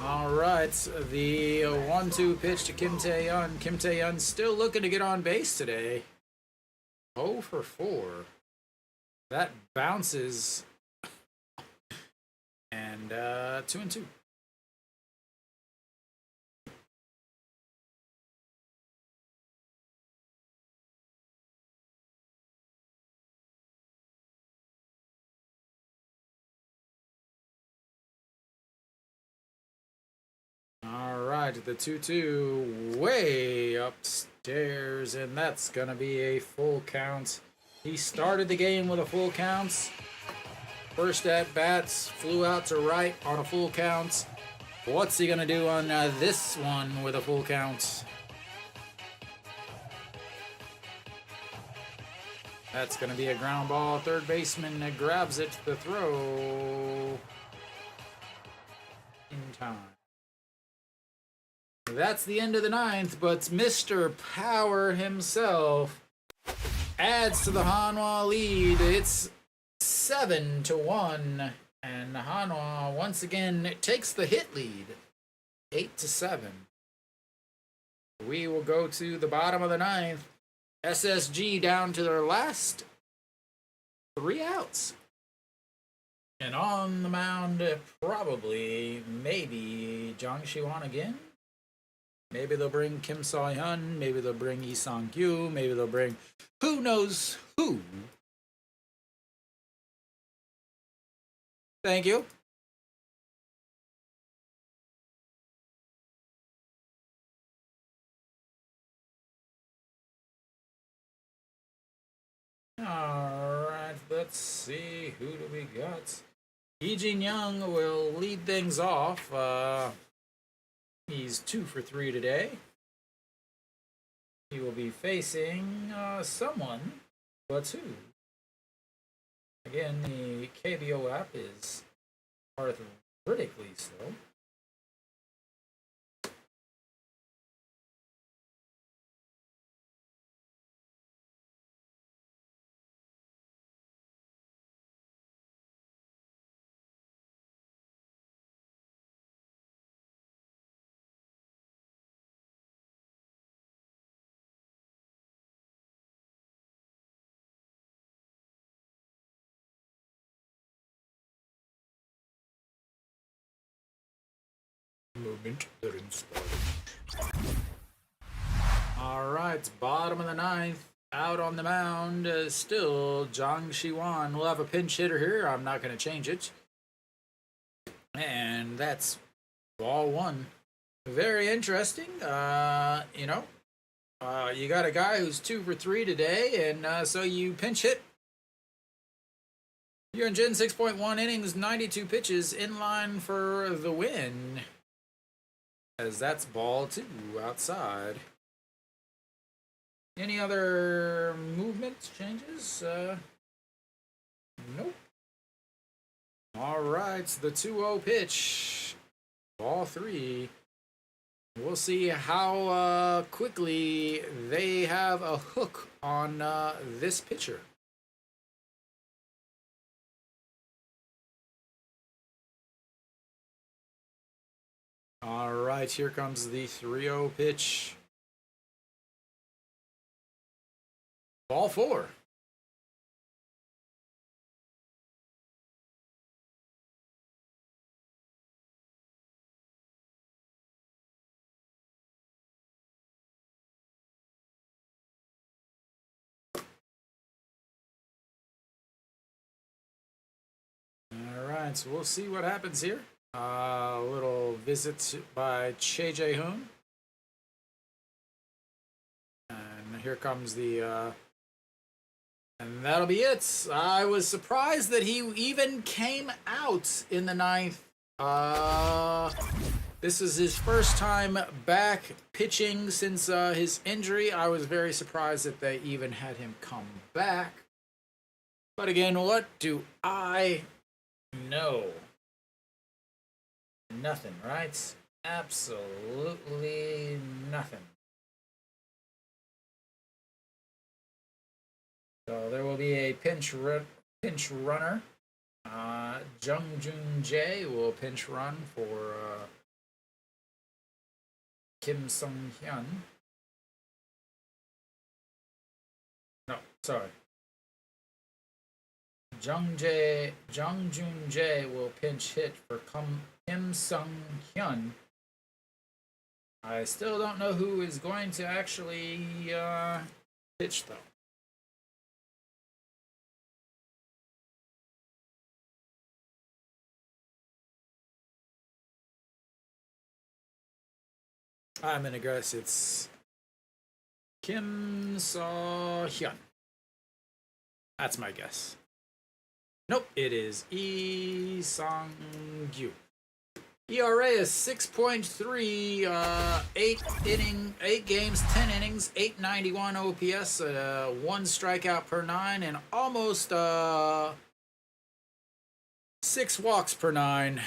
All right, the 1-2 pitch to Kim Tae-yeon. Kim Tae-yeon still looking to get on base today. 0 for 4. That bounces. And 2-2. All right, the 2-2 way upstairs, and that's going to be a full count. He started the game with a full count. First at bats, flew out to right on a full count. What's he going to do on this one with a full count? That's going to be a ground ball. Third baseman grabs it to the throw. In time. That's the end of the ninth, but Mr. Power himself adds to the Hanwha lead. It's 7-1, and Hanwha once again takes the hit lead, 8-7. We will go to the bottom of the ninth. SSG down to their last 3 outs. And on the mound, probably, maybe Jang Shiwan again. Maybe they'll bring Kim So-hyun. Maybe they'll bring Lee Sang-kyu. Maybe they'll bring who knows who. Thank you. Alright, let's see. Who do we got? Lee Jin-young will lead things off. He's 2 for 3 today. He will be facing someone, but who? Again, the KBO app is arithmetically slow. Moment that inspired. Alright, bottom of the ninth. Out on the mound, still Jang Shiwan. We'll have a pinch hitter here. I'm not going to change it. And that's ball 1. Very interesting. You got a guy who's 2 for 3 today, and so you pinch hit. Hyunjin, 6.1 innings, 92 pitches, in line for the win. As that's ball 2 outside. Any other movements, changes? Nope. All right, the 2-0 pitch. Ball 3. We'll see how quickly they have a hook on this pitcher. All right, here comes the 3-0 pitch. Ball 4. All right, so we'll see what happens here. A little visit by Choi Jae-hoon. And here comes the... and that'll be it. I was surprised that he even came out in the ninth. This is his first time back pitching since his injury. I was very surprised that they even had him come back. But again, what do I know? Nothing, right? Absolutely nothing. So there will be a pinch runner. Jung Joon Jae will pinch run for Kim Sung-hyun. No, sorry. Jung Joon Jae will pinch hit for Kim Sung-hyun. I still don't know who is going to actually pitch, though. I'm gonna guess it's Kim So-hyun. That's my guess. Nope, it is Lee Sang-kyu. ERA is 6.3, 8 games, 10 innings, 891 OPS, 1 strikeout per 9, and almost 6 walks per 9.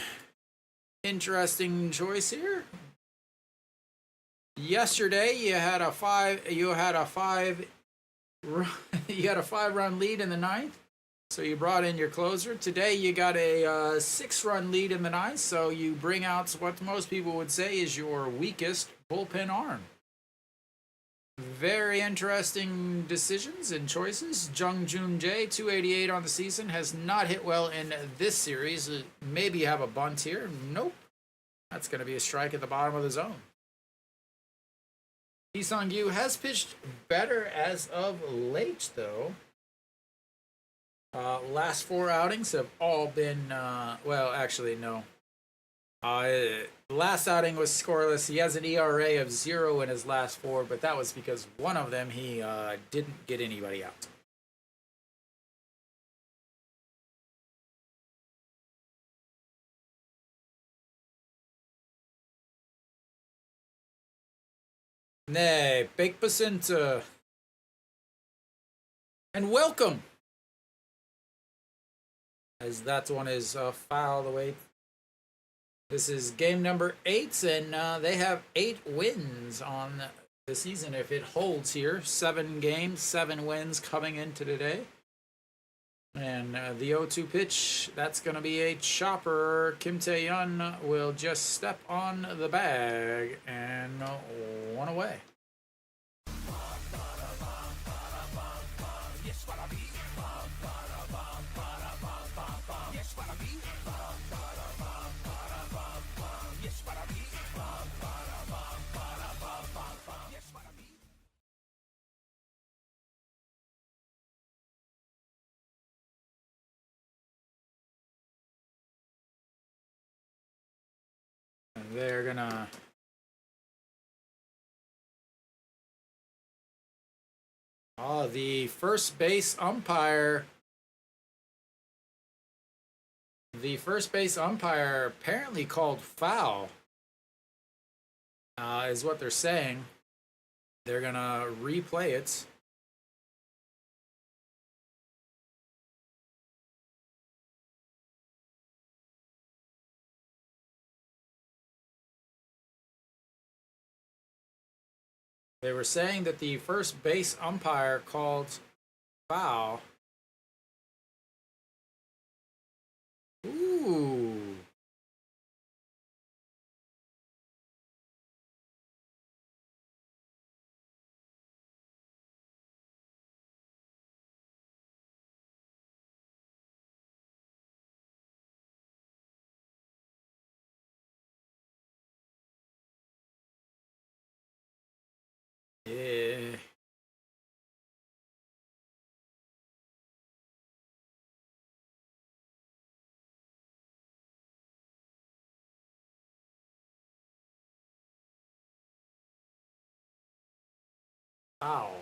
Interesting choice here. Yesterday you had a 5-run lead in the ninth, so you brought in your closer. Today you got a 6-run lead in the ninth, so you bring out what most people would say is your weakest bullpen arm. Very interesting decisions and choices. Jung Joon Jae, 288 on the season, has not hit well in this series. Maybe have a bunt here. Nope. That's going to be a strike at the bottom of the zone. Hee Sung-gyu has pitched better as of late, though. Last 4 outings have all been, well, actually, no. Last outing was scoreless. He has an ERA of 0 in his last 4, but that was because one of them he didn't get anybody out. Nee, Bekbasint, and welcome, as that one is fouled away. This is game number 8, and they have 8 wins on the season if it holds here. 7 games, 7 wins coming into today. And the 0-2 pitch, that's going to be a chopper. Kim Tae-yeon will just step on the bag and 1 away. And they're gonna the first base umpire. The first base umpire apparently called foul, is what they're saying. They're gonna replay it. They were saying that the first base umpire called foul. Ooh. Yeah. Foul.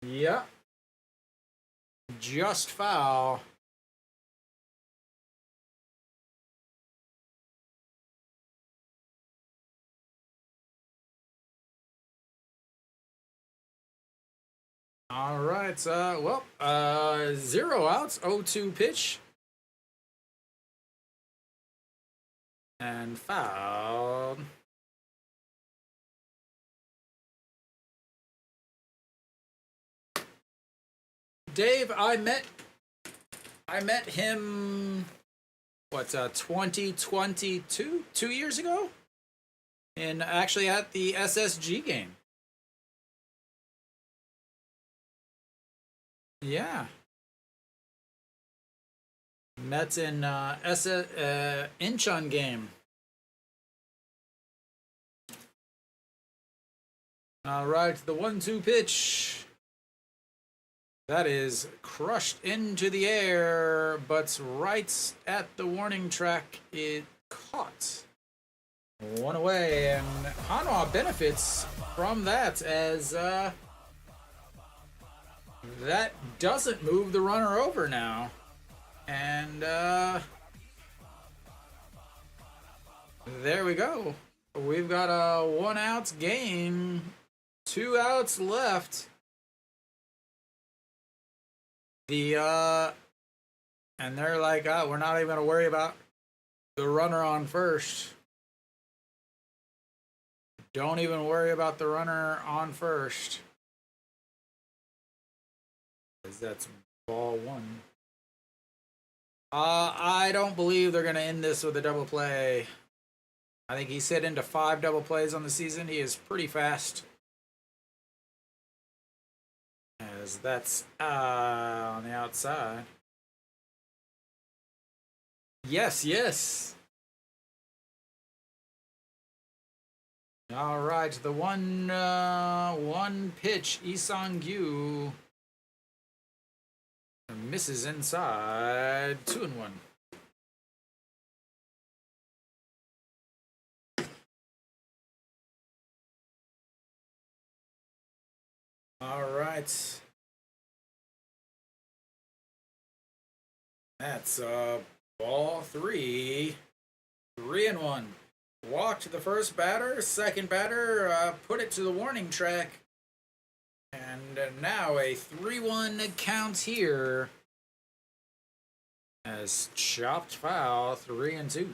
Yeah. Just foul. All right. 0 outs. 0-2 pitch. And fouled. Dave, I met him 2022, 2 years ago, and actually at the SSG game. Yeah, met in Incheon game. All right, the 1-2 pitch. That is crushed into the air, but right at the warning track, it caught. 1 away, and Hanwha benefits from that, as that doesn't move the runner over now. And there we go. We've got a 1 out game, 2 outs left. And they're like, we're not even gonna worry about the runner on first. Don't even worry about the runner on first, because that's ball 1. I don't believe they're going to end this with a double play. I think he's hit into 5 double plays on the season. He is pretty fast. As that's on the outside. Yes, yes. All right, the one pitch, Isang-gyu misses inside, 2-1. All right. That's ball 3. 3-1. Walked the first batter, second batter put it to the warning track. And now a 3-1 count here. As chopped foul, 3-2.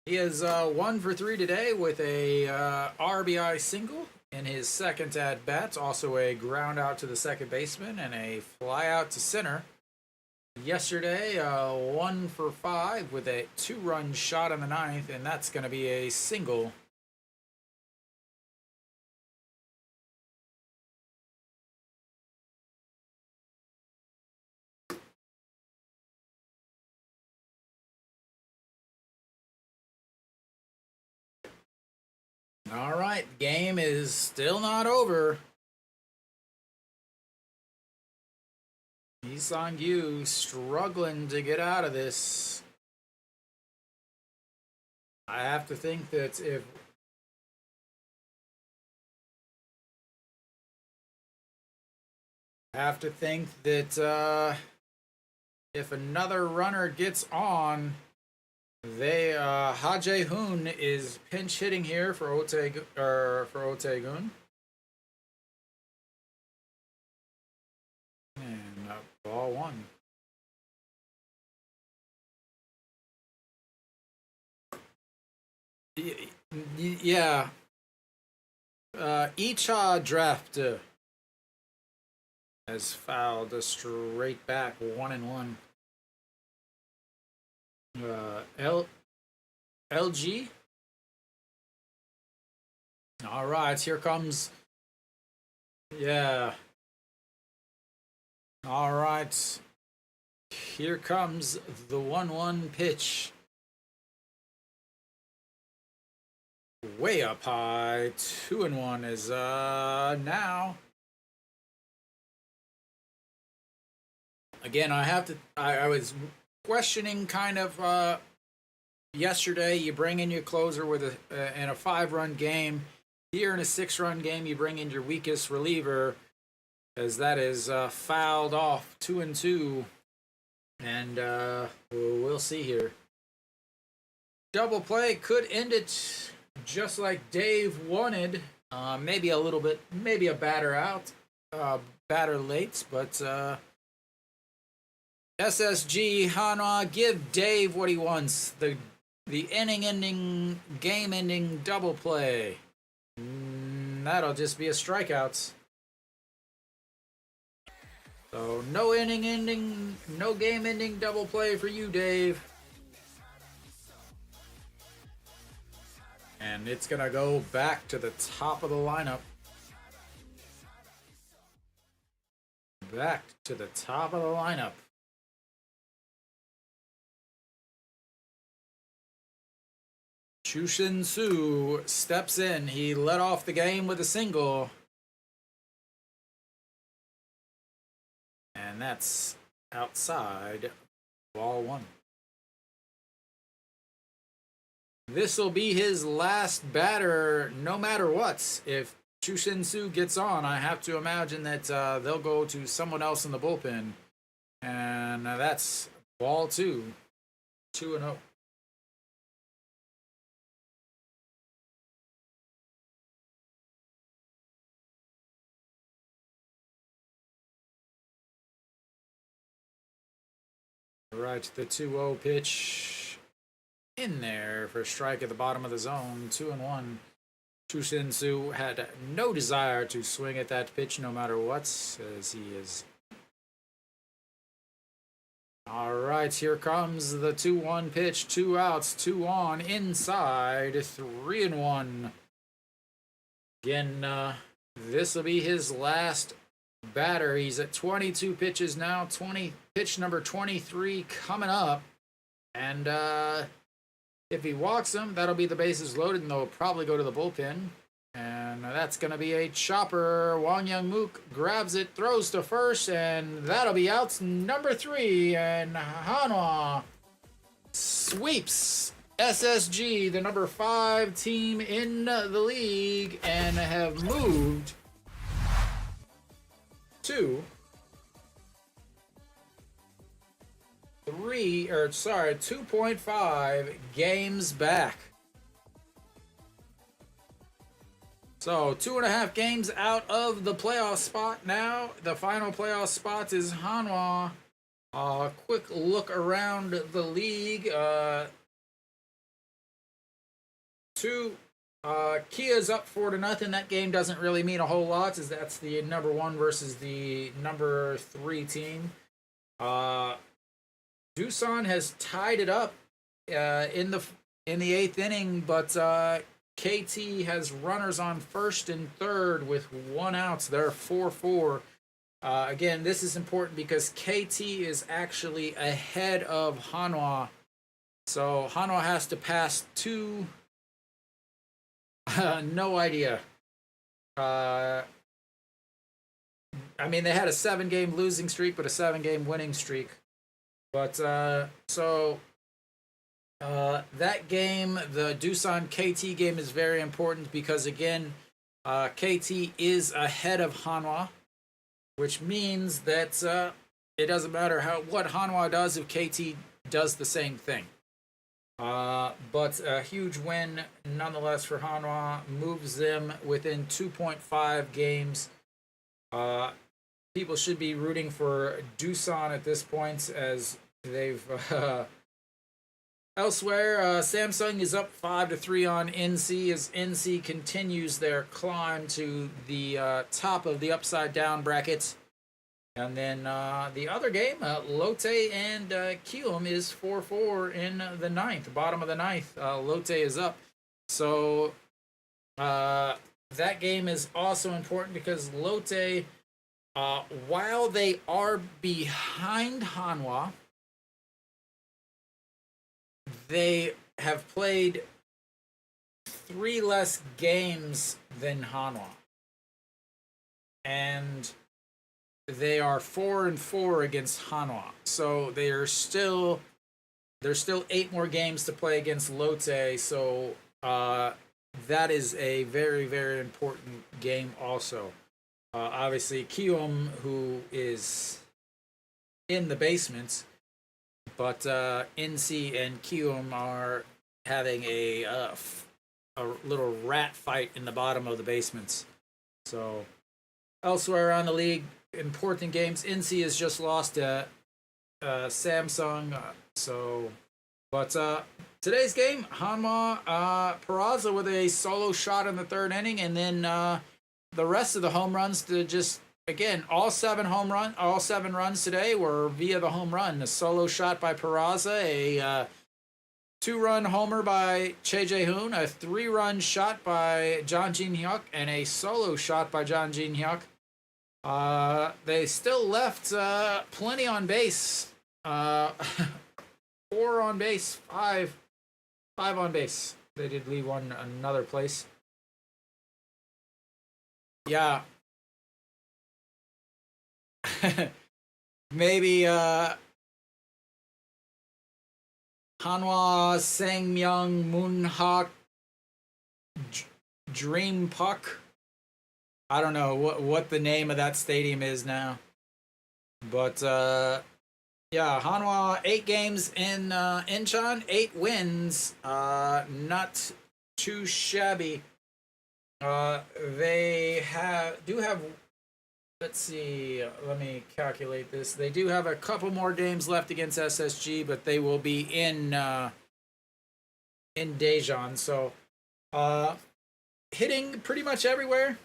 He is 1 for 3 today with a RBI single in his second at bat. Also a ground out to the second baseman and a fly out to center. Yesterday, 1 for 5 with a 2-run shot in the ninth, and that's going to be a single. All right, game is still not over. Isang-gyu struggling to get out of this. I have to think that if another runner gets on, Ha Jae-hoon is pinch hitting here for Otaegun. And ball 1. Yeah. Icha draft has fouled a straight back 1-1. LG. All right, here comes. Yeah. All right. Here comes the 1-1 pitch. Way up high. 2-1 is now. Again, I was questioning kind of yesterday. You bring in your closer with in a 5-run game. Here in a 6-run game, you bring in your weakest reliever, as that is fouled off 2-2, and we'll see here. Double play could end it just like Dave wanted. Maybe a little bit, maybe a batter out, batter late, but. SSG Hanwha, give Dave what he wants. The inning-ending, game-ending double play. That'll just be a strikeout. So no inning-ending, no game-ending double play for you, Dave. And it's gonna go back to the top of the lineup. Back to the top of the lineup. Chushin Su steps in. He led off the game with a single. And that's outside, ball 1. This will be his last batter no matter what. If Chushin Su gets on, I have to imagine that they'll go to someone else in the bullpen. And that's ball 2. 2-0. Right, the 2-0 pitch in there for a strike at the bottom of the zone. 2-1. Chushin Su had no desire to swing at that pitch no matter what, as he is All right, here comes the 2-1 pitch. 2 outs, 2 on, inside, 3-1. Again, this will be his last batter. He's at 22 pitches now. Pitch number 23 coming up. And if he walks him, that'll be the bases loaded, and they'll probably go to the bullpen. And that's going to be a chopper. Wang Young Mook grabs it, throws to first, and that'll be outs number 3. And Hanwha sweeps SSG, the number 5 team in the league, and have moved to 2.5 games back. So 2.5 games out of the playoff spot now. The final playoff spot is Hanwha. Quick look around the league. Kia's up 4-0. That game doesn't really mean a whole lot, as that's the number 1 versus the number 3 team. Doosan has tied it up in the 8th inning, but KT has runners on first and third with 1 out. So they're 4-4. Again, this is important because KT is actually ahead of Hanwha. So Hanwha has to pass 2. No idea. I mean, they had a 7-game losing streak, but a 7-game winning streak. But that game, the Doosan KT game, is very important because, again, KT is ahead of Hanwha, which means that it doesn't matter what Hanwha does if KT does the same thing. But a huge win nonetheless for Hanwha, moves them within 2.5 games. People should be rooting for Doosan at this point, as they've elsewhere. Samsung is up 5-3 on NC as NC continues their climb to the top of the upside down bracket. And then the other game, Lotte and Kium, is 4-4 in the 9th, bottom of the 9th. Lotte is up. So that game is also important because Lotte, while they are behind Hanwha, they have played 3 less games than Hanwha. And they are 4-4 against Hanwha. So there's still 8 more games to play against Lotte. So that is a very, very important game also. Obviously, Kium, who is in the basement, but NC and Kium are having a little rat fight in the bottom of the basements. So elsewhere around the league, important games. NC has just lost to Samsung. But today's game, Hanwha, Peraza with a solo shot in the 3rd inning, and then the rest of the home runs to just, again, all 7 runs today were via the home run. A solo shot by Peraza, a 2-run homer by Che Jae-hoon, a 3-run shot by John Jin-hyuk, and a solo shot by John Jin-hyuk. They still left plenty on base. 4 on base, 5 on base. They did leave one another place. Yeah. Maybe Hanwha Sangmyeong Moonhak Dream Puck. I don't know what the name of that stadium is now. But yeah, Hanwha 8 games in Incheon, 8 wins. Not too shabby. They do have. Let's see. Let me calculate this. They do have a couple more games left against SSG, but they will be in Daejeon. So, hitting pretty much everywhere.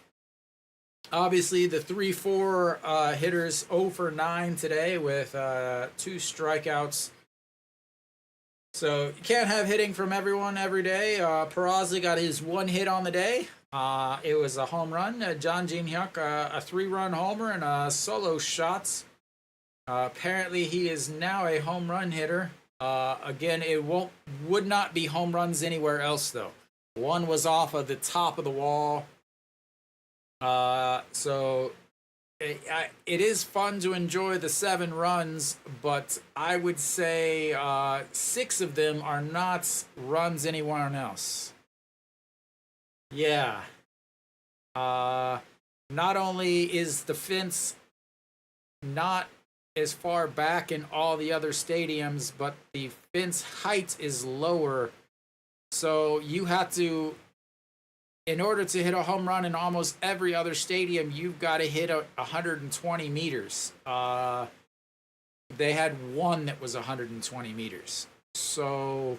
Obviously, the 3-4 hitters 0 for 9 today with 2 strikeouts. So you can't have hitting from everyone every day. Peraza got his 1 hit on the day. It was a home run. John Jin Hyuk, a 3-run homer and a solo shot. Apparently, he is now a home run hitter. Again, it would not be home runs anywhere else though. One was off of the top of the wall. So it is fun to enjoy the 7 runs, but I would say 6 of them are not runs anywhere else. Yeah. Not only is the fence not as far back in all the other stadiums, but the fence height is lower. So you have to, in order to hit a home run in almost every other stadium, you've got to hit 120 meters. They had one that was 120 meters. So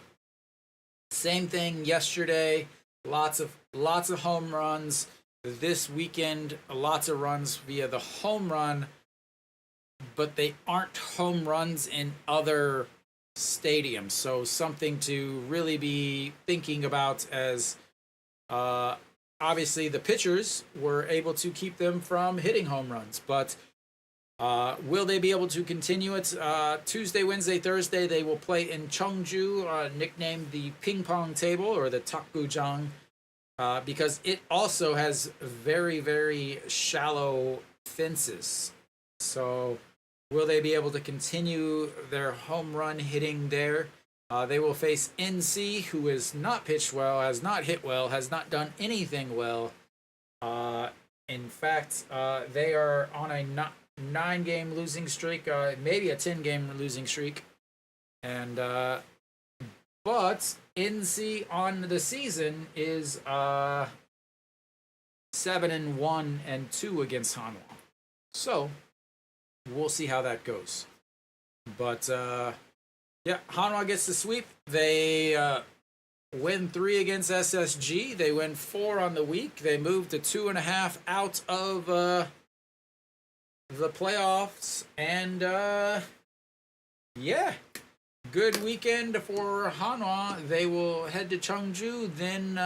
same thing yesterday. Lots of home runs. This weekend, lots of runs via the home run, but they aren't home runs in other stadiums. So something to really be thinking about, as obviously the pitchers were able to keep them from hitting home runs, but will they be able to continue it? Tuesday, Wednesday, Thursday, they will play in Cheongju, nicknamed the ping pong table or the takgujang, because it also has very, very shallow fences. So will they be able to continue their home run hitting there? They will face NC, who has not pitched well, has not hit well, has not done anything well. In fact, they are on a 9-game losing streak, maybe a 10-game losing streak. And but NC on the season is 7-1-2 against Hanwha. So we'll see how that goes. But yeah, Hanwha gets the sweep. They win 3 against SSG. They win 4 on the week. They move to 2.5 out of the playoffs. And yeah, good weekend for Hanwha. They will head to Cheongju. Then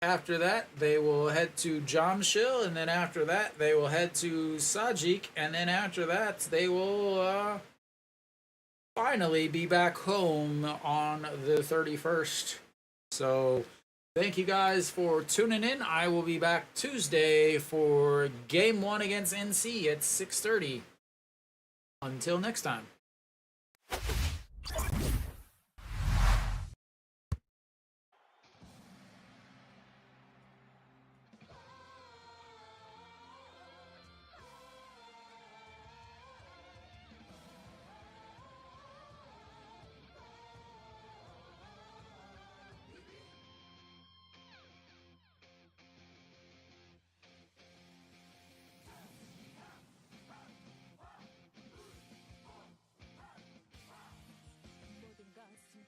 after that, they will head to Jamshil. And then after that, they will head to Sajik. And then after that, they will finally be back home on the 31st. So thank you guys for tuning in. I will be back Tuesday for game 1 against NC at 6:30. Until next time.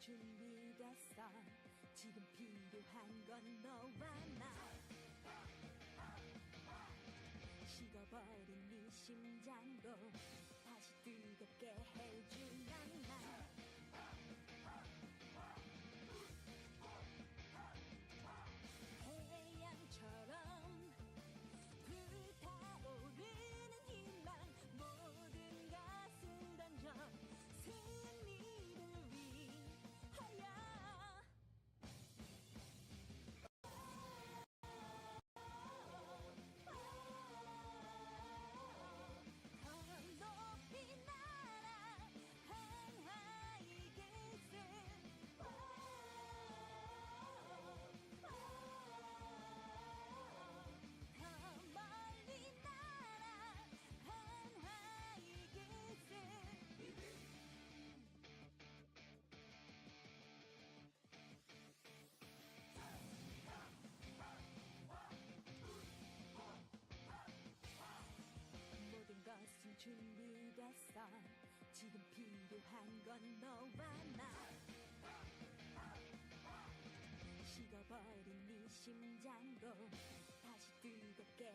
준비됐어. 지금 필요한 건 너와 나. 식어버린 네 심장도 다시 뜨겁게 해준 난 태양처럼 불타오르는 희망 모든 가슴 던져 승리를 위하여 준비됐어. 지금 필요한 건 너와 나. 식어버린 네 심장도 다시 뜨겁게